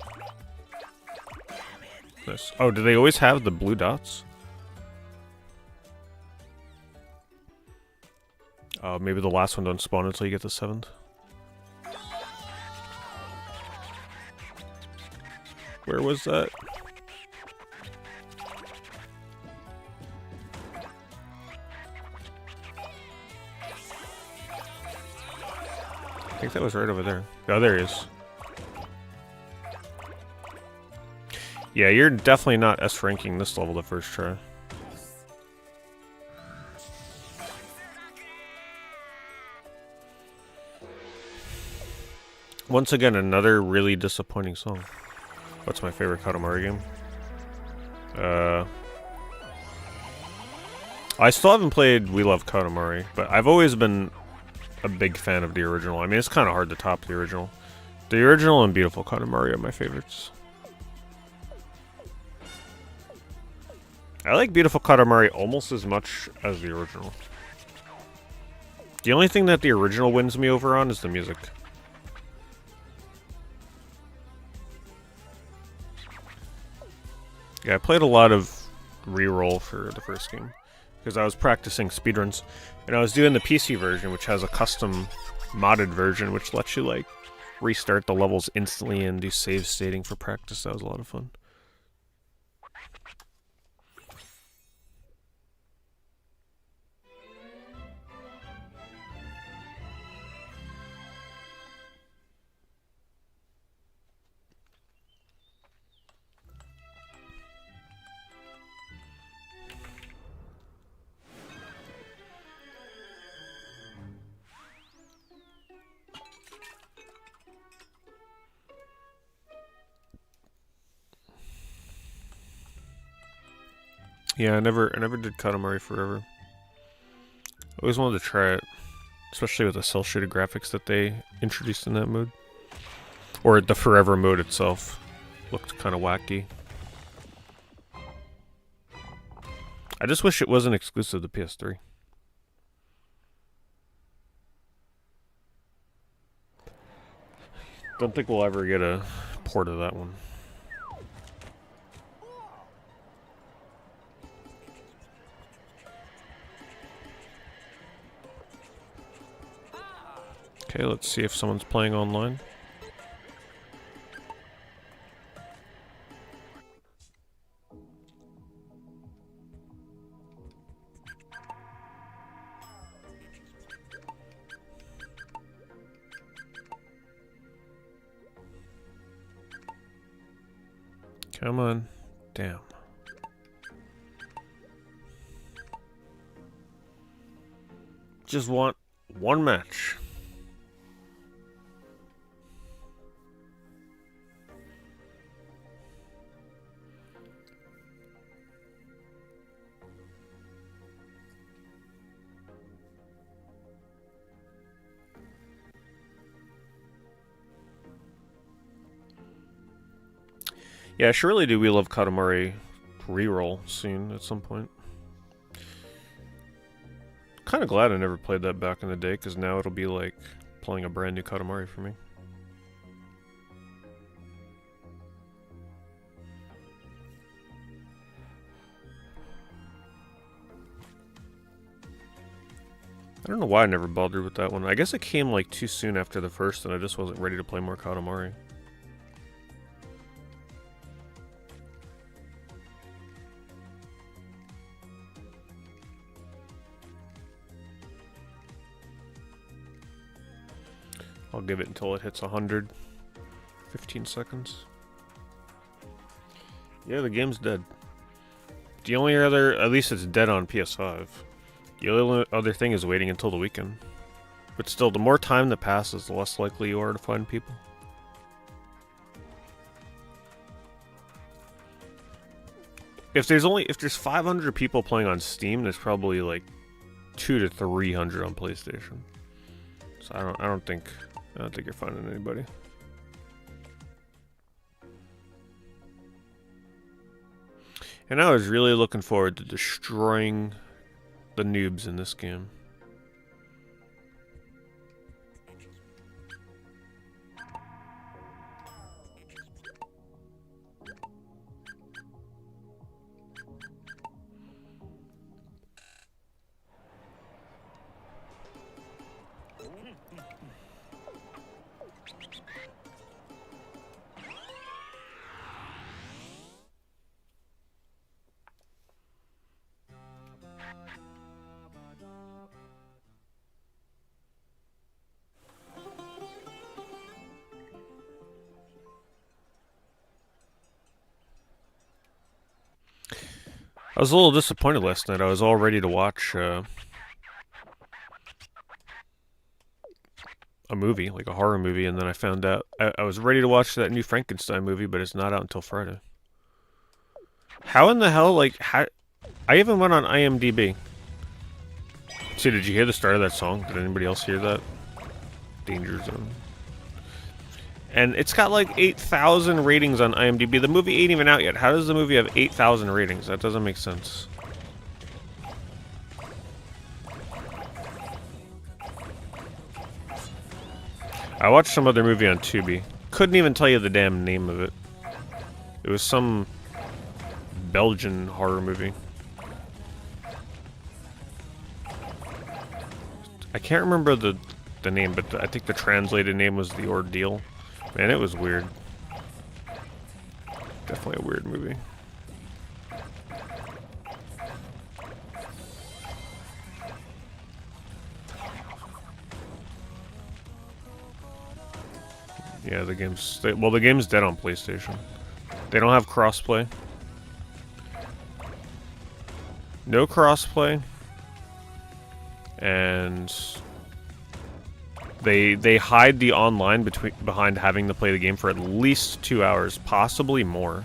Nice. Oh, do they always have the blue dots? Oh, maybe the last one don't spawn until you get the 7th. Where was that? I think that was right over there. Oh, there he is. Yeah, you're definitely not S ranking this level the first try. Once again, another really disappointing song. What's my favorite Katamari game? I still haven't played We Love Katamari, but I've always been a big fan of the original. I mean, it's kind of hard to top the original. The original and Beautiful Katamari are my favorites. I like Beautiful Katamari almost as much as the original. The only thing that the original wins me over on is the music. Yeah, I played a lot of reroll for the first game because I was practicing speedruns, and I was doing the PC version, which has a custom modded version, which lets you like restart the levels instantly and do save stating for practice. That was a lot of fun. Yeah, I never did Katamari Forever. I always wanted to try it, especially with the cel-shaded graphics that they introduced in that mode. Or the Forever mode itself looked kind of wacky. I just wish it wasn't exclusive to PS3. Don't think we'll ever get a port of that one. Okay, let's see if someone's playing online. Come on. Damn. Just want one match. Yeah, I should really do We Love Katamari reroll soon at some point. Kind of glad I never played that back in the day, because now it'll be like playing a brand new Katamari for me. I don't know why I never bothered with that one. I guess it came like too soon after the first and I just wasn't ready to play more Katamari. I'll give it until it hits 100. 15 seconds. Yeah, the game's dead. The only other, at least it's dead on PS5. The only other thing is waiting until the weekend. But still, the more time that passes, the less likely you are to find people. If there's 500 people playing on Steam, there's probably like 200 to 300 on PlayStation. So I don't think you're finding anybody. And I was really looking forward to destroying the noobs in this game. I was a little disappointed last night. I was all ready to watch a movie, like a horror movie, and then I found out I was ready to watch that new Frankenstein movie, but it's not out until Friday. How in the hell, like, how... I even went on IMDb. See, did you hear the start of that song? Did anybody else hear that? Danger Zone. And it's got like 8,000 ratings on IMDb. The movie ain't even out yet. How does the movie have 8,000 ratings? That doesn't make sense. I watched some other movie on Tubi. Couldn't even tell you the damn name of it. It was some Belgian horror movie. I can't remember the name, but I think the translated name was The Ordeal. Man, it was weird. Definitely a weird movie. Yeah, the game's... well, the game's dead on PlayStation. They don't have crossplay. No crossplay. And... They hide the online behind having to play the game for at least 2 hours, possibly more.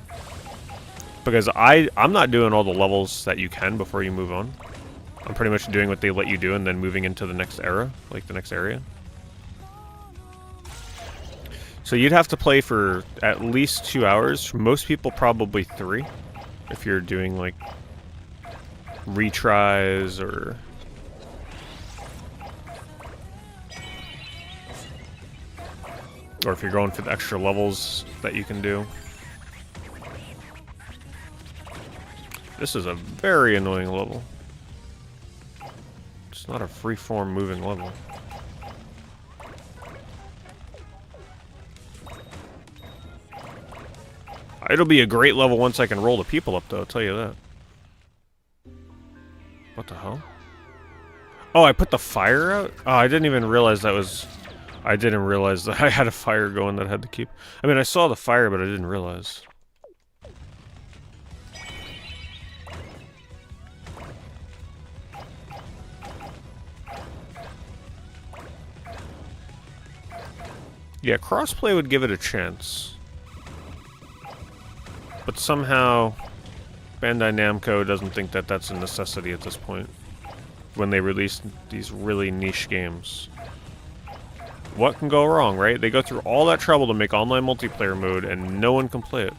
Because I'm not doing all the levels that you can before you move on. I'm pretty much doing what they let you do and then moving into the next era, like the next area. So you'd have to play for at least 2 hours. Most people probably 3, if you're doing like retries or... or if you're going for the extra levels that you can do. This is a very annoying level. It's not a free-form moving level. It'll be a great level once I can roll the people up, though, I'll tell you that. What the hell? Oh, I put the fire out? Oh, I didn't even realize that was... I didn't realize that I had a fire going that I had to keep. I mean, I saw the fire, but I didn't realize. Yeah, crossplay would give it a chance. But somehow, Bandai Namco doesn't think that that's a necessity at this point. When they release these really niche games. What can go wrong, right? They go through all that trouble to make online multiplayer mode, and no one can play it.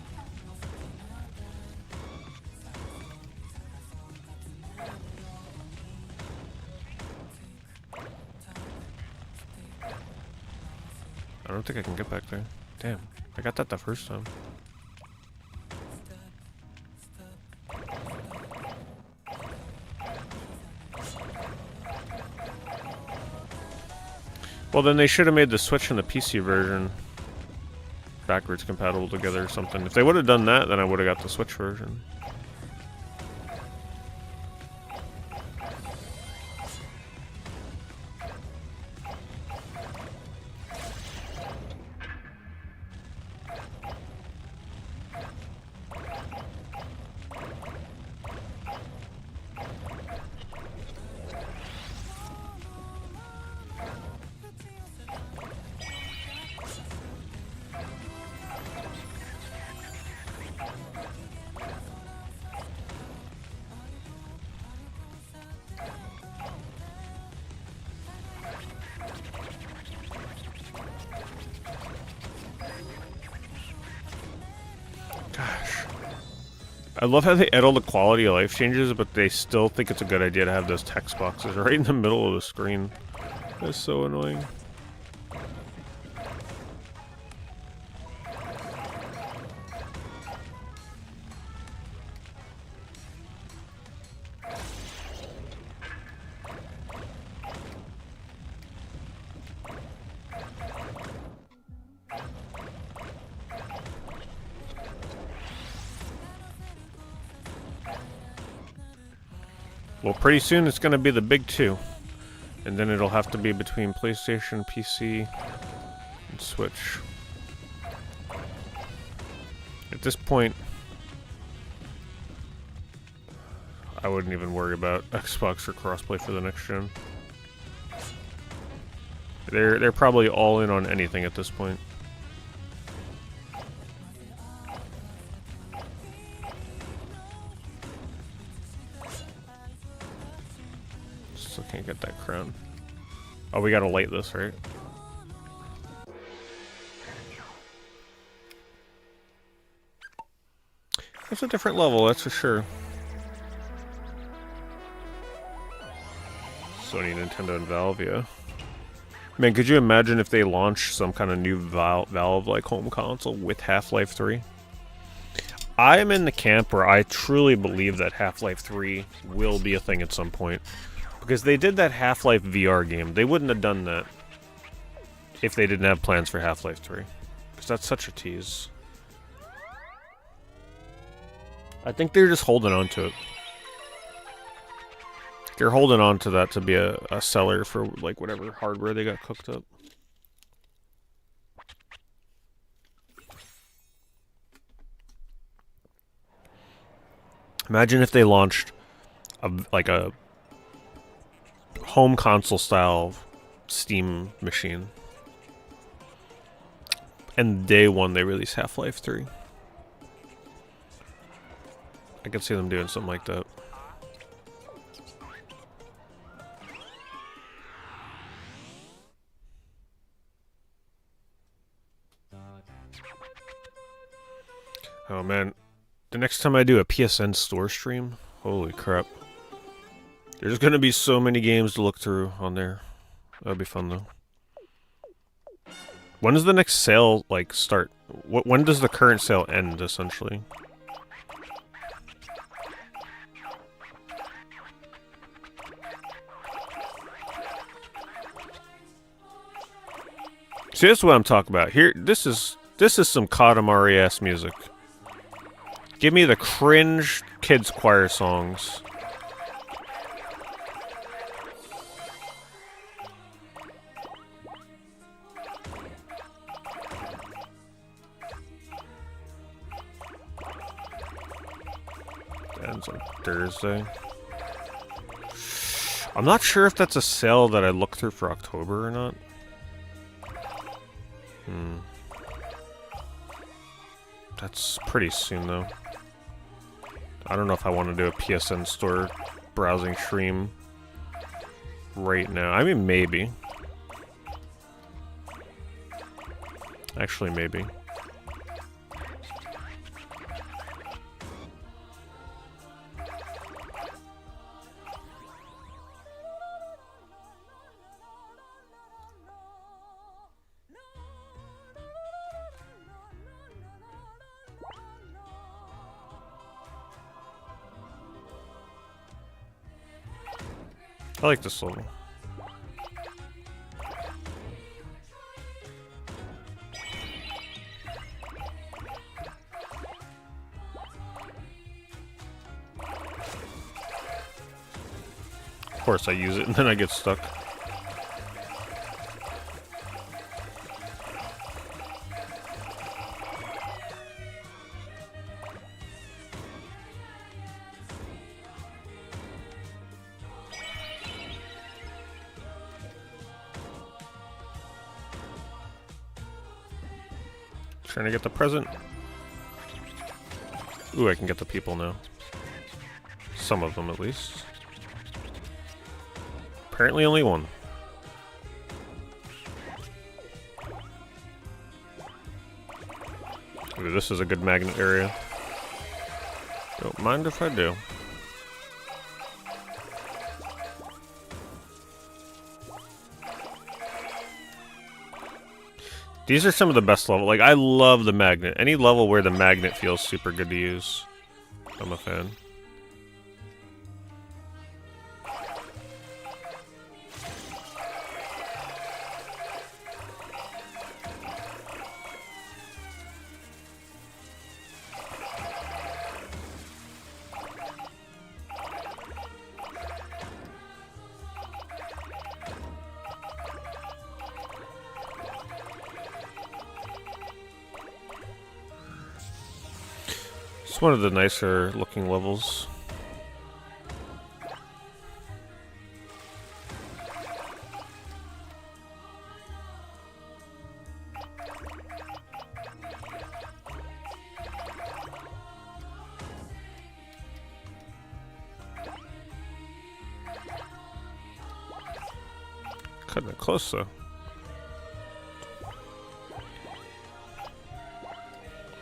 I don't think I can get back there. Damn, I got that the first time. Well, then they should have made the Switch and the PC version backwards compatible together or something. If they would have done that, then I would have got the Switch version. I love how they add all the quality of life changes, but they still think it's a good idea to have those text boxes right in the middle of the screen. That's so annoying. Well, pretty soon it's going to be the big two. And then it'll have to be between PlayStation, PC, and Switch. At this point... I wouldn't even worry about Xbox or crossplay for the next gen. They're probably all in on anything at this point. Still can't get that crown. Oh, we gotta light this, right? It's a different level, that's for sure. Sony, Nintendo, and Valve, yeah. Man, could you imagine if they launched some kind of new Valve-like home console with Half-Life 3? I am in the camp where I truly believe that Half-Life 3 will be a thing at some point. Because they did that Half-Life VR game. They wouldn't have done that if they didn't have plans for Half-Life 3. Because that's such a tease. I think they're just holding on to it. They're holding on to that to be a seller for like whatever hardware they got cooked up. Imagine if they launched like a home console style Steam machine, and day one they release Half-Life 3. I could see them doing something like that. Oh man, the next time I do a PSN store stream, holy crap. There's gonna be so many games to look through on there. That'll be fun though. When does the next sale like start? When does the current sale end essentially? See, this is what I'm talking about. Here, this is some Katamari ass music. Give me the cringe kids choir songs. Ends on Thursday. I'm not sure if that's a sale that I look through for October or not. That's pretty soon though. I don't know if I want to do a PSN store browsing stream right now. I mean, maybe. Actually, maybe. I like this level. Of course I use it and then I get stuck. Trying to get the present. Ooh, I can get the people now. Some of them, at least. Apparently only one. Ooh, this is a good magnet area. Don't mind if I do. These are some of the best levels. Like, I love the magnet. Any level where the magnet feels super good to use, I'm a fan. It's one of the nicer looking levels. Cutting it close, though.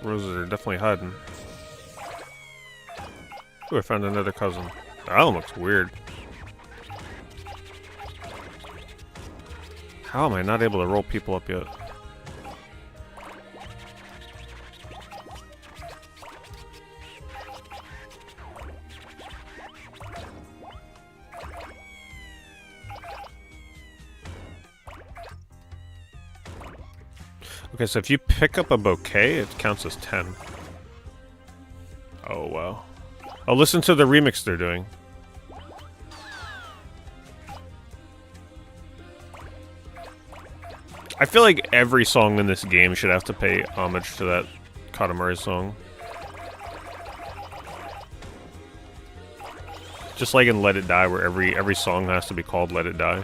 Roses are definitely hiding. Ooh, I found another cousin. That one looks weird. How am I not able to roll people up yet? Okay, so if you pick up a bouquet, it counts as 10. Oh, wow. Oh, listen to the remix they're doing. I feel like every song in this game should have to pay homage to that Katamari song. Just like in Let It Die, where every song has to be called Let It Die.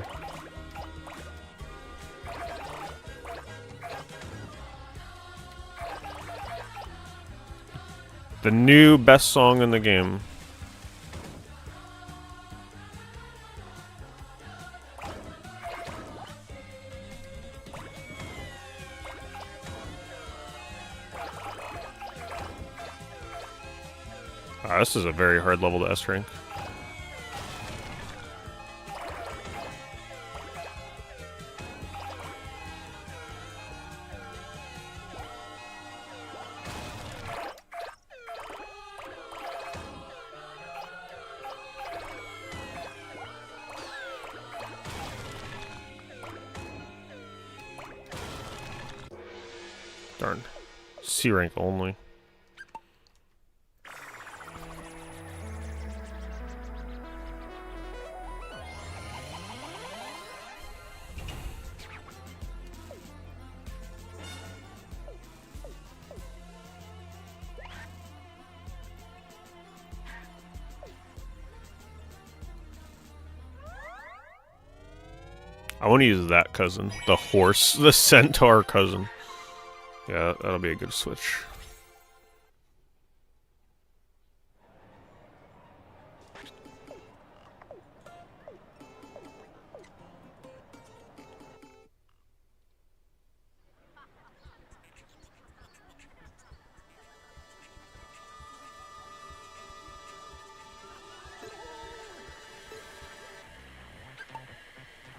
The new best song in the game. Ah, this is a very hard level to S rank. Darn. C rank only. I want to use that cousin. The horse. The centaur cousin. Yeah, that'll be a good switch.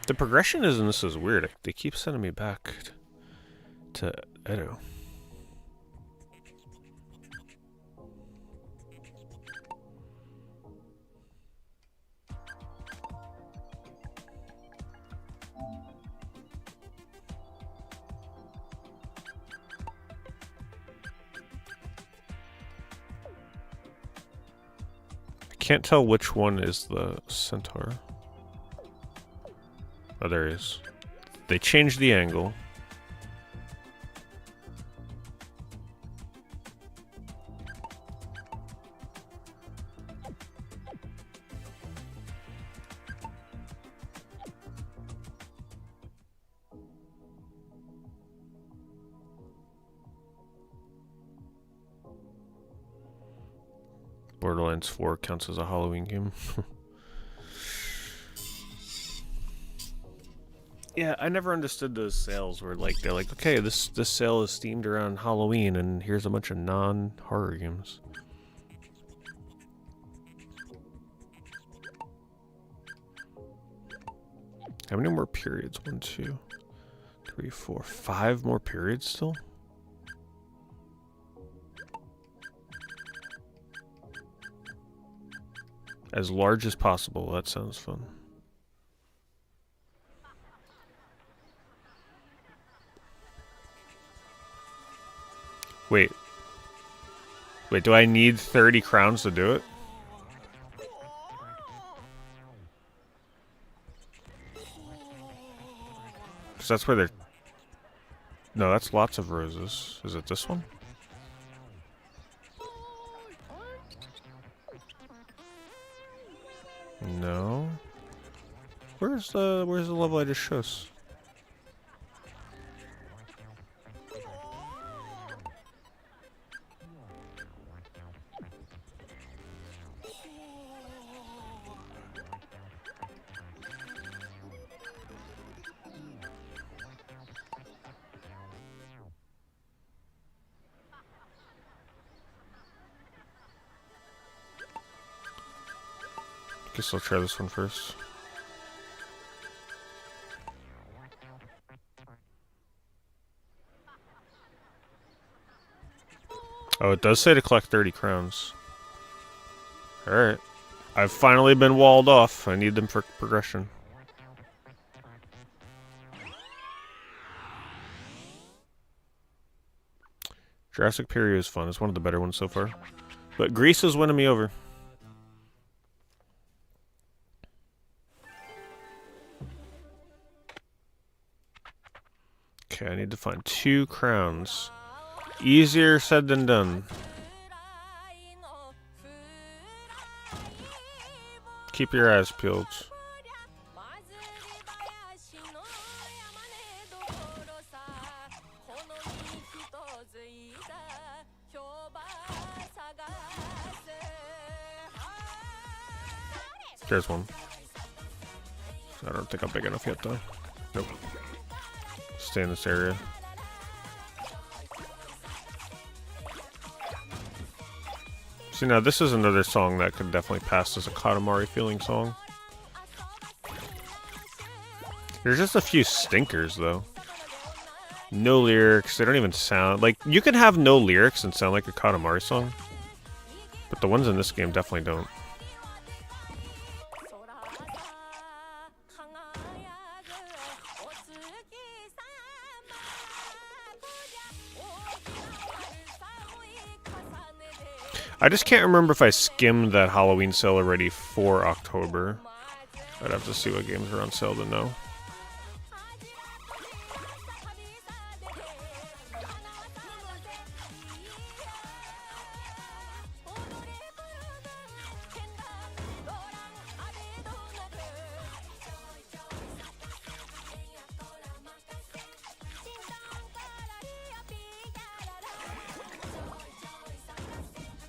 The progression in this is weird. They keep sending me back to Edo. I can't tell which one is the centaur. Oh, there he is. They changed the angle. Borderlands 4 counts as a Halloween game. Yeah, I never understood those sales where they're like, okay, this sale is themed around Halloween, and here's a bunch of non-horror games. How many more periods? 1, 2, 3, 4, 5 more periods still? As large as possible. That sounds fun. Wait, do I need 30 crowns to do it? Because that's where they're... No, that's lots of roses. Is it this one? No. Where's the level I just showed? Guess I'll try this one first. Oh, it does say to collect 30 crowns. Alright. I've finally been walled off. I need them for progression. Jurassic Period is fun. It's one of the better ones so far. But Greece is winning me over. Okay, I need to find 2 crowns. Easier said than done. Keep your eyes peeled. There's one. I don't think I'm big enough yet, though. Nope. Stay in this area. See, now this is another song that could definitely pass as a Katamari feeling song. There's just a few stinkers, though. No lyrics. They don't even sound... Like, you can have no lyrics and sound like a Katamari song. But the ones in this game definitely don't. I just can't remember if I skimmed that Halloween sale already for October. I'd have to see what games are on sale to know.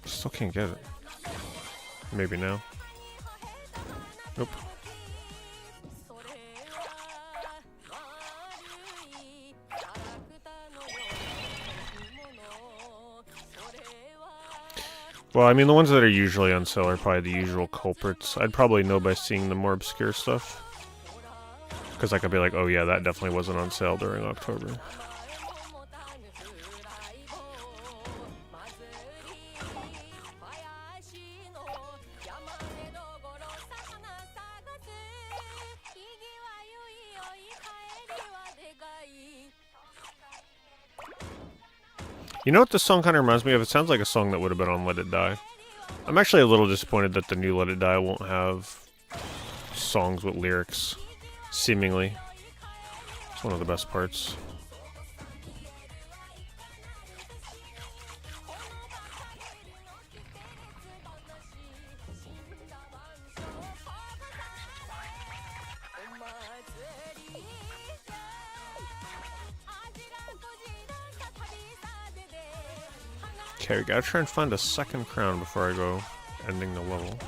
Still can't get it. Maybe now. Nope. Well, I mean, the ones that are usually on sale are probably the usual culprits. I'd probably know by seeing the more obscure stuff. Because I could be like, oh yeah, that definitely wasn't on sale during October. You know what this song kind of reminds me of? It sounds like a song that would have been on Let It Die. I'm actually a little disappointed that the new Let It Die won't have songs with lyrics, seemingly. It's one of the best parts. Okay, we gotta try and find a second crown before I go ending the level.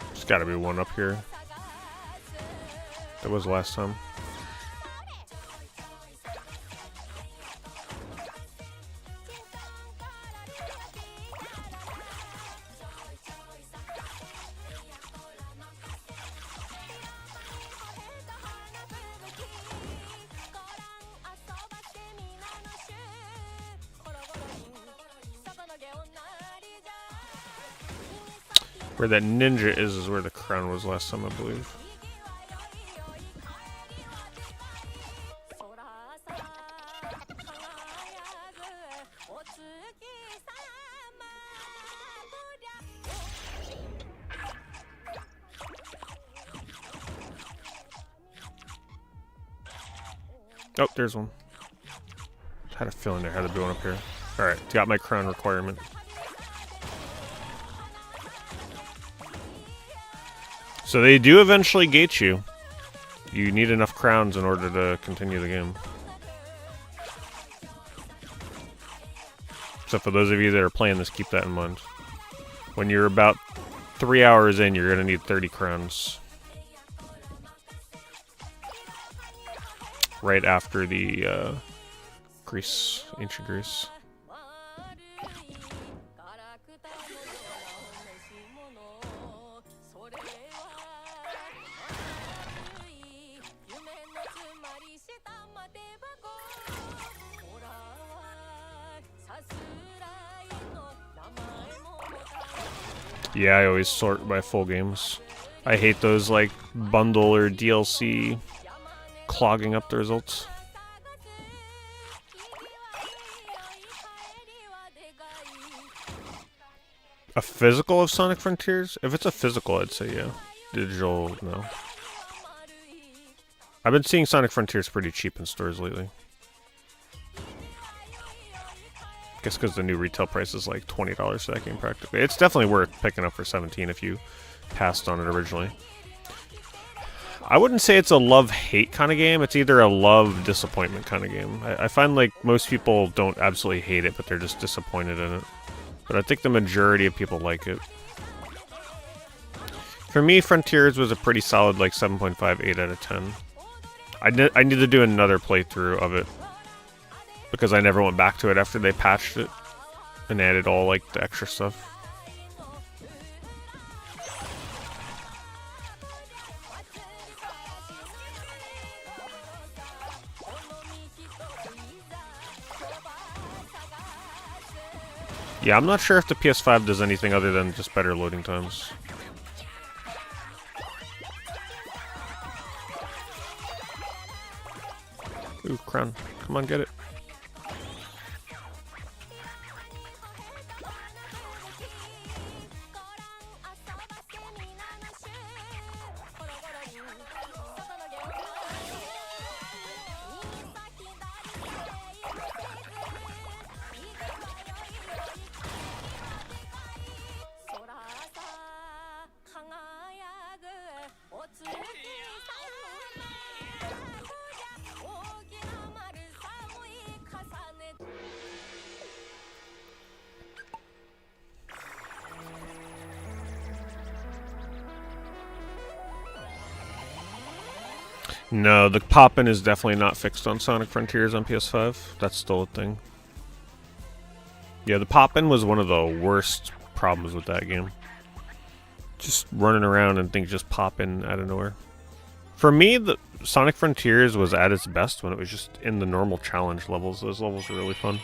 There's gotta be one up here. That was last time. Where that ninja is where the crown was last time, I believe. Oh, there's one. I had a feeling there had to be one up here. Alright, got my crown requirement. So they do eventually gate you. You need enough crowns in order to continue the game. So for those of you that are playing this, keep that in mind. When you're about 3 hours in, you're gonna need 30 crowns. Right after the Greece, ancient Greece. Yeah, I always sort by full games. I hate those like bundle or DLC clogging up the results. A physical of Sonic Frontiers? If it's a physical, I'd say yeah. Digital, no. I've been seeing Sonic Frontiers pretty cheap in stores lately. Guess because the new retail price is like $20 for that game practically. It's definitely worth picking up for $17 if you passed on it originally. I wouldn't say it's a love-hate kind of game. It's either a love-disappointment kind of game. I find like most people don't absolutely hate it, but they're just disappointed in it. But I think the majority of people like it. For me, Frontiers was a pretty solid like 7.5, 8 out of 10. I need to do another playthrough of it, because I never went back to it after they patched it and added all like the extra stuff. Yeah, I'm not sure if the PS5 does anything other than just better loading times. Ooh, crown. Come on, get it. No, the pop-in is definitely not fixed on Sonic Frontiers on PS5. That's still a thing. Yeah, the pop-in was one of the worst problems with that game. Just running around and things just pop in out of nowhere. For me, the Sonic Frontiers was at its best when it was just in the normal challenge levels. Those levels were really fun.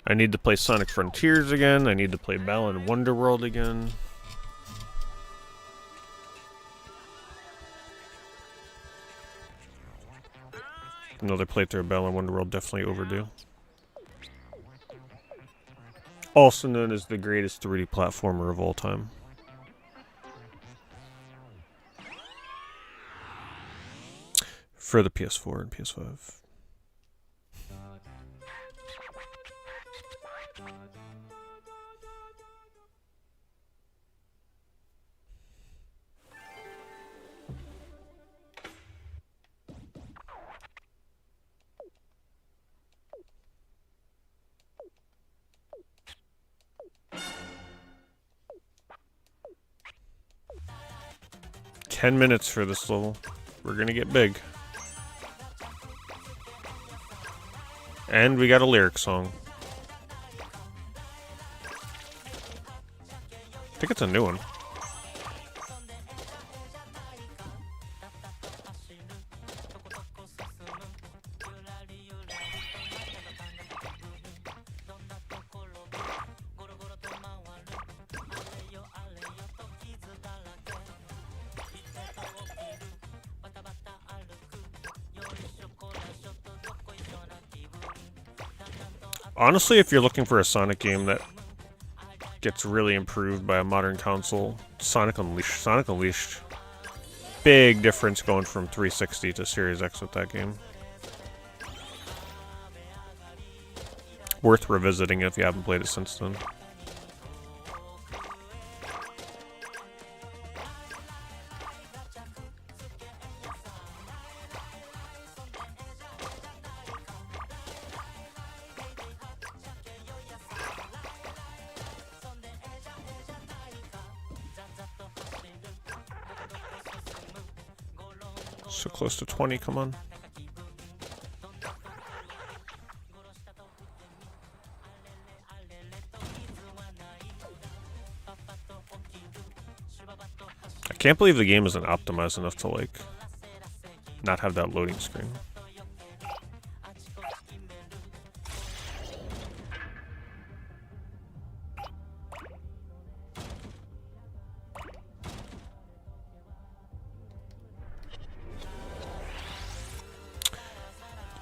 I need to play Sonic Frontiers again. I need to play Balan Wonderworld again. Another playthrough of Balan Wonderworld, definitely overdue. Also known as the greatest 3D platformer of all time. For the PS4 and PS5. Ten minutes for this level. We're gonna get big. And we got a lyric song. I think it's a new one. Honestly, if you're looking for a Sonic game that gets really improved by a modern console, Sonic Unleashed. Sonic Unleashed. Big difference going from 360 to Series X with that game. Worth revisiting if you haven't played it since then. So close to 20, come on. I can't believe the game isn't optimized enough to, like, not have that loading screen.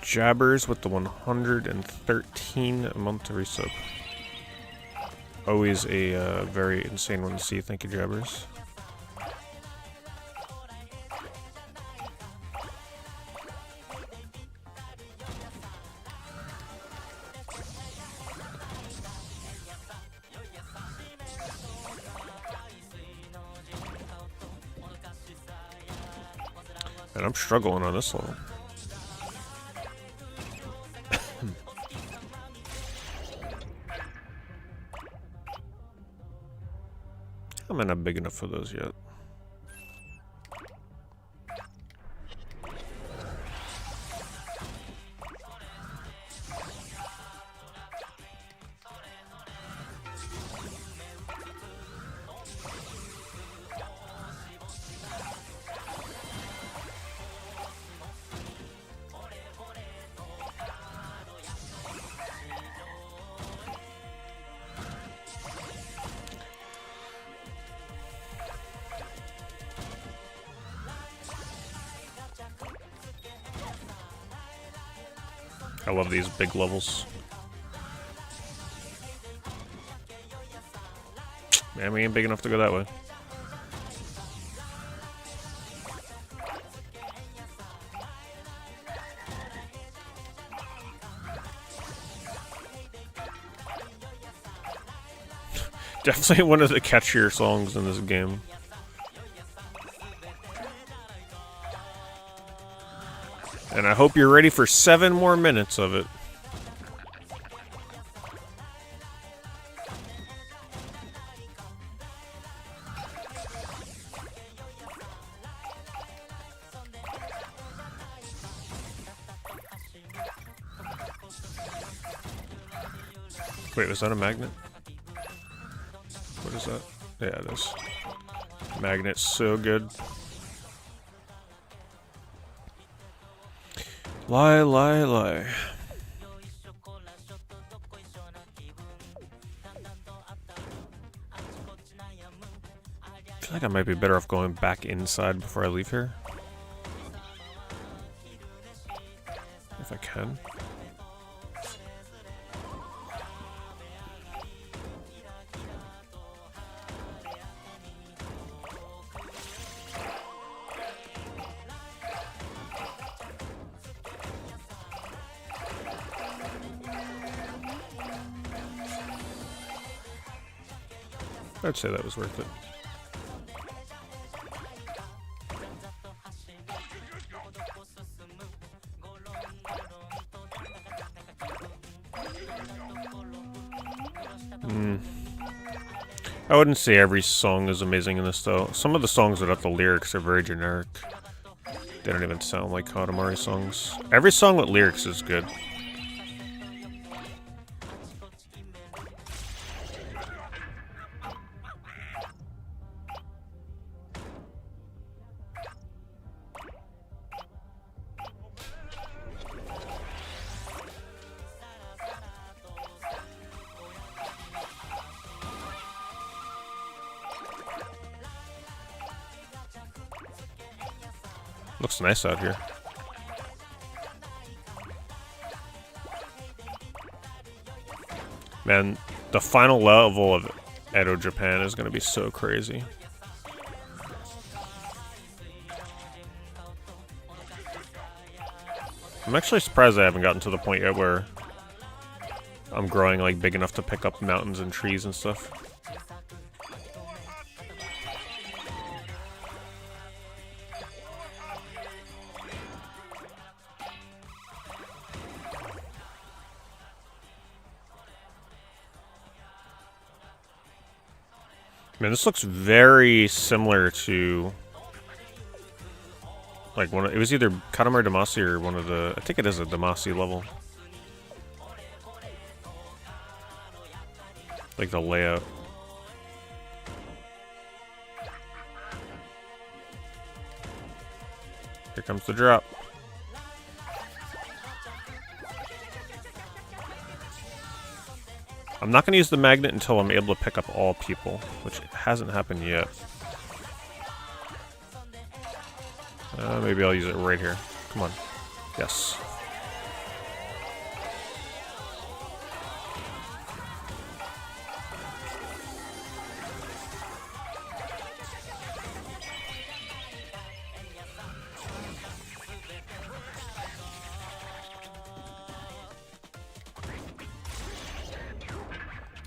Jabbers with the 113 a month to resub. Always a very insane one to see. Thank you, Jabbers. And I'm struggling on this level. I'm not big enough for those yet. I love these big levels. Man, we ain't big enough to go that way. Definitely one of the catchier songs in this game. And I hope you're ready for 7 more minutes of it. Wait, was that a magnet? What is that? Yeah, it is. Magnet's so good. Lie, lie, lie. I feel like I might be better off going back inside before I leave here. If I can. I'd say that was worth it. I wouldn't say every song is amazing in this, though. Some of the songs without the lyrics are very generic. They don't even sound like Katamari songs. Every song with lyrics is good. Looks nice out here. Man, the final level of Edo Japan is going to be so crazy. I'm actually surprised I haven't gotten to the point yet where I'm growing like big enough to pick up mountains and trees and stuff. Man, this looks very similar to Like it was either Katamari Damacy or one of the. I think it is a Damacy level. Like the layout. Here comes the drop. I'm not going to use the magnet until I'm able to pick up all people, which hasn't happened yet. Maybe I'll use it right here. Come on. Yes.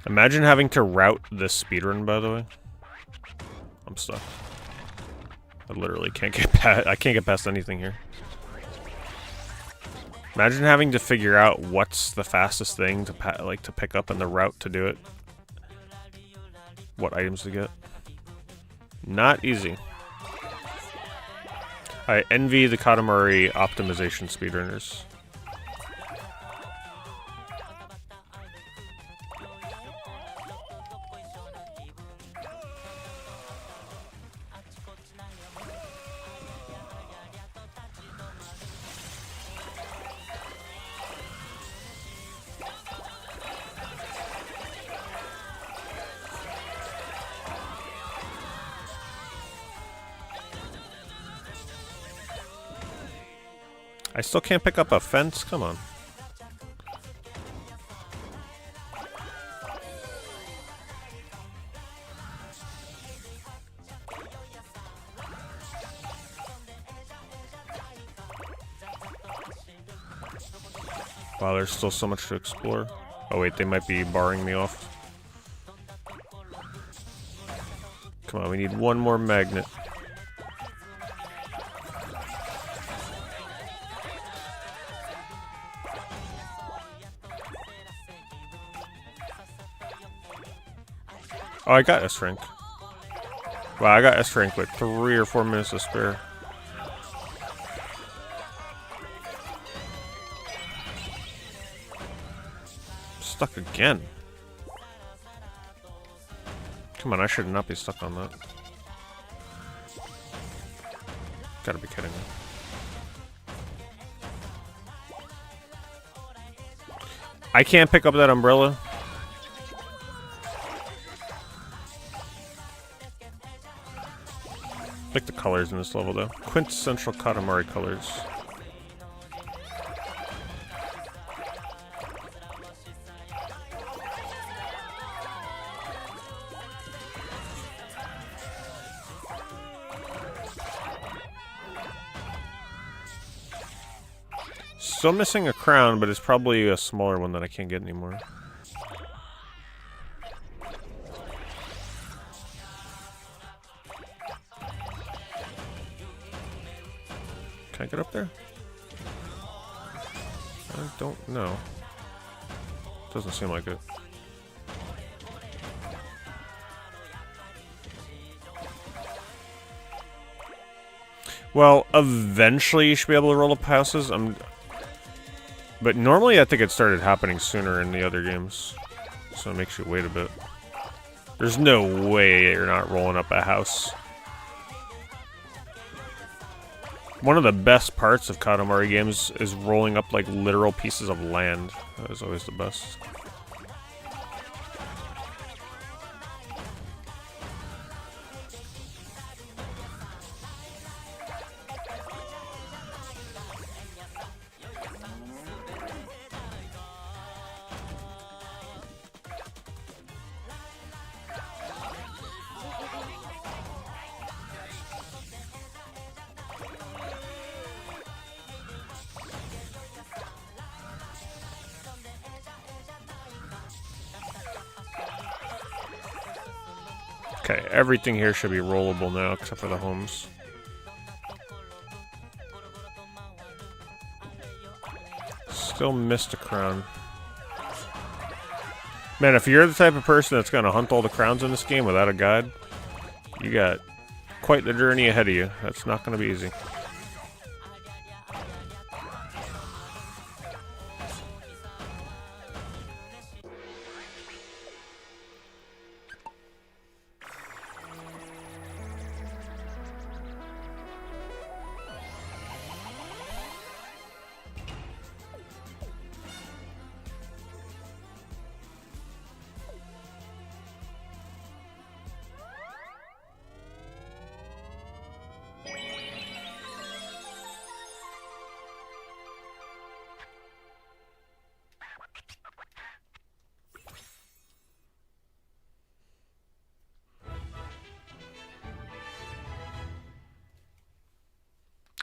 Imagine having to route this speedrun, by the way. I'm stuck. I literally can't get past. I can't get past anything here. Imagine having to figure out what's the fastest thing to to pick up and the route to do it. What items to get. Not easy. I envy the Katamari optimization speedrunners. I still can't pick up a fence? Come on. Wow, there's still so much to explore. Oh wait, they might be barring me off. Come on, we need one more magnet. Oh, I got S rank. Wow, I got S rank with 3 or 4 minutes to spare. Stuck again. Come on, I should not be stuck on that. Gotta be kidding me. I can't pick up that umbrella. I like the colors in this level, though. Quintessential Katamari colors. Still missing a crown, but it's probably a smaller one that I can't get anymore. Can I get up there? I don't know. Doesn't seem like it. Well, eventually you should be able to roll up houses. But normally I think it started happening sooner in the other games. So it makes you wait a bit. There's no way you're not rolling up a house. One of the best parts of Katamari games is rolling up like literal pieces of land. That is always the best. Okay, everything here should be rollable now, except for the homes. Still missed a crown. Man, if you're the type of person that's gonna hunt all the crowns in this game without a guide, you got quite the journey ahead of you. That's not gonna be easy.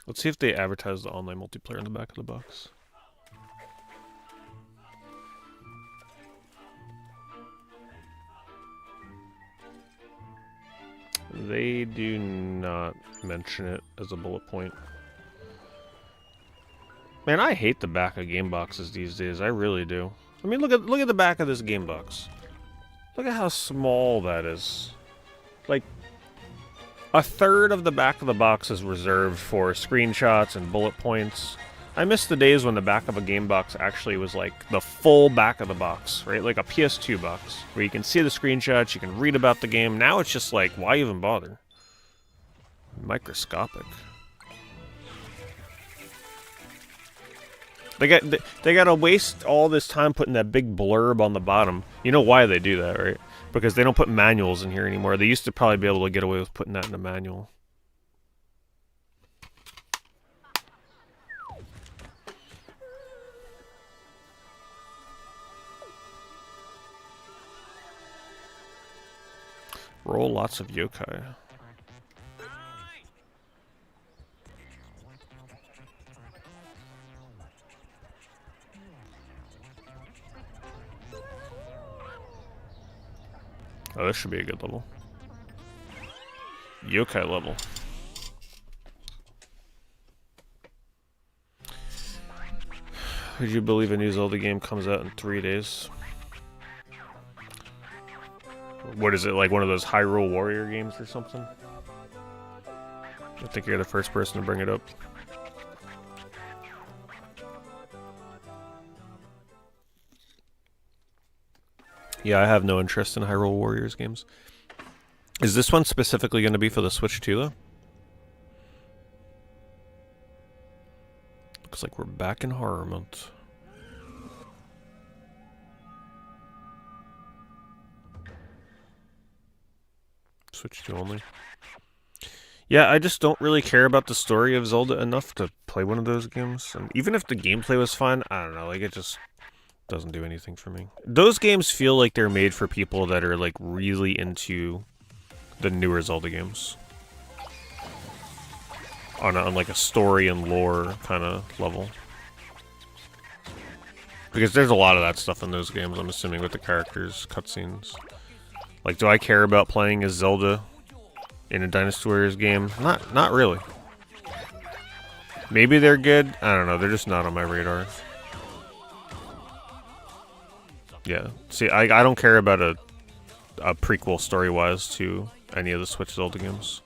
Let's see if they advertise the online multiplayer in the back of the box. They do not mention it as a bullet point. Man, I hate the back of game boxes these days. I really do. I mean, look at the back of this game box. Look at how small that is. Like, a third of the back of the box is reserved for screenshots and bullet points. I miss the days when the back of a game box actually was like the full back of the box, right? Like a PS2 box, where you can see the screenshots, you can read about the game. Now it's just like, why even bother? Microscopic. They gotta waste all this time putting that big blurb on the bottom. You know why they do that, right? Because they don't put manuals in here anymore. They used to probably be able to get away with putting that in a manual. Roll lots of yokai. Oh, this should be a good level. Yokai level. Would you believe a new Zelda game comes out in 3 days? What is it, like one of those Hyrule Warrior games or something? I think you're the first person to bring it up. Yeah, I have no interest in Hyrule Warriors games. Is this one specifically going to be for the Switch too, though? Looks like we're back in horror month. Switch 2 only. Yeah, I just don't really care about the story of Zelda enough to play one of those games. And even if the gameplay was fine, I don't know, like it just doesn't do anything for me. Those games feel like they're made for people that are like really into the newer Zelda games. On like a story and lore kind of level. Because there's a lot of that stuff in those games, I'm assuming, with the characters, cutscenes. Like, do I care about playing as Zelda in a Dynasty Warriors game? Not really. Maybe they're good. I don't know. They're just not on my radar. Yeah. See, I don't care about a prequel story-wise to any of the Switch Zelda games.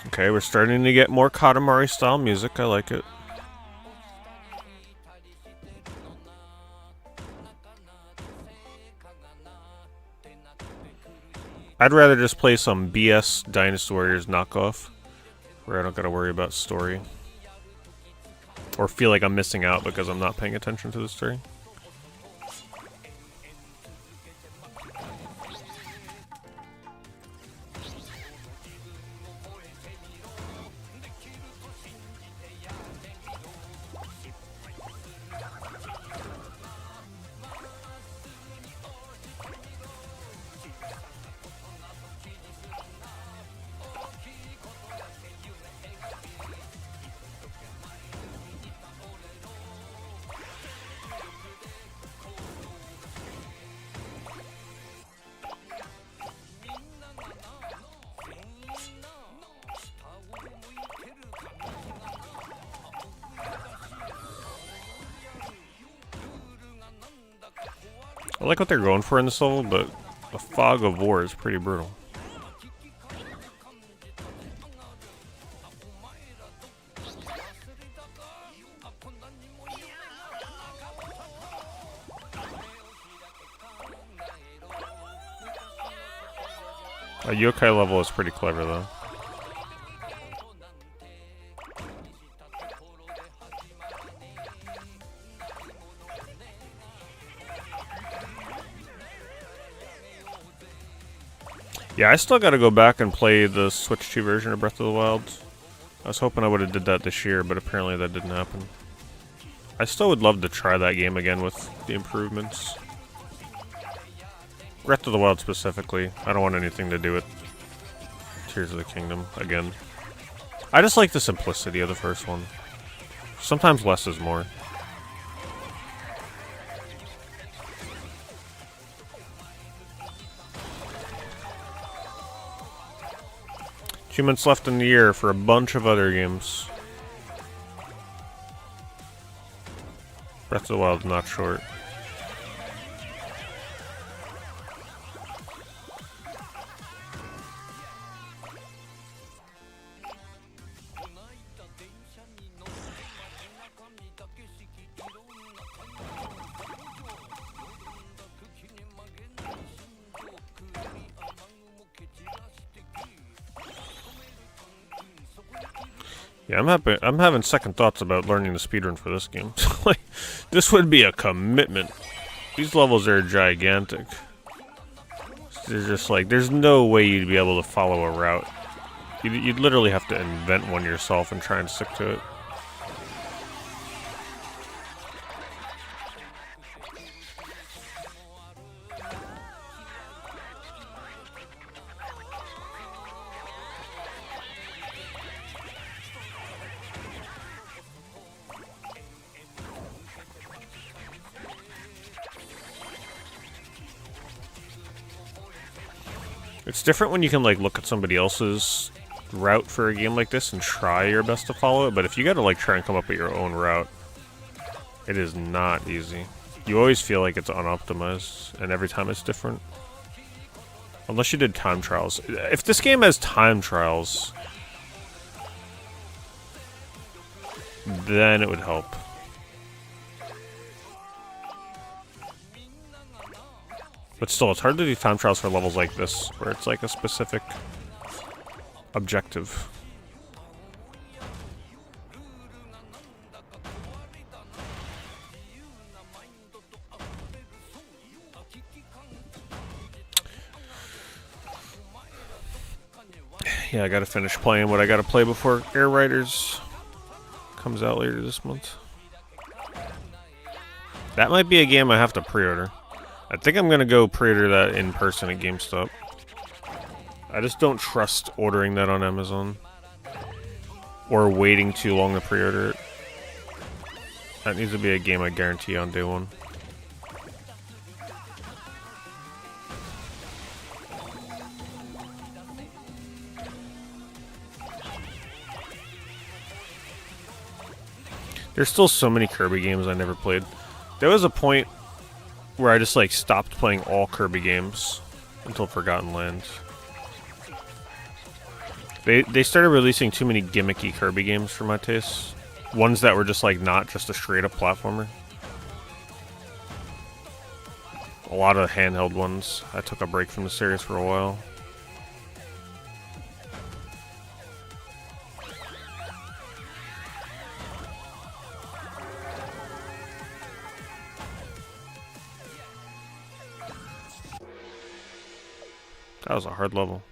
Okay, we're starting to get more Katamari-style music. I like it. I'd rather just play some BS Dynasty Warriors knockoff, where I don't gotta worry about story. Or feel like I'm missing out because I'm not paying attention to the story. I like what they're going for in this level, but the fog of war is pretty brutal. A yokai level is pretty clever, though. Yeah, I still gotta go back and play the Switch 2 version of Breath of the Wild. I was hoping I would have did that this year, but apparently that didn't happen. I still would love to try that game again with the improvements. Breath of the Wild specifically. I don't want anything to do with Tears of the Kingdom again. I just like the simplicity of the first one. Sometimes less is more. Two months left in the year for a bunch of other games. Breath of the Wild is not short. Yeah, I'm happy. I'm having second thoughts about learning the speedrun for this game. Like, this would be a commitment. These levels are gigantic. They're just like, there's no way you'd be able to follow a route. You'd literally have to invent one yourself and try and stick to it. It's different when you can like look at somebody else's route for a game like this and try your best to follow it, but if you gotta like try and come up with your own route, it is not easy. You always feel like it's unoptimized, and every time it's different. Unless you did time trials. If this game has time trials, then it would help. But still, it's hard to do time trials for levels like this, where it's like a specific objective. Yeah, I gotta finish playing what I gotta play before Air Riders comes out later this month. That might be a game I have to pre-order. I think I'm gonna go pre-order that in person at GameStop. I just don't trust ordering that on Amazon. Or waiting too long to pre-order it. That needs to be a game I guarantee on day one. There's still so many Kirby games I never played. There was a point where I just like stopped playing all Kirby games until Forgotten Lands. They started releasing too many gimmicky Kirby games for my taste. Ones that were just like not just a straight up platformer. A lot of handheld ones. I took a break from the series for a while. That was a hard level.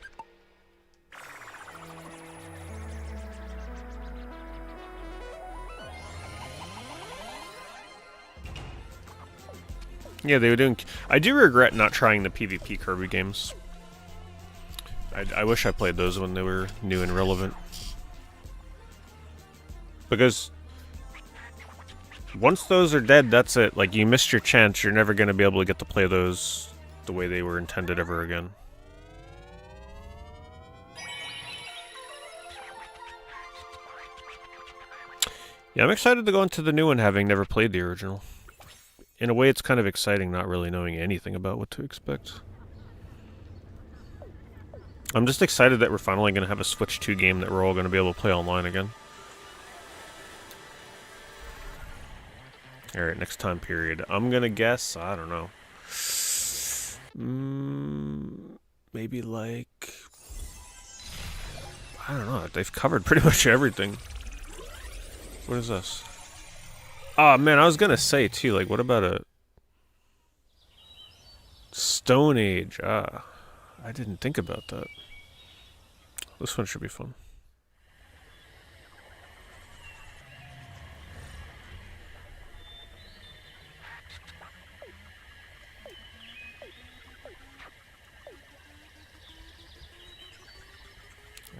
Yeah, they were doing... I do regret not trying the PvP Kirby games. I wish I played those when they were new and relevant. Because once those are dead, that's it. Like, you missed your chance. You're never going to be able to get to play those the way they were intended ever again. Yeah, I'm excited to go into the new one, having never played the original. In a way, it's kind of exciting not really knowing anything about what to expect. I'm just excited that we're finally going to have a Switch 2 game that we're all going to be able to play online again. Alright, next time period. I'm going to guess, I don't know. Maybe like... I don't know, they've covered pretty much everything. What is this? Oh man, I was gonna say too, like, what about a Stone Age? Ah, I didn't think about that. This one should be fun.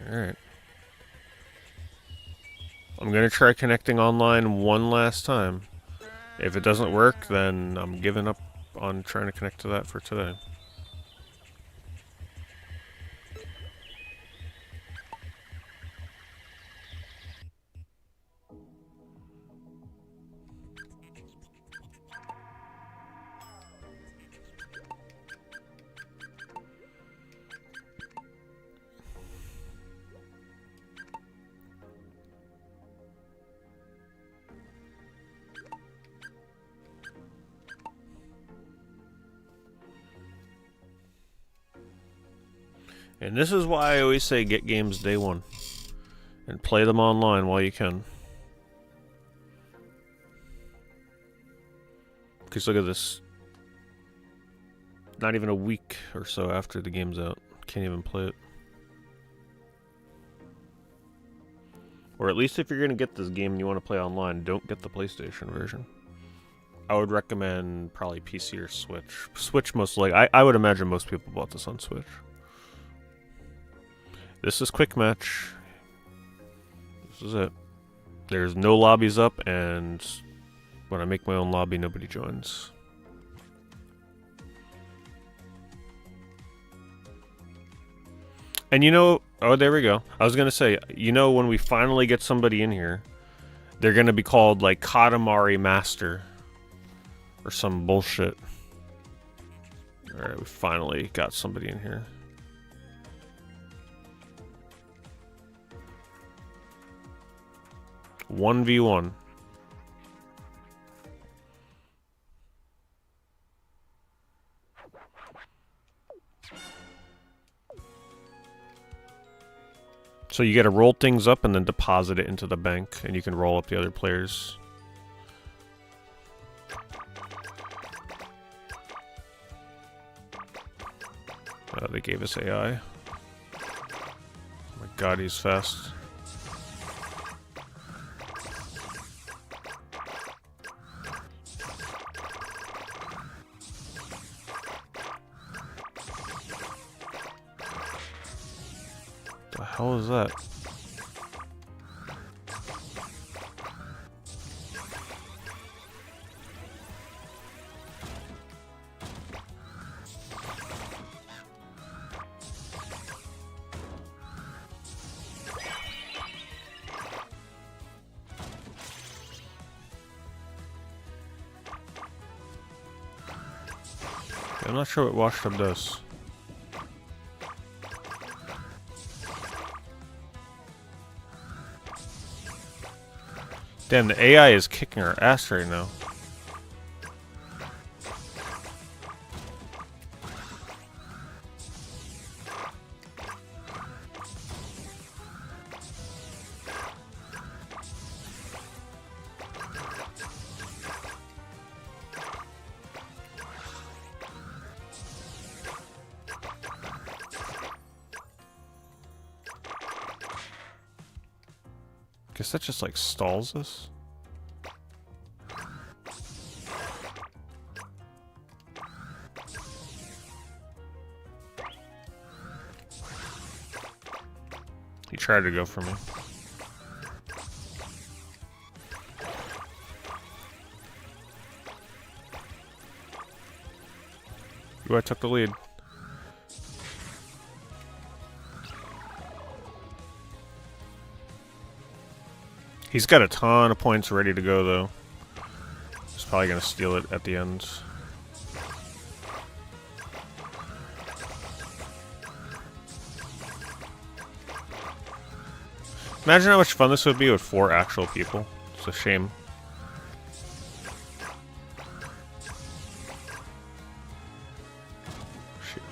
Alright. I'm gonna try connecting online one last time. If it doesn't work, then I'm giving up on trying to connect to that for today. And this is why I always say get games day one. And play them online while you can. Because look at this. Not even a week or so after the game's out. Can't even play it. Or at least if you're going to get this game and you want to play online, don't get the PlayStation version. I would recommend probably PC or Switch. Switch most likely. I would imagine most people bought this on Switch. This is quick match. This is it. There's no lobbies up, and when I make my own lobby, nobody joins. And you know, oh, there we go. I was gonna say, you know, when we finally get somebody in here, they're gonna be called like Katamari Master or some bullshit. Alright, we finally got somebody in here. One v one. So you get to roll things up and then deposit it into the bank, and you can roll up the other players. They gave us AI. Oh my god, he's fast. The hell is that? I'm not sure what washtub does. Damn, the AI is kicking our ass right now. Guess that just like stalls us. He tried to go for me. Ooh, I took the lead. He's got a ton of points ready to go, though. He's probably going to steal it at the end. Imagine how much fun this would be with 4 actual people. It's a shame. Shit.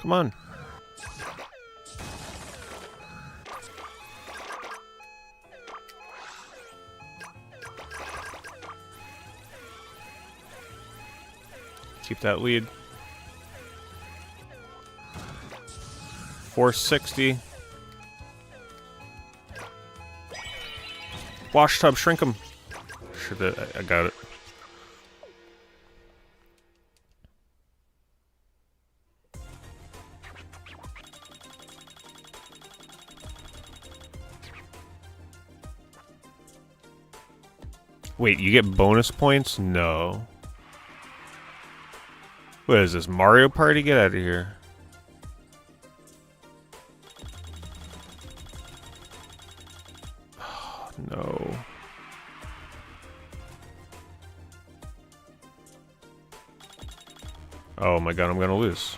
Come on. Keep that lead. 460. Wash tub, shrink them. I got it. Wait, you get bonus points? No. What is this, Mario Party? Get out of here. Oh, no. Oh my god, I'm gonna lose.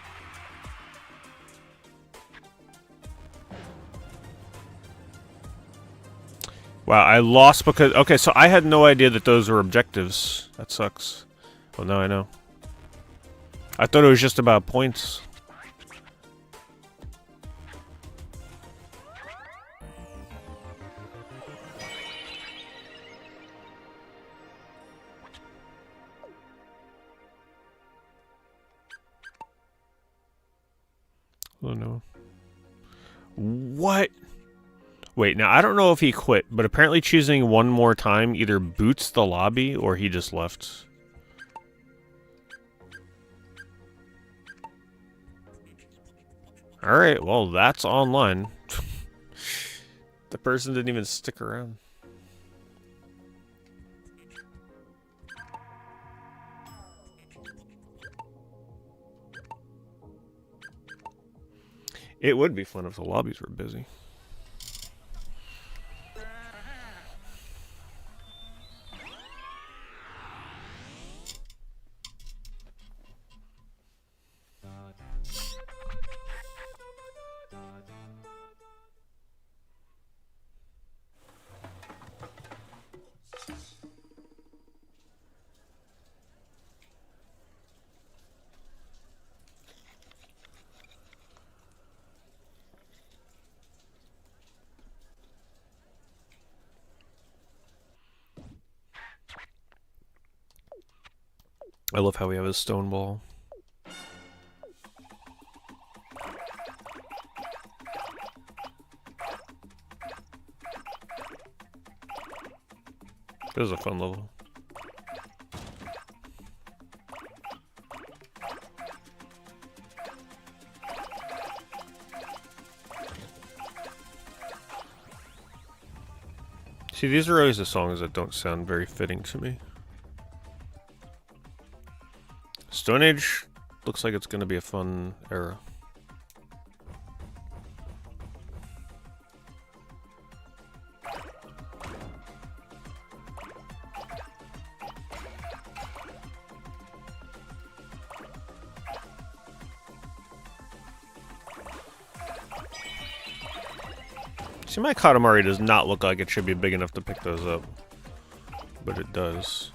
Wow, I lost because... Okay, so I had no idea that those were objectives. That sucks. Well, now I know. I thought it was just about points. Oh no. What? Wait, now I don't know if he quit, but apparently choosing one more time either boots the lobby or he just left. Alright, well, that's online. The person didn't even stick around. It would be fun if the lobbies were busy. I love how we have a stone ball. This is a fun level. See, these are always the songs that don't sound very fitting to me. Stone Age looks like it's going to be a fun era. See, my Katamari does not look like it should be big enough to pick those up, but it does.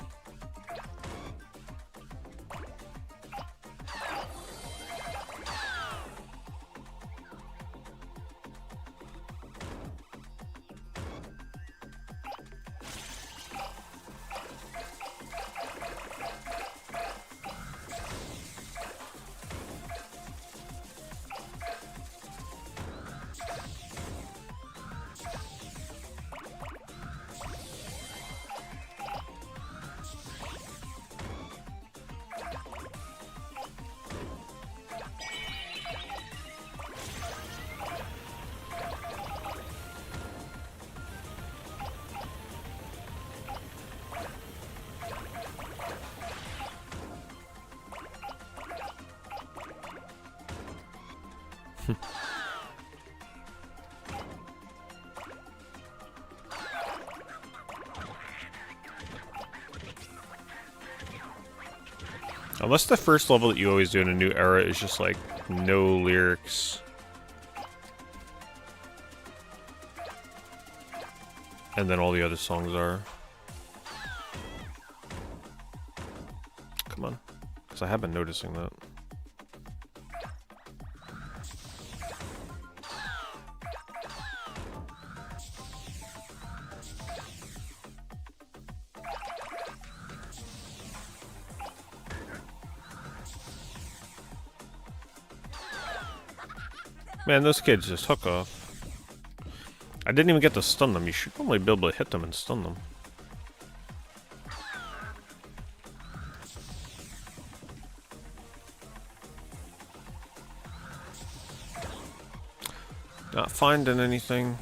Unless the first level that you always do in a new era is just like no lyrics. And then all the other songs are. Come on. Because I have been noticing that. Man, those kids just hook off. I didn't even get to stun them. You should normally be able to hit them and stun them. Not finding anything.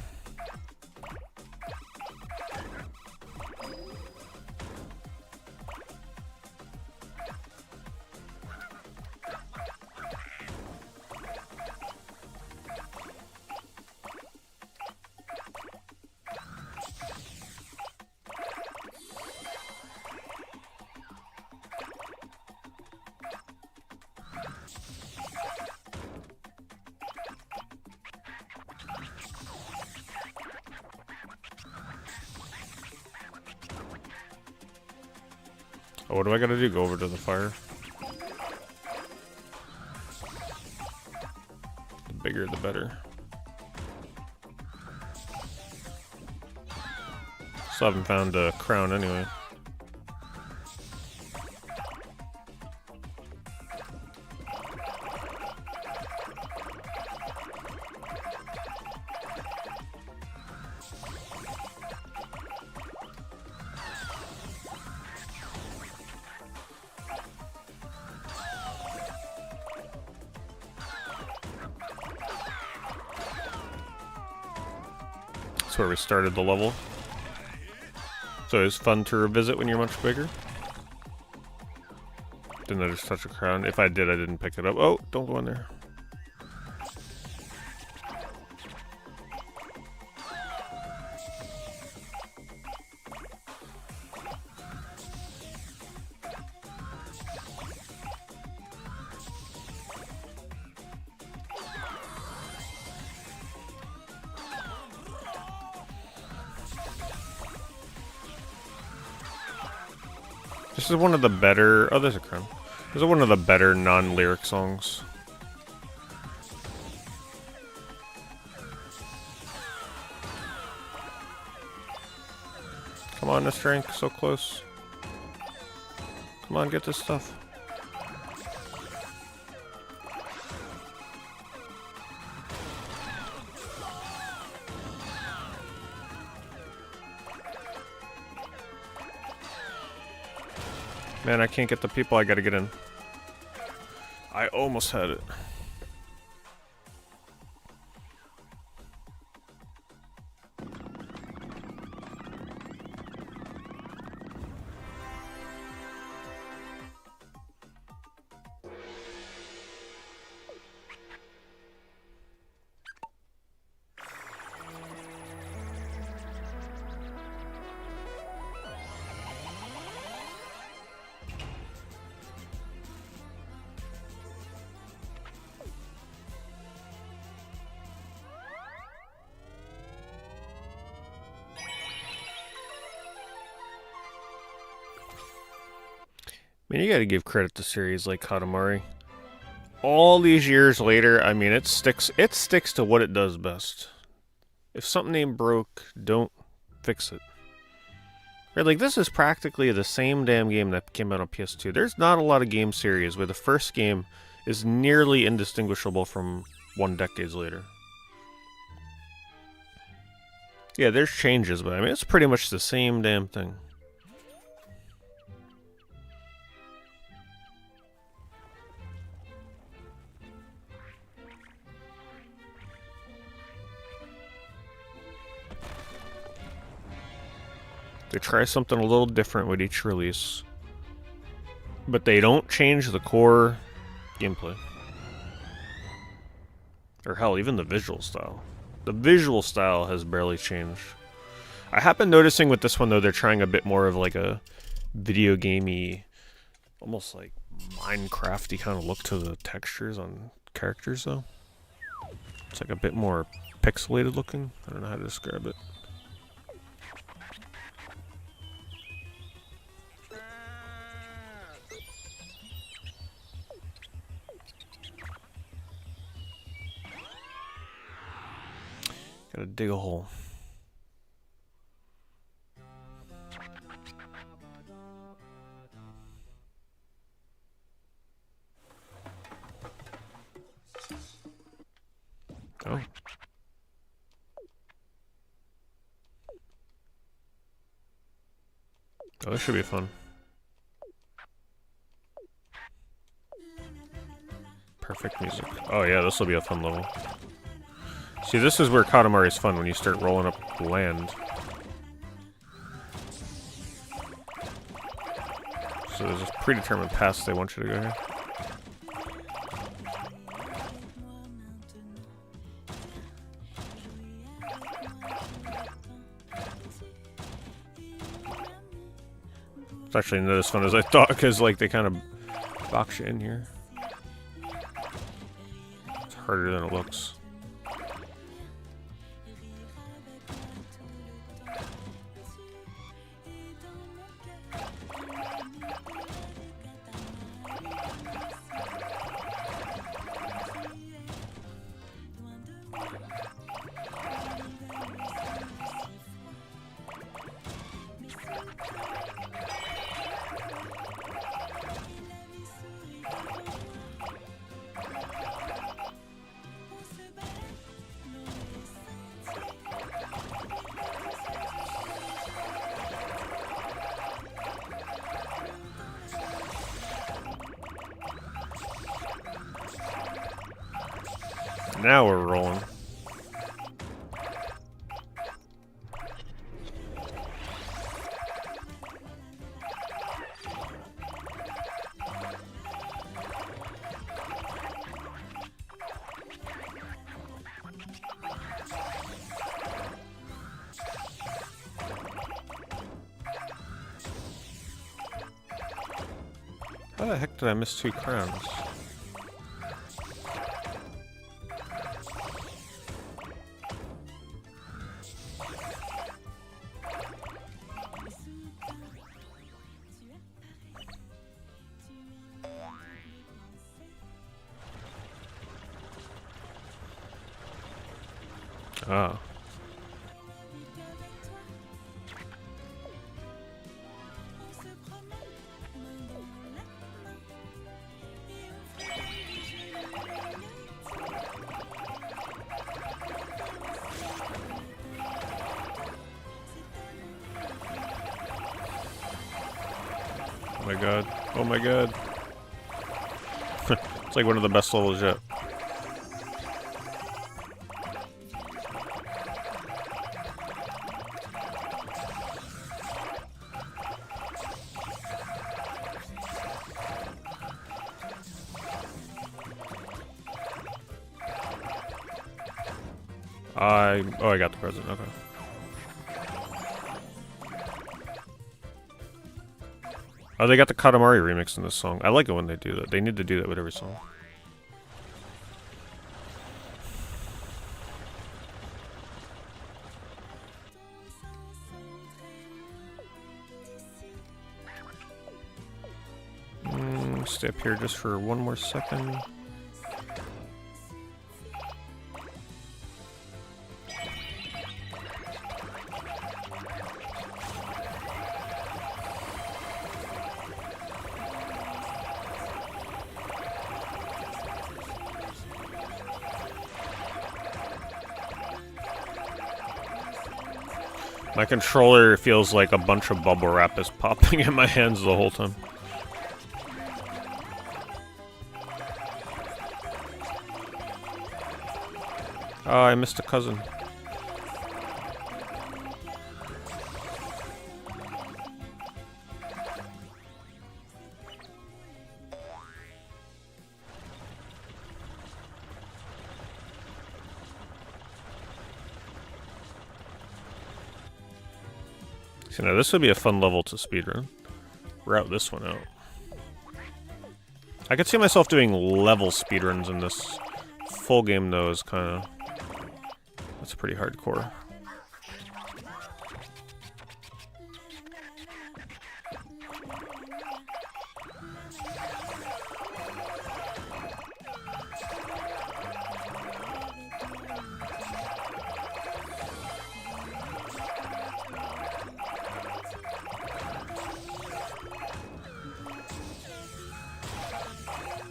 Oh, what do I gotta do? Go over to the fire? The bigger the better. Still haven't found a crown anyway. That's where we started the level. So it's fun to revisit when you're much bigger. Didn't I just touch a crown? If I did, I didn't pick it up. Oh, don't go in there. This is one of the better... Oh, there's a crown. This is one of the better non-lyric songs. Come on, this drink. So close. Come on, get this stuff. Man, I can't get the people I gotta get in. I almost had it. I mean, you gotta give credit to series like Katamari. All these years later, I mean, it sticks to what it does best. If something ain't broke, don't fix it. Right, like, this is practically the same damn game that came out on PS2. There's not a lot of game series where the first game is nearly indistinguishable from one decades later. Yeah, there's changes, but I mean, it's pretty much the same damn thing. They try something a little different with each release, but they don't change the core gameplay. Or hell, even the visual style. The visual style has barely changed. I have been noticing with this one, though, they're trying a bit more of like a video gamey, almost like Minecrafty kind of look to the textures on characters, though. It's like a bit more pixelated looking. I don't know how to describe it. Gotta dig a hole. Oh. Oh, this should be fun. Perfect music. Oh yeah, this will be a fun level. See, this is where Katamari is fun, when you start rolling up land. So there's a predetermined path they want you to go here. It's actually not as fun as I thought, because like they kind of box you in here. It's harder than it looks. Now we're rolling. How the heck did I miss 2 crowns? Ah. Oh my god. Oh my god. It's like one of the best levels yet. Oh, I got the present, okay. Oh, they got the Katamari remix in this song. I like it when they do that. They need to do that with every song. Stay up here just for one more second. My controller feels like a bunch of bubble wrap is popping in my hands the whole time. Oh, I missed a cousin. So now this would be a fun level to speedrun. Route this one out. I could see myself doing level speedruns in this. Full game though is kind of... That's pretty hardcore.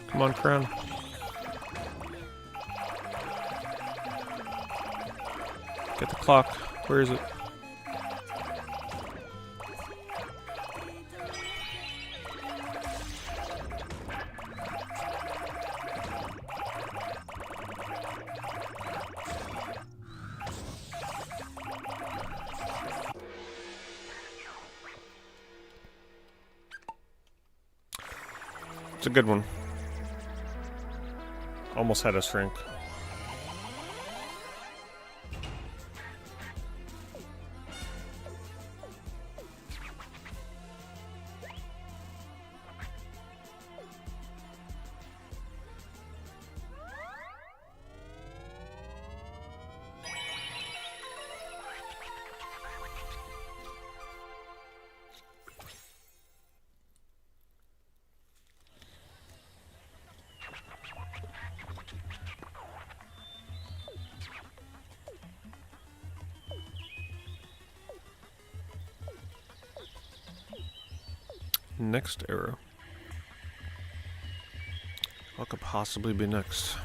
Come on, Crown. Get the clock. Where is it? It's a good one. Almost had us rank. Next era. What could possibly be next?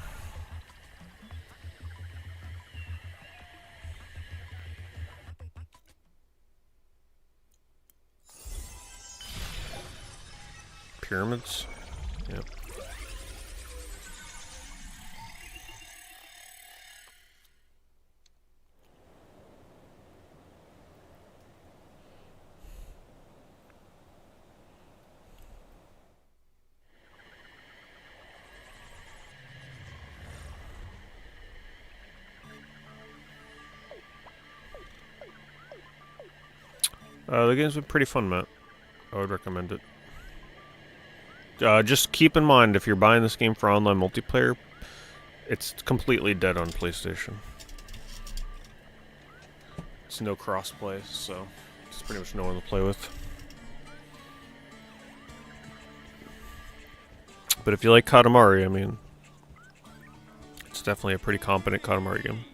Pyramids? Yep. The game's been pretty fun, Matt. I would recommend it. Just keep in mind, if you're buying this game for online multiplayer, it's completely dead on PlayStation. It's no crossplay, so it's pretty much no one to play with. But if you like Katamari, I mean, it's definitely a pretty competent Katamari game.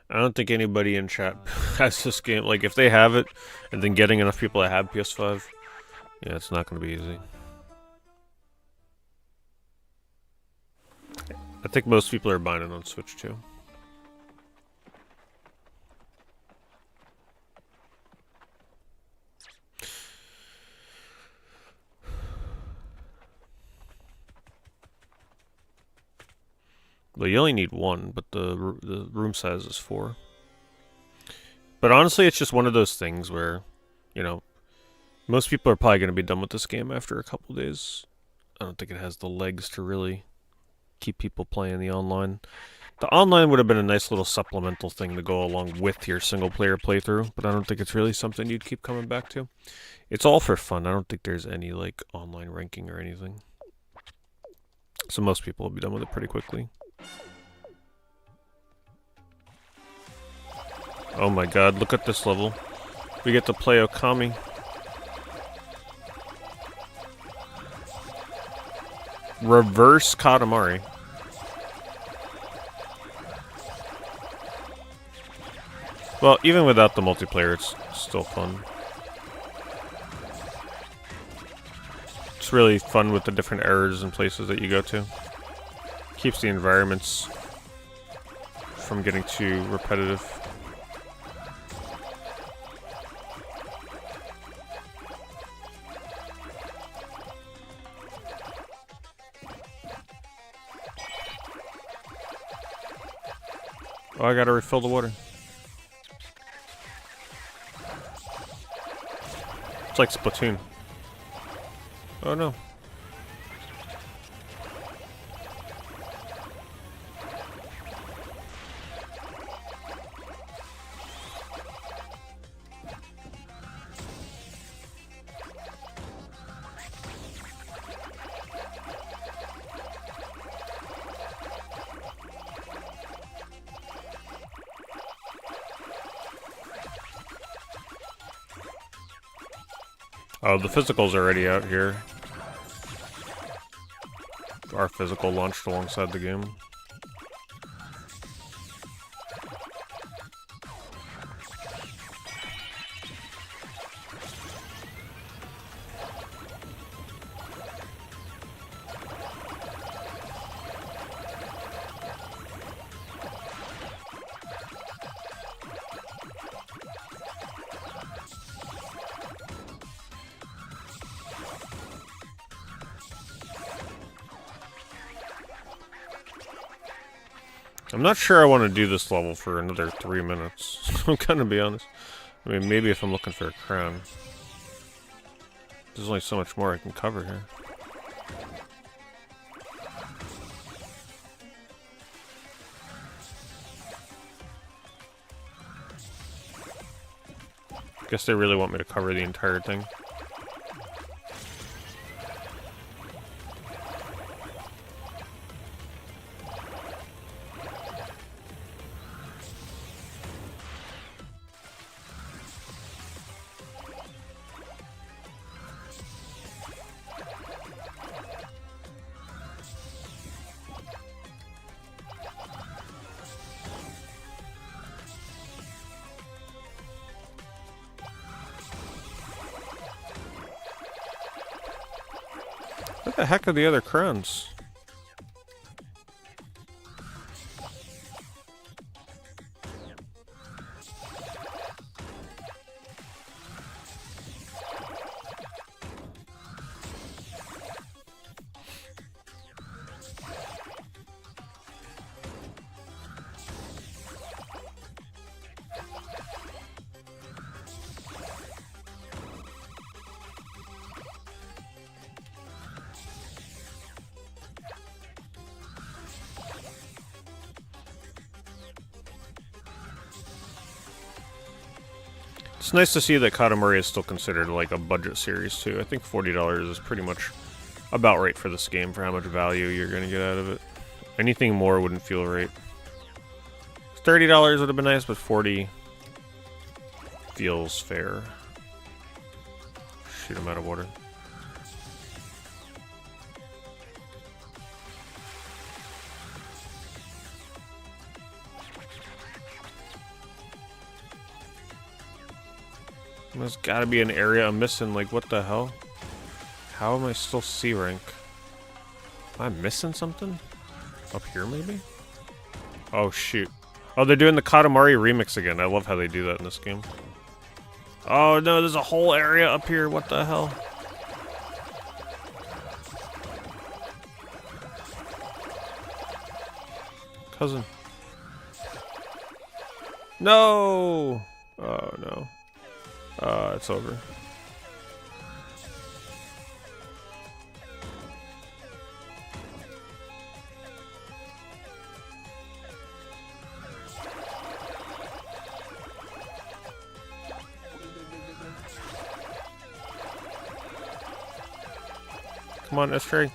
I don't think anybody in chat has this game. Like, if they have it, and then getting enough people that have PS5, yeah, it's not going to be easy. I think most people are buying it on Switch, too. Well, you only need one, but the room size is 4. But honestly, it's just one of those things where, you know, most people are probably going to be done with this game after a couple days. I don't think it has the legs to really keep people playing the online. The online would have been a nice little supplemental thing to go along with your single-player playthrough, but I don't think it's really something you'd keep coming back to. It's all for fun. I don't think there's any, like, online ranking or anything. So most people will be done with it pretty quickly. Oh my god, look at this level. We get to play Okami. Reverse Katamari. Well, even without the multiplayer, it's still fun. It's really fun with the different errors and places that you go to. Keeps the environments from getting too repetitive. Oh, I gotta refill the water. It's like Splatoon. Oh no. Oh, the physical's already out here. Our physical launched alongside the game. I'm not sure I want to do this level for another 3 minutes. I'm gonna be honest. I mean, maybe if I'm looking for a crown. There's only so much more I can cover here. Guess they really want me to cover the entire thing. What the heck are the other crowns? It's nice to see that Katamari is still considered like a budget series too. I think $40 is pretty much about right for this game for how much value you're gonna get out of it. Anything more wouldn't feel right. $30 would have been nice, but 40 feels fair. Shoot, I'm out of water. There's gotta be an area I'm missing, like what the hell? How am I still C rank? Am I missing something? Up here maybe? Oh shoot. Oh, they're doing the Katamari remix again. I love how they do that in this game. Oh no, there's a whole area up here, what the hell? Cousin. No! Oh no. It's over. Come on, S-Drake.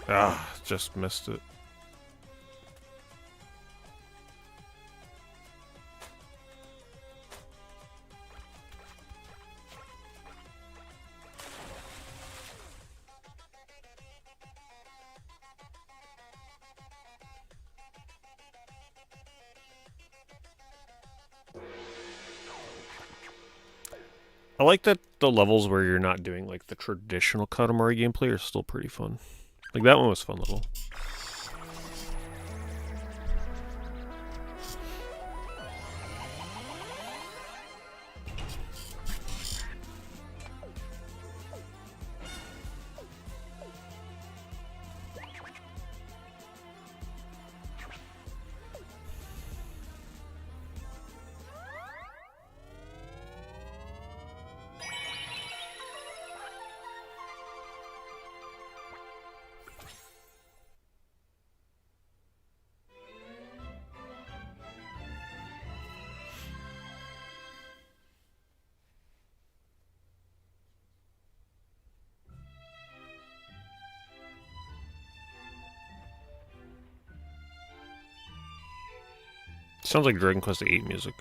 Ah, just missed it. I like that the levels where you're not doing like the traditional Katamari gameplay are still pretty fun. Like that one was a fun level. Sounds like Dragon Quest VIII music.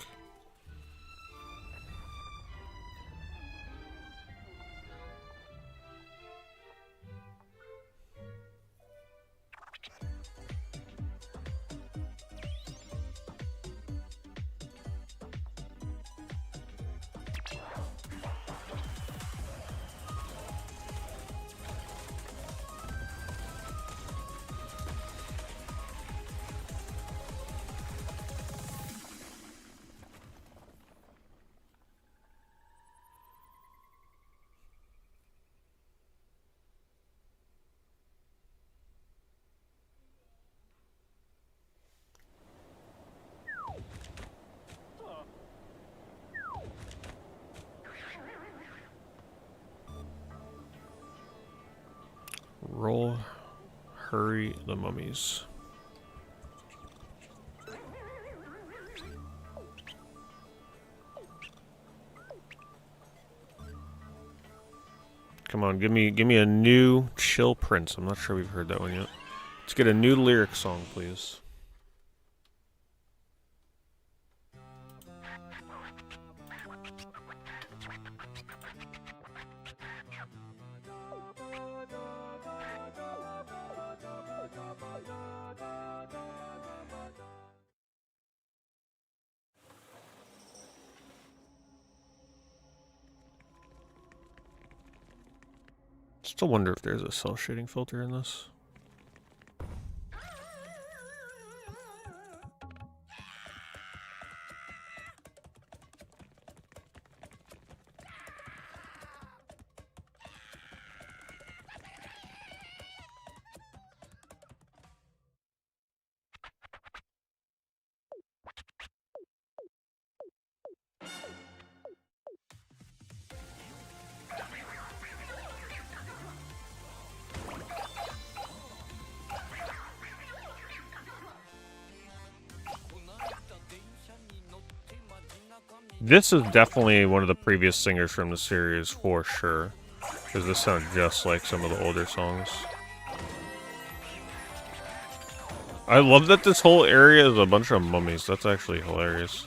Roll, hurry the mummies. Come on, give me a new chill Prince. I'm not sure we've heard that one yet. Let's get a new lyric song, please. Still wonder if there's a cell shading filter in this. This is definitely one of the previous singers from the series, for sure. Because this sounds just like some of the older songs. I love that this whole area is a bunch of mummies. That's actually hilarious.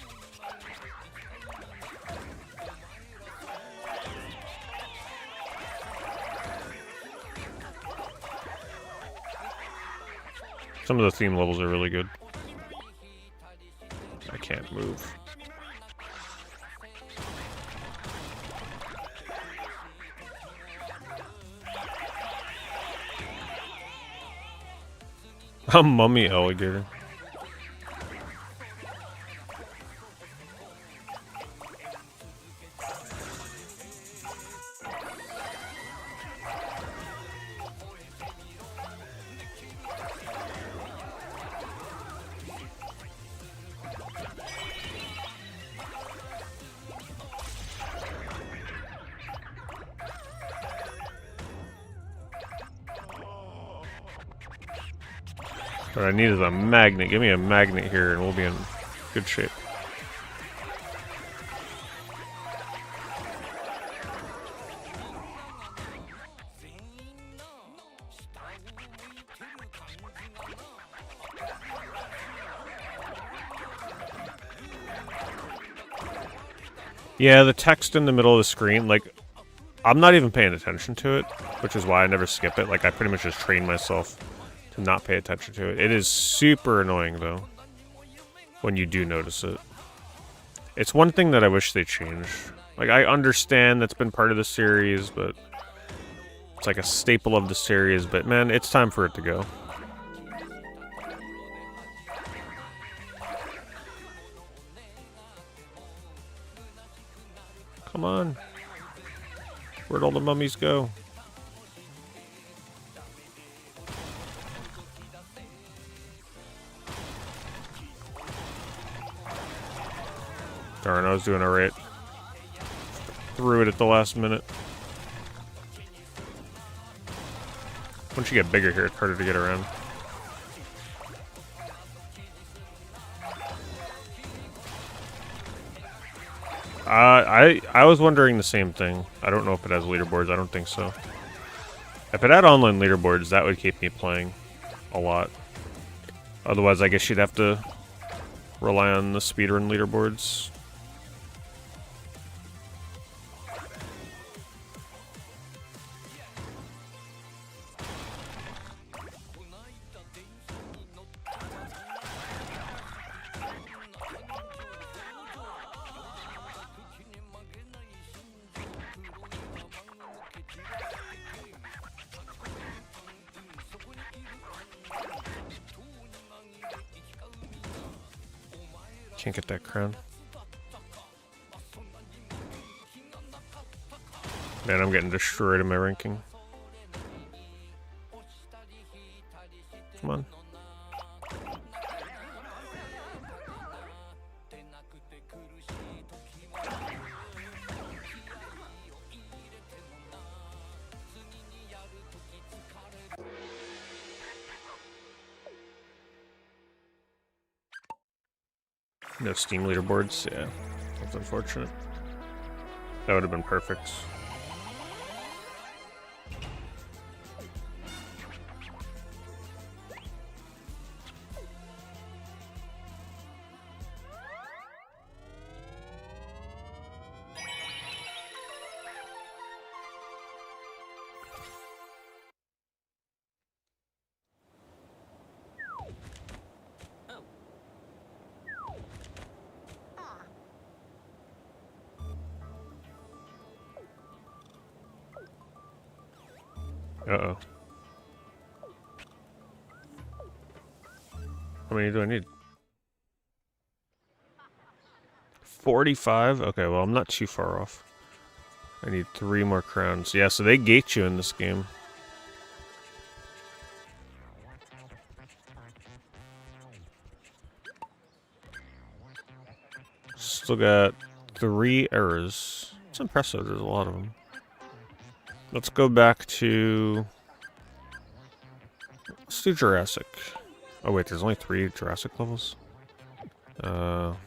Some of the theme levels are really good. I can't move. A mummy alligator. What I need is a magnet. Give me a magnet here and we'll be in good shape. Yeah, the text in the middle of the screen, like, I'm not even paying attention to it, which is why I never skip it. Like, I pretty much just train myself to not pay attention to it. It is super annoying, though, when you do notice it. It's one thing that I wish they changed. Like, I understand that's been part of the series, but it's like a staple of the series, but man, it's time for it to go. Come on. Where'd all the mummies go? Darn, I was doing alright. Threw it at the last minute. Once you get bigger here, it's harder to get around. I was wondering the same thing. I don't know if it has leaderboards. I don't think so. If it had online leaderboards, that would keep me playing a lot. Otherwise, I guess you'd have to rely on the speedrun leaderboards. Can't get that crown. Man, I'm getting destroyed in my ranking. Come on. No Steam leaderboards. Yeah, that's unfortunate. That would have been perfect. Uh-oh. How many do I need? 45? Okay, well, I'm not too far off. I need 3 more crowns. Yeah, so they gate you in this game. Still got 3 errors. It's impressive, there's a lot of them. Let's go back to... Let's do Jurassic. Oh wait, there's only 3 Jurassic levels? Let's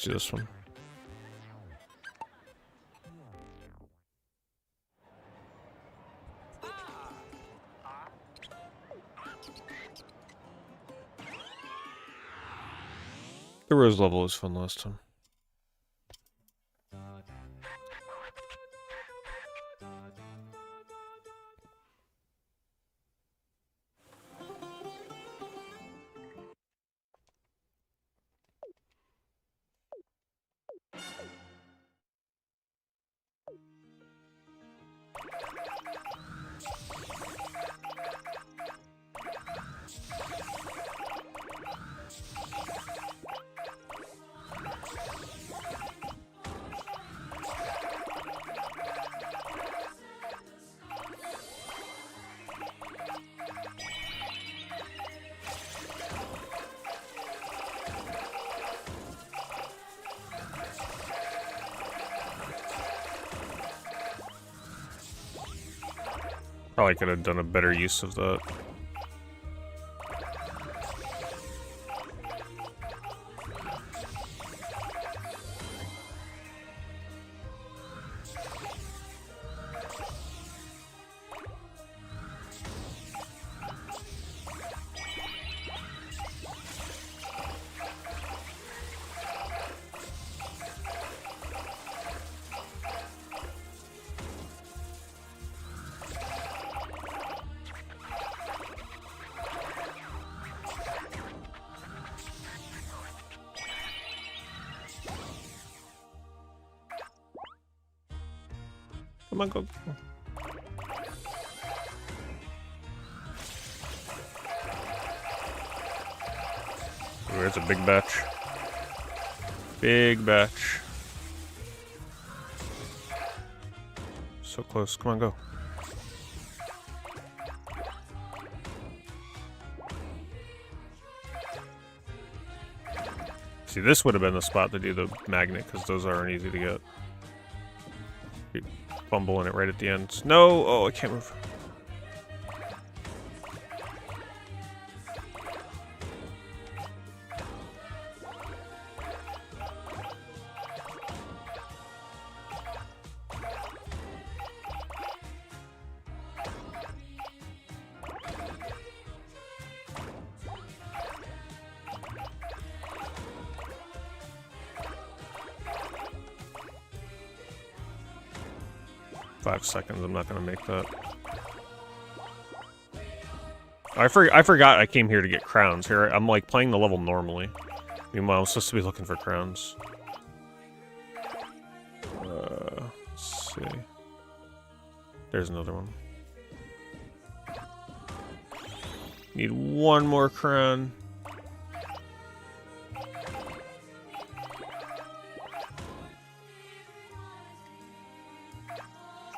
do this one. The Rose level was fun last time. Probably could have done a better use of that. Come on, go. Ooh, it's a big batch. Big batch. So close. Come on, go. See, this would have been the spot to do the magnet, because those aren't easy to get. Keep fumbling it right at the end. No! Oh, I can't move. Seconds. I'm not gonna make that. I forgot I came here to get crowns. Here I'm like playing the level normally. Meanwhile, I'm supposed to be looking for crowns. Let's see. There's another one. Need 1 more crown.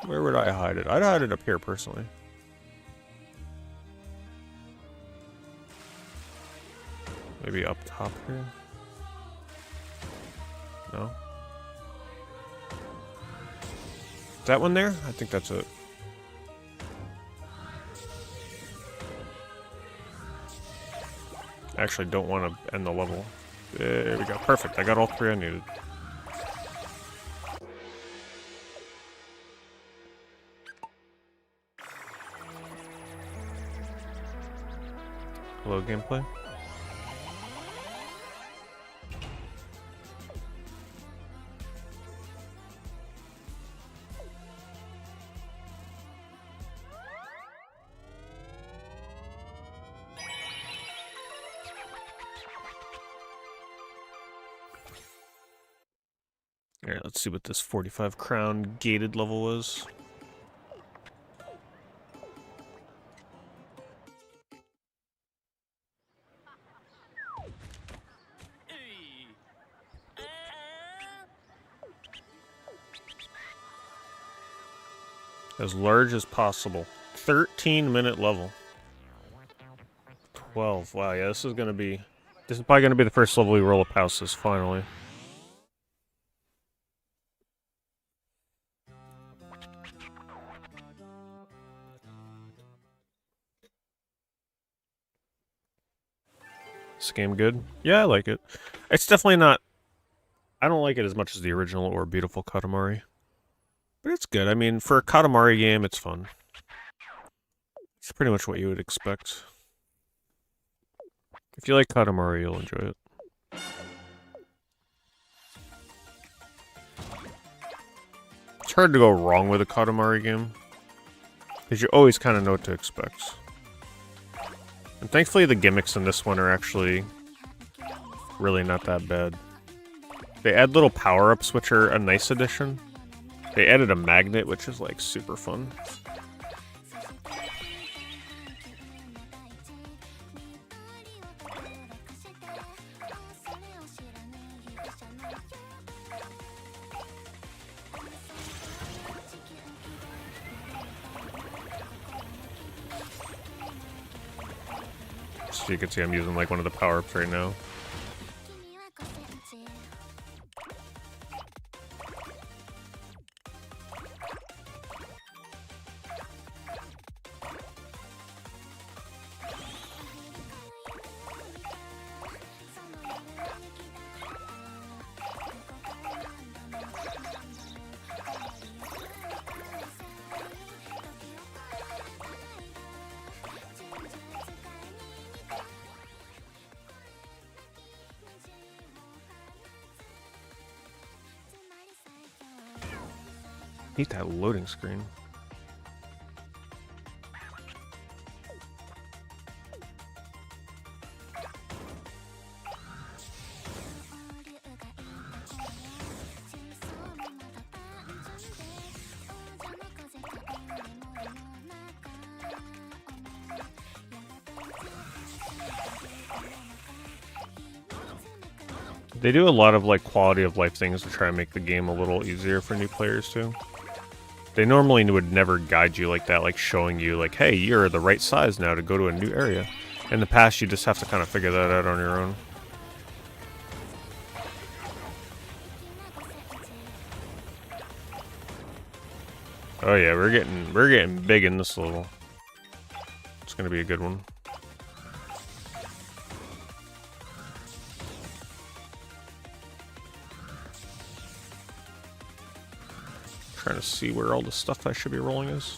Where would I hide it? I'd hide it up here, personally. Maybe up top here? No? Is that one there? I think that's it. I actually don't want to end the level. There we go. Perfect. I got all 3 I needed. Hello, gameplay. Alright, let's see what this 45 crown gated level was. As large as possible. 13-minute level. 12. Wow, yeah, this is probably gonna be the first level we roll up houses, finally. This game good? Yeah, I like it. It's definitely not... I don't like it as much as the original or Beautiful Katamari. But it's good. I mean, for a Katamari game, it's fun. It's pretty much what you would expect. If you like Katamari, you'll enjoy it. It's hard to go wrong with a Katamari game, because you always kind of know what to expect. And thankfully the gimmicks in this one are actually really not that bad. They add little power-ups, which are a nice addition. They added a magnet, which is like super fun. So you can see I'm using like one of the power-ups right now. Hate that loading screen. They do a lot of like quality of life things to try and make the game a little easier for new players too. They normally would never guide you like that, like showing you like, hey, you're the right size now to go to a new area. In the past, you just have to kind of figure that out on your own. Oh yeah, we're getting big in this level. It's gonna be a good one. Trying to see where all the stuff I should be rolling is.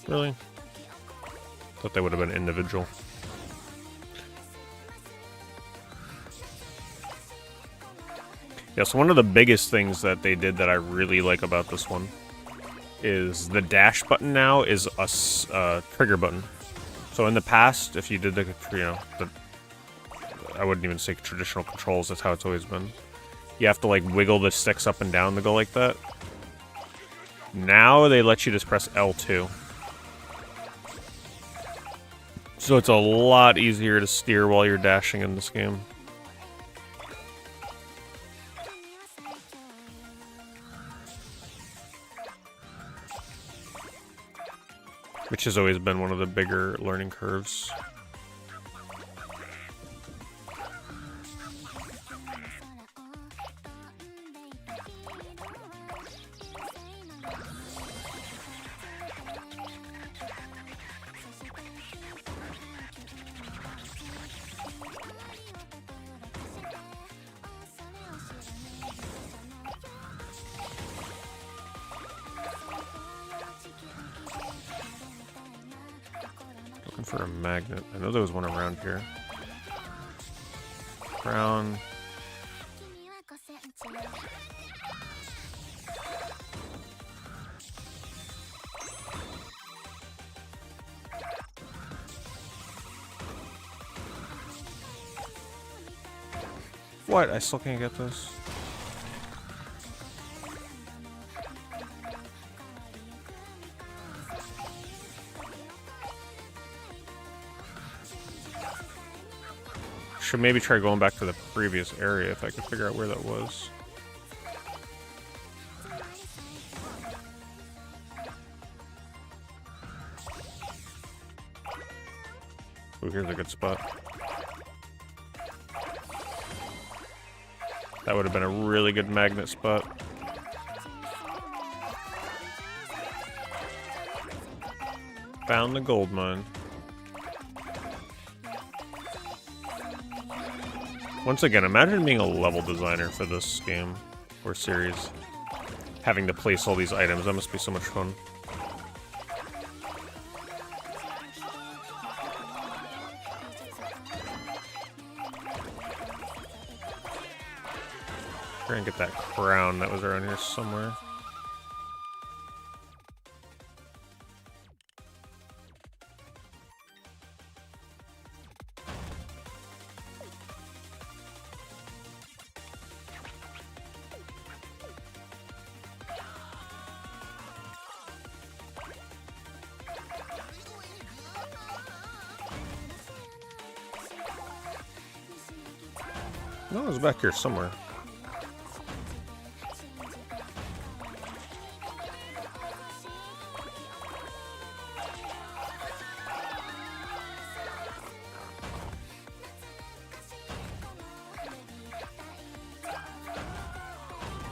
Really? Thought they would have been individual. Yeah, so one of the biggest things that they did that I really like about this one is the dash button now is a trigger button. So in the past, if you did the, I wouldn't even say traditional controls, that's how it's always been. You have to like wiggle the sticks up and down to go like that. Now they let you just press L2. So it's a lot easier to steer while you're dashing in this game. Which has always been one of the bigger learning curves. Looking for a magnet. I know there was one around here. Brown. What? I still can't get this. Should maybe try going back to the previous area if I could figure out where that was. Oh, here's a good spot. That would have been a really good magnet spot. Found the gold mine. Once again, imagine being a level designer for this game or series. Having to place all these items, that must be so much fun. Try and get that crown that was around here somewhere. No, it was back here somewhere.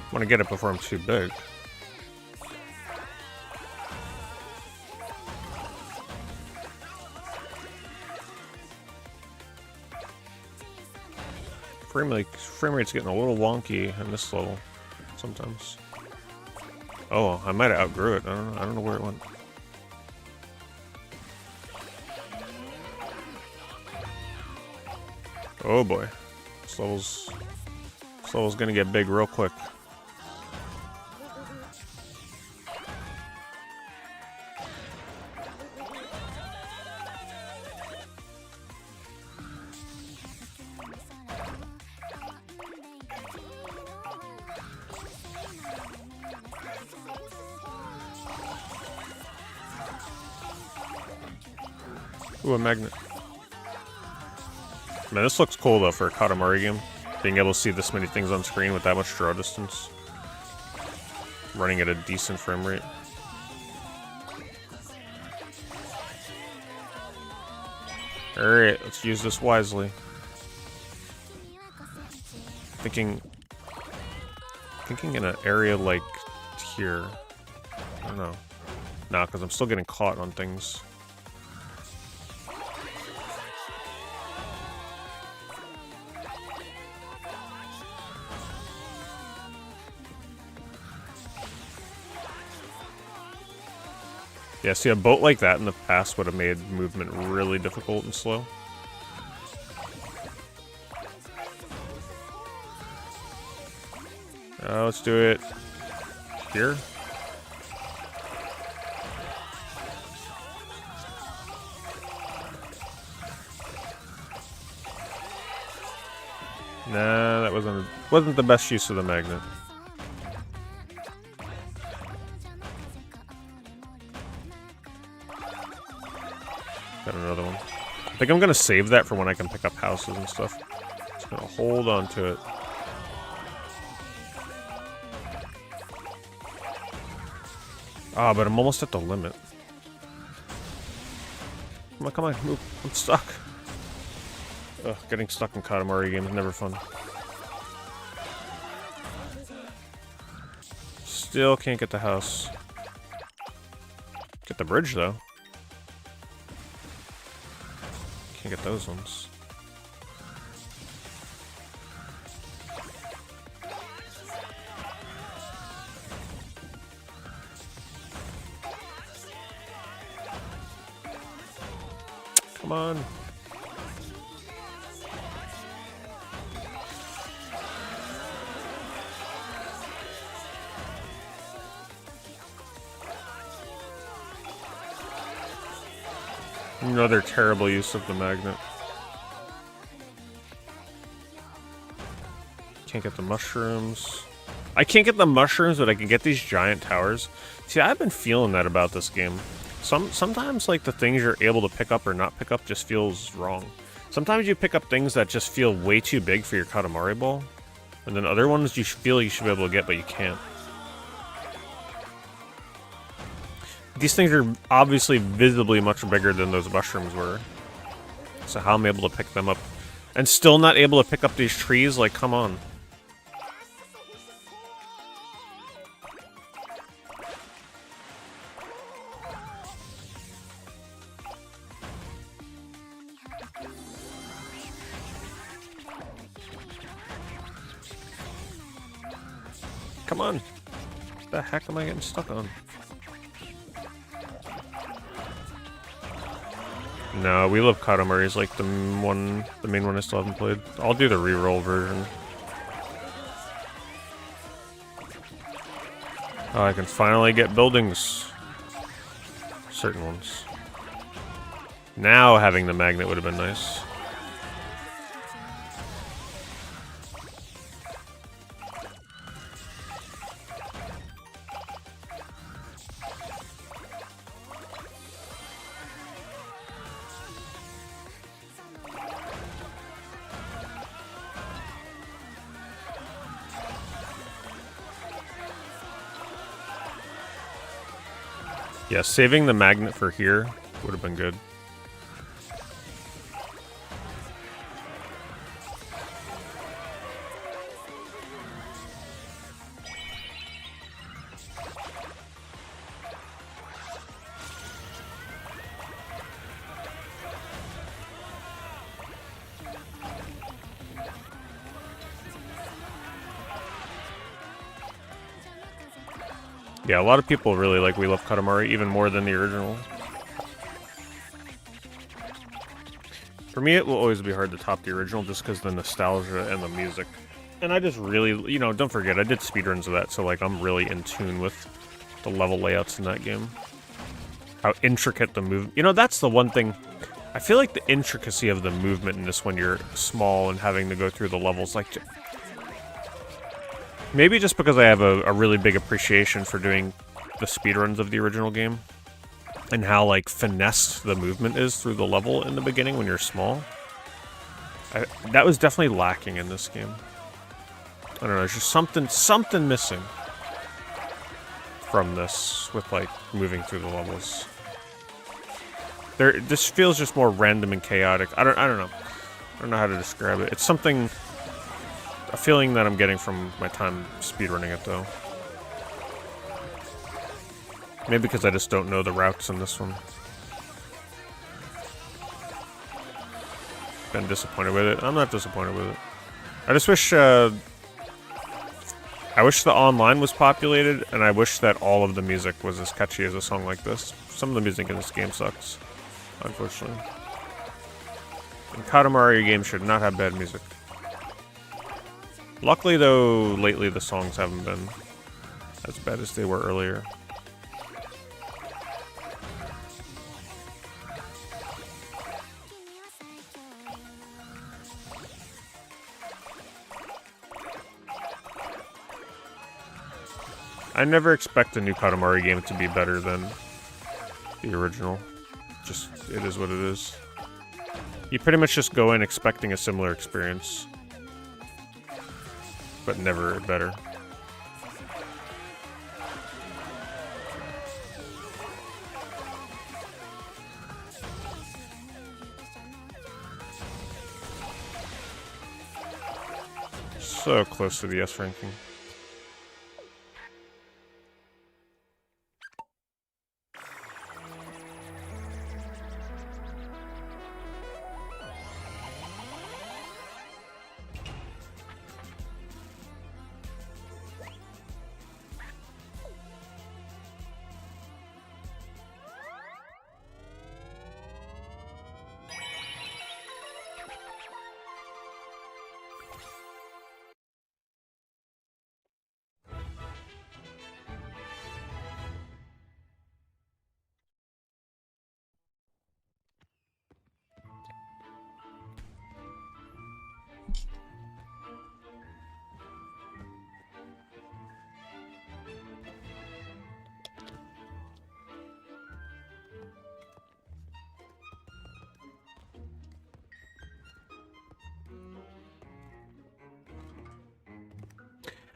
I want to get it before I'm too big. Frame rate's getting a little wonky in this level sometimes. Oh, I might have outgrew it. I don't know where it went. Oh boy, this level's gonna get big real quick. Ooh, a magnet. Man, this looks cool though for a Katamari game. Being able to see this many things on screen with that much draw distance. Running at a decent frame rate. Alright, let's use this wisely. Thinking in an area like here. I don't know. Nah, because I'm still getting caught on things. Yeah, see, a boat like that in the past would have made movement really difficult and slow. Let's do it here. Nah, that wasn't the best use of the magnet. Got another one. I think I'm gonna save that for when I can pick up houses and stuff. Just gonna hold on to it. Ah, but I'm almost at the limit. Come on, move. I'm stuck. Ugh, getting stuck in Katamari games is never fun. Still can't get the house. Get the bridge, though. Can't get those ones. Come on. Another terrible use of the magnet. Can't get the mushrooms. I can't get the mushrooms, but I can get these giant towers. See, I've been feeling that about this game. Sometimes, like, the things you're able to pick up or not pick up just feels wrong. Sometimes you pick up things that just feel way too big for your Katamari ball. And then other ones you feel you should be able to get, but you can't. These things are obviously visibly much bigger than those mushrooms were. So how am I able to pick them up? And still not able to pick up these trees? Like, come on. Come on. What the heck am I getting stuck on? No, We Love Katamari is like the main one I still haven't played. I'll do the reroll version. Oh, I can finally get buildings. Certain ones. Now having the magnet would have been nice. Yeah, saving the magnet for here would have been good. Yeah, a lot of people really like We Love Katamari, even more than the original. For me, it will always be hard to top the original just because of the nostalgia and the music. And I just really, you know, don't forget, I did speedruns of that, so like I'm really in tune with the level layouts in that game. How intricate the move. You know, that's the one thing. I feel like the intricacy of the movement in this when you're small and having to go through the levels, like... Maybe just because I have a really big appreciation for doing the speedruns of the original game. And how, like, finessed the movement is through the level in the beginning when you're small. That was definitely lacking in this game. I don't know, there's just something missing from this with, like, moving through the levels. This feels just more random and chaotic. I don't know. I don't know how to describe it. It's something... a feeling that I'm getting from my time speedrunning it, though. Maybe because I just don't know the routes in this one. Been disappointed with it. I'm not disappointed with it. I just wish, I wish the online was populated, and I wish that all of the music was as catchy as a song like this. Some of the music in this game sucks, unfortunately. And Katamari games should not have bad music. Luckily, though, lately the songs haven't been as bad as they were earlier. I never expect a new Katamari game to be better than the original. Just, it is what it is. You pretty much just go in expecting a similar experience. But never better. So close to the S ranking.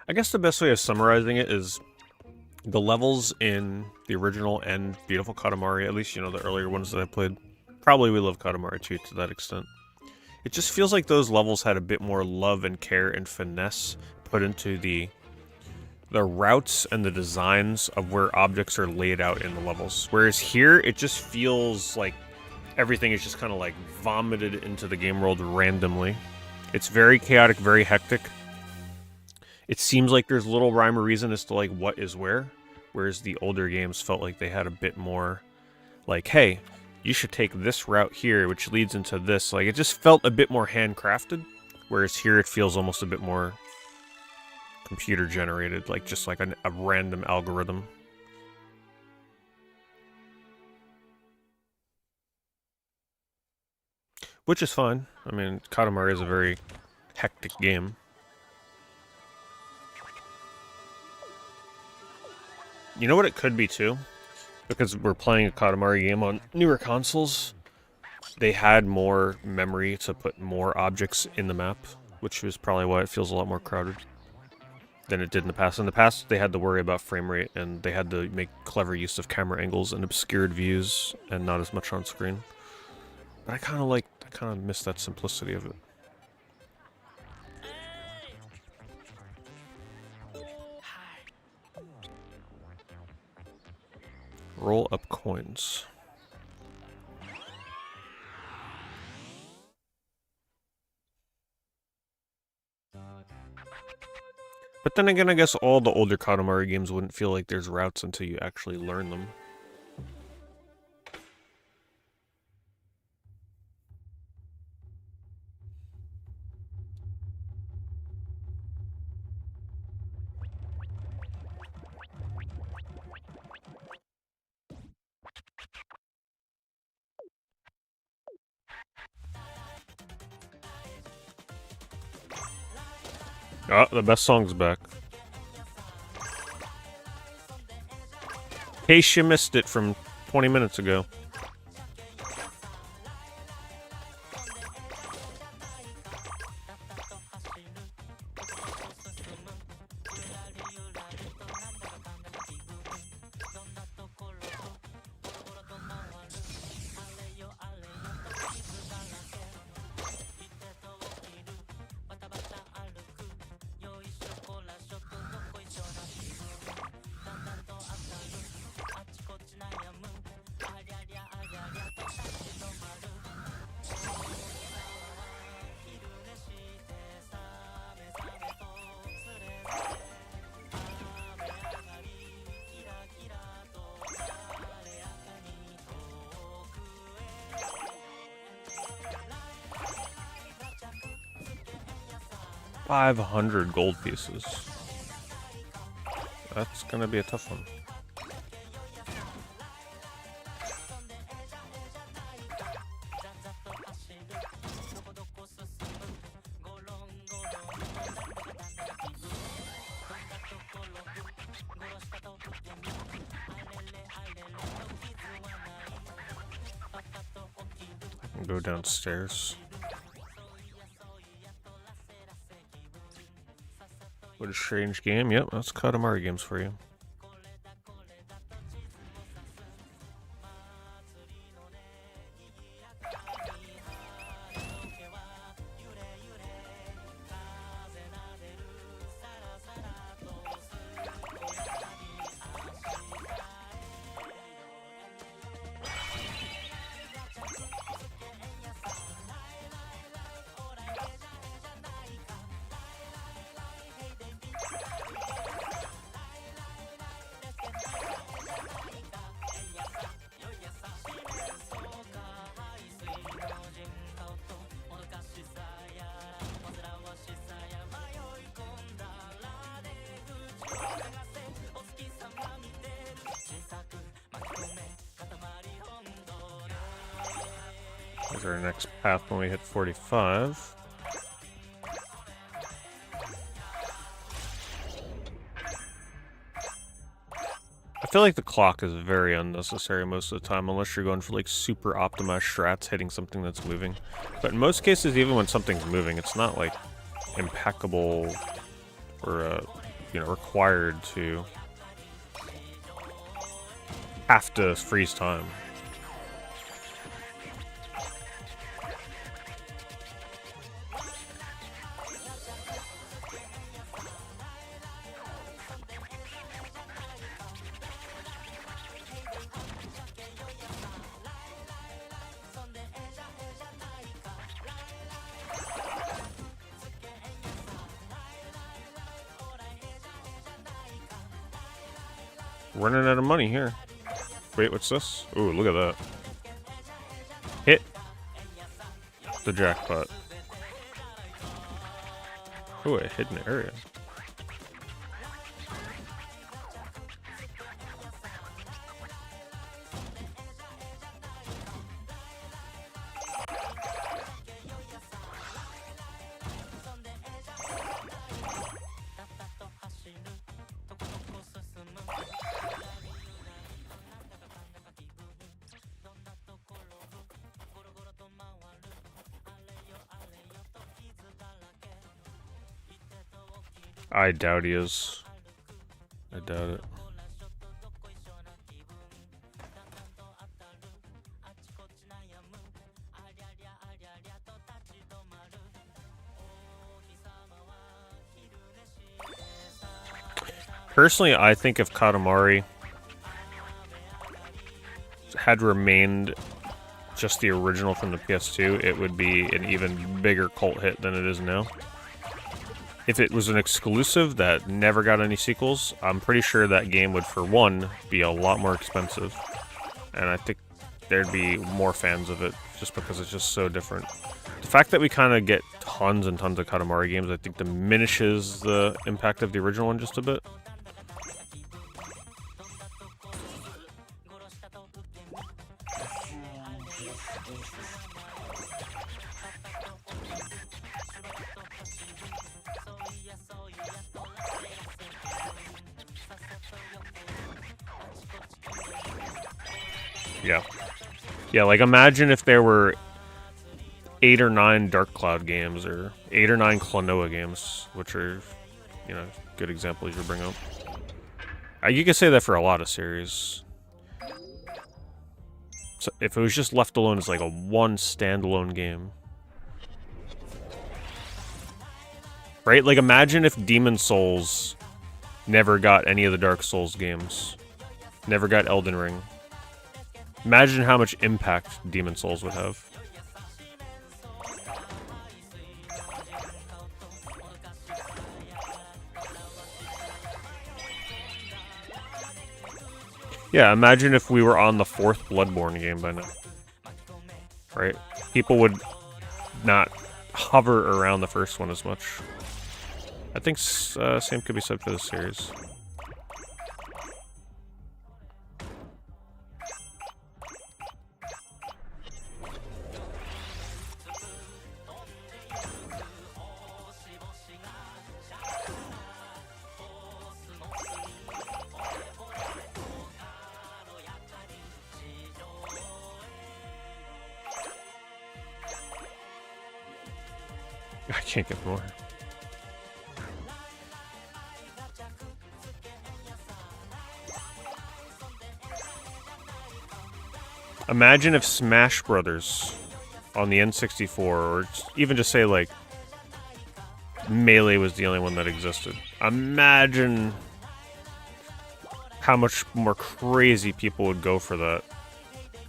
I guess the best way of summarizing it is the levels in the original and Beautiful Katamari, at least, you know, the earlier ones that I played. Probably We Love Katamari too, to that extent. It just feels like those levels had a bit more love and care and finesse put into the routes and the designs of where objects are laid out in the levels. Whereas here, it just feels like everything is just kind of like vomited into the game world randomly. It's very chaotic, very hectic. It seems like there's little rhyme or reason as to like what is where, whereas the older games felt like they had a bit more like, hey, you should take this route here, which leads into this. Like, it just felt a bit more handcrafted, whereas here it feels almost a bit more computer generated, like just like a random algorithm. Which is fine. I mean, Katamari is a very hectic game. You know what it could be too? Because we're playing a Katamari game on newer consoles, they had more memory to put more objects in the map, which was probably why it feels a lot more crowded than it did in the past. In the past, they had to worry about frame rate, and they had to make clever use of camera angles and obscured views, and not as much on screen. But I kind of miss that simplicity of it. Roll up coins. But then again, I guess all the older Katamari games wouldn't feel like there's routes until you actually learn them. Oh, the best song's back. In case you missed it from 20 minutes ago. $500 gold pieces. That's gonna be a tough one. Go downstairs. What a strange game. Yep, that's Katamari games for you. Here's our next path when we hit 45. I feel like the clock is very unnecessary most of the time, unless you're going for like super optimized strats hitting something that's moving. But in most cases, even when something's moving, it's not like impeccable or you know, required to have to freeze time. Running out of money here. Wait, what's this? Ooh, look at that. Hit the jackpot. Ooh, a hidden area. I doubt he is. I doubt it. Personally, I think if Katamari had remained just the original from the PS2, it would be an even bigger cult hit than it is now. If it was an exclusive that never got any sequels, I'm pretty sure that game would, for one, be a lot more expensive. And I think there'd be more fans of it, just because it's just so different. The fact that we kind of get tons and tons of Katamari games, I think diminishes the impact of the original one just a bit. Yeah. Yeah, like imagine if there were 8 or 9 Dark Cloud games, or 8 or 9 Klonoa games, which are, you know, good examples you bring up. You could say that for a lot of series. So if it was just left alone as like a one standalone game. Right? Like imagine if Demon Souls never got any of the Dark Souls games. Never got Elden Ring. Imagine how much impact Demon Souls would have. Yeah, imagine if we were on the 4th Bloodborne game by now. Right? People would not hover around the first one as much. I think same could be said for this series. I can't get more. Imagine if Smash Brothers on the N64, or even just say like Melee was the only one that existed. Imagine how much more crazy people would go for that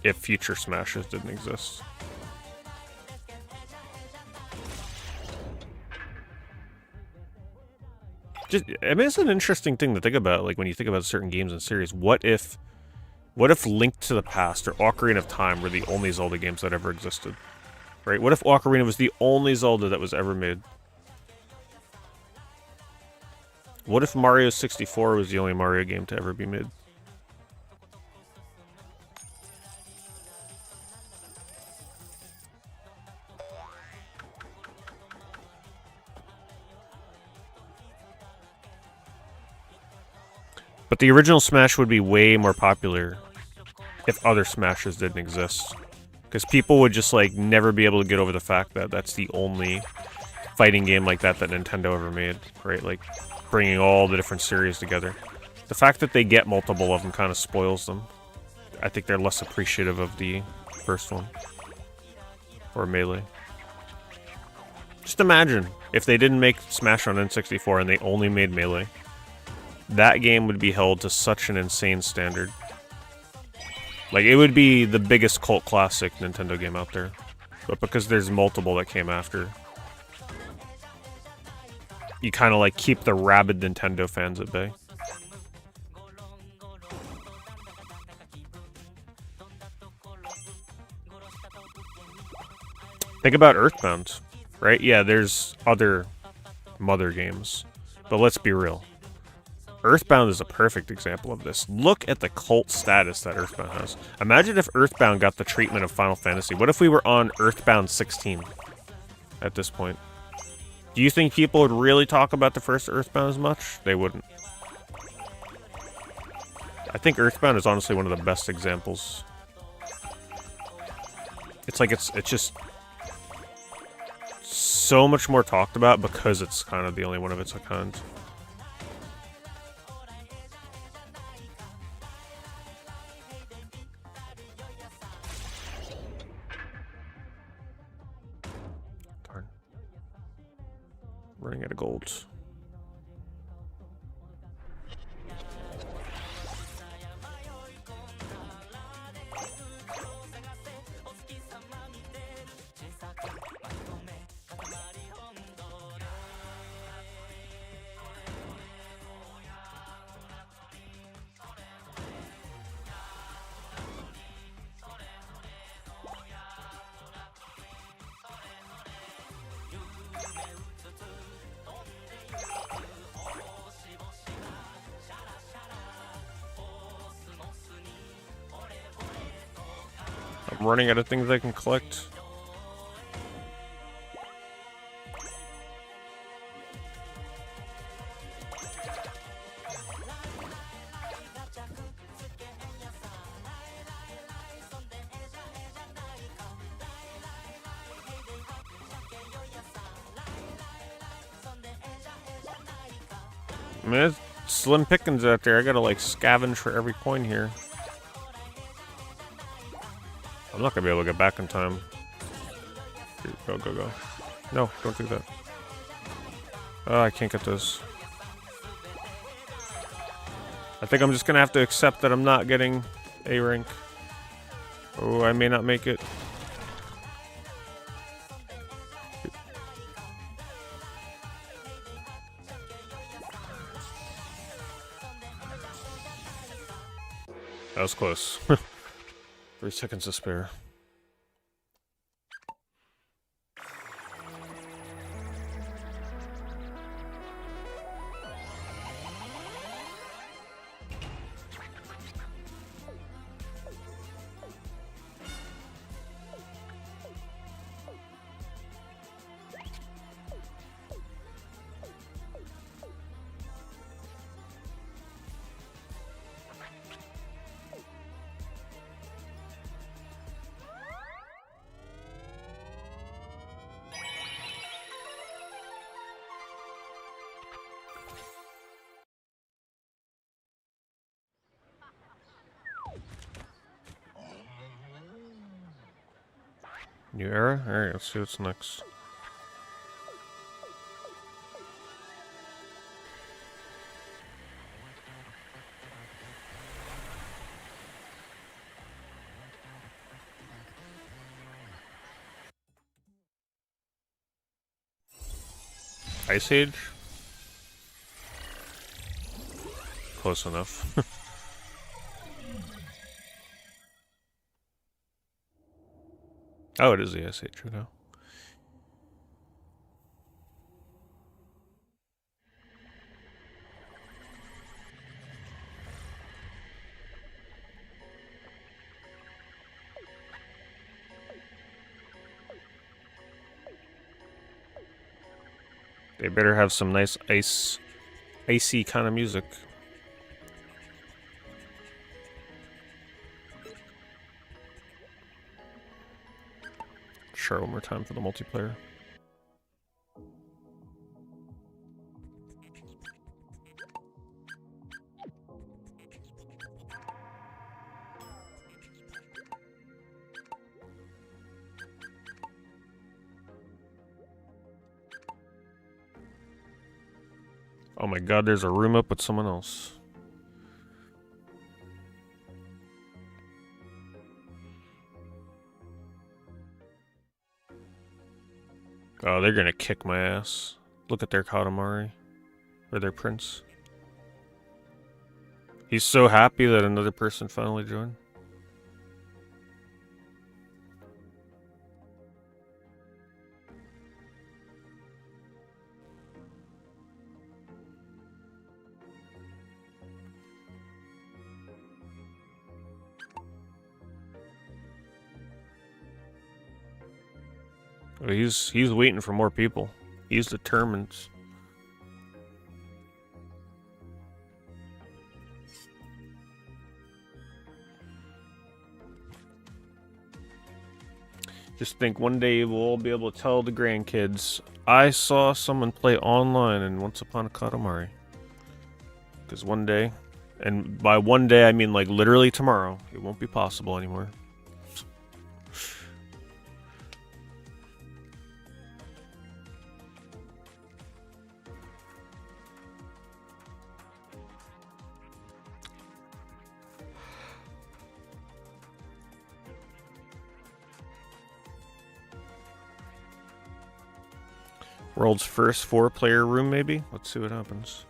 if future Smashes didn't exist. I mean, it's an interesting thing to think about, like, when you think about certain games and series. What if Link to the Past or Ocarina of Time were the only Zelda games that ever existed? Right? What if Ocarina was the only Zelda that was ever made? What if Mario 64 was the only Mario game to ever be made? But the original Smash would be way more popular if other Smashes didn't exist. Because people would just, like, never be able to get over the fact that that's the only fighting game like that that Nintendo ever made, right? Like, bringing all the different series together. The fact that they get multiple of them kind of spoils them. I think they're less appreciative of the first one. Or Melee. Just imagine if they didn't make Smash on N64 and they only made Melee. That game would be held to such an insane standard. Like, it would be the biggest cult classic Nintendo game out there. But because there's multiple that came after, you kind of like keep the rabid Nintendo fans at bay. Think about Earthbound, right? Yeah, there's other mother games, but let's be real. Earthbound is a perfect example of this. Look at the cult status that Earthbound has. Imagine if Earthbound got the treatment of Final Fantasy. What if we were on Earthbound 16 at this point? Do you think people would really talk about the first Earthbound as much? They wouldn't. I think Earthbound is honestly one of the best examples. It's like it's just so much more talked about because it's kind of the only one of its kind. Darn. Running out of gold. I'm running out of things I can collect. I mean, it's slim pickings out there. I gotta like scavenge for every coin here. I'm not gonna be able to get back in time. Here, go, go, go. No, don't do that. Oh, I can't get this. I think I'm just gonna have to accept that I'm not getting A rank. Oh, I may not make it. That was close. 3 seconds to spare. New era? Alright, let's see what's next. Ice Age? Close enough. Oh, it is the Ice Age, now. They better have some nice icy kind of music. Sure, one more time for the multiplayer. Oh my god, there's a room up with someone else. Oh, they're gonna kick my ass. Look at their Katamari. Or their prince. He's so happy that another person finally joined. He's waiting for more people. He's determined. Just think one day we'll all be able to tell the grandkids, I saw someone play online in Once Upon a Katamari. Because one day, and by one day I mean like literally tomorrow, it won't be possible anymore. World's first 4-player room, maybe? Let's see what happens.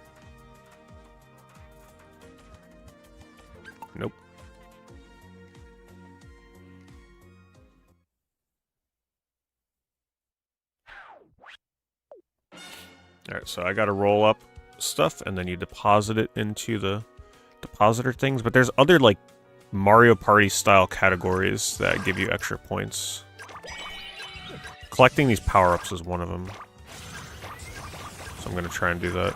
Nope. Alright, so I gotta roll up stuff, and then you deposit it into the depositor things. But there's other, like, Mario Party-style categories that give you extra points. Collecting these power-ups is one of them. So I'm gonna try and do that.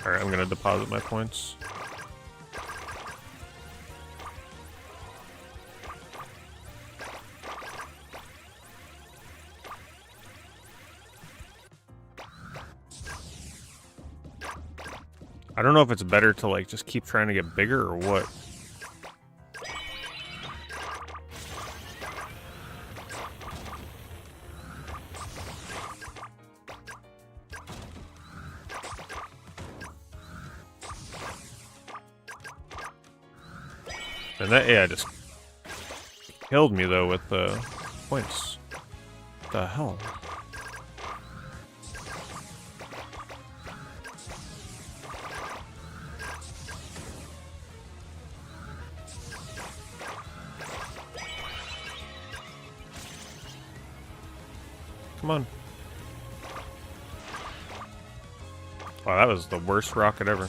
Alright, I'm gonna deposit my points. I don't know if it's better to, like, just keep trying to get bigger or what. And that AI just killed me, though, with the points. What the hell? Come on. Wow, that was the worst rocket ever.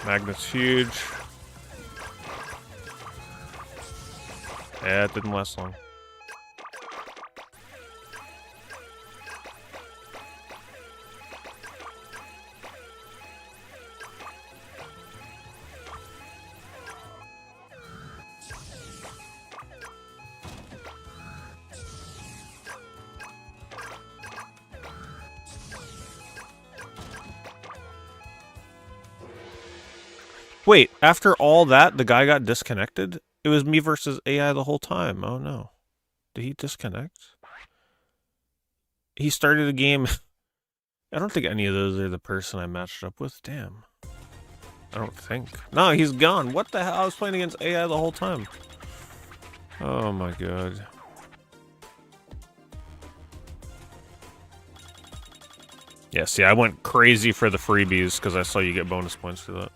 Magnet's huge. Yeah, it didn't last long. Wait, after all that, the guy got disconnected? It was me versus AI the whole time. Oh no. Did he disconnect? he started a game. I don't think any of those are the person I matched up with. Damn. I don't think. No, he's gone. What the hell? I was playing against AI the whole time. Oh my god. Yeah, see, I went crazy for the freebies because I saw you get bonus points for that.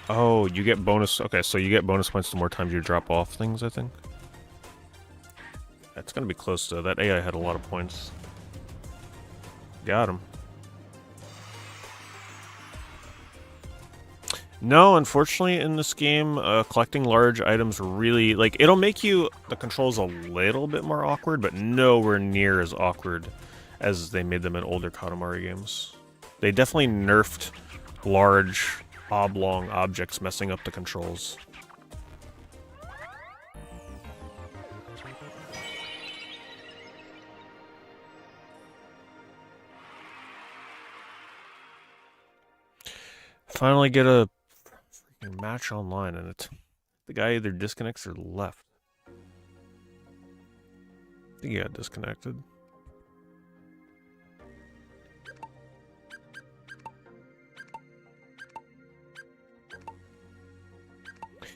Oh, you get bonus... Okay, so you get bonus points the more times you drop off things, I think. It's gonna be close to... That AI had a lot of points. Got him. No, unfortunately, in this game, collecting large items really... Like, it'll make you... The controls a little bit more awkward, but nowhere near as awkward as they made them in older Katamari games. They definitely nerfed large, oblong objects messing up the controls. Finally get a freaking match online, and the guy either disconnects or left. I think he got disconnected.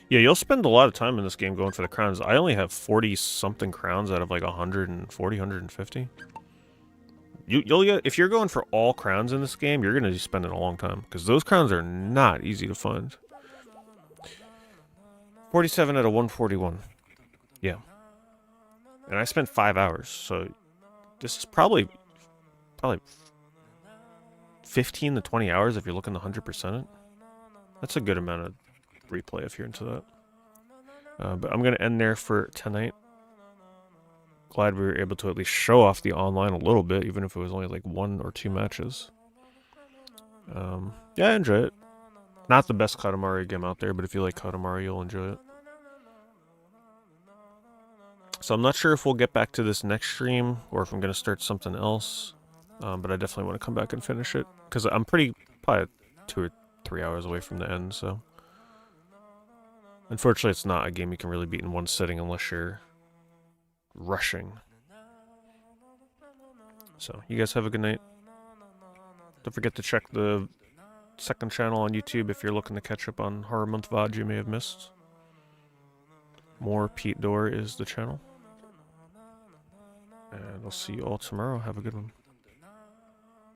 Yeah, you'll spend a lot of time in this game going for the crowns. I only have 40-something crowns out of like 140, 150. You'll get, if you're going for all crowns in this game, you're going to be spending a long time, because those crowns are not easy to find. 47 out of 141. Yeah. And I spent 5 hours, so this is probably 15 to 20 hours if you're looking to 100% it. That's a good amount of replay if you're into that. But I'm going to end there for tonight. Glad we were able to at least show off the online a little bit, even if it was only like 1 or 2 matches. Yeah, I enjoy it. Not the best Katamari game out there, but if you like Katamari, you'll enjoy it. So I'm not sure if we'll get back to this next stream, or if I'm going to start something else. But I definitely want to come back and finish it, because I'm probably 2 or 3 hours away from the end, so... Unfortunately, it's not a game you can really beat in one sitting unless you're rushing. So, you guys have a good night. Don't forget to check the second channel on YouTube if you're looking to catch up on Horror Month VOD you may have missed. More PeteDorr is the channel. And I'll see you all tomorrow. Have a good one.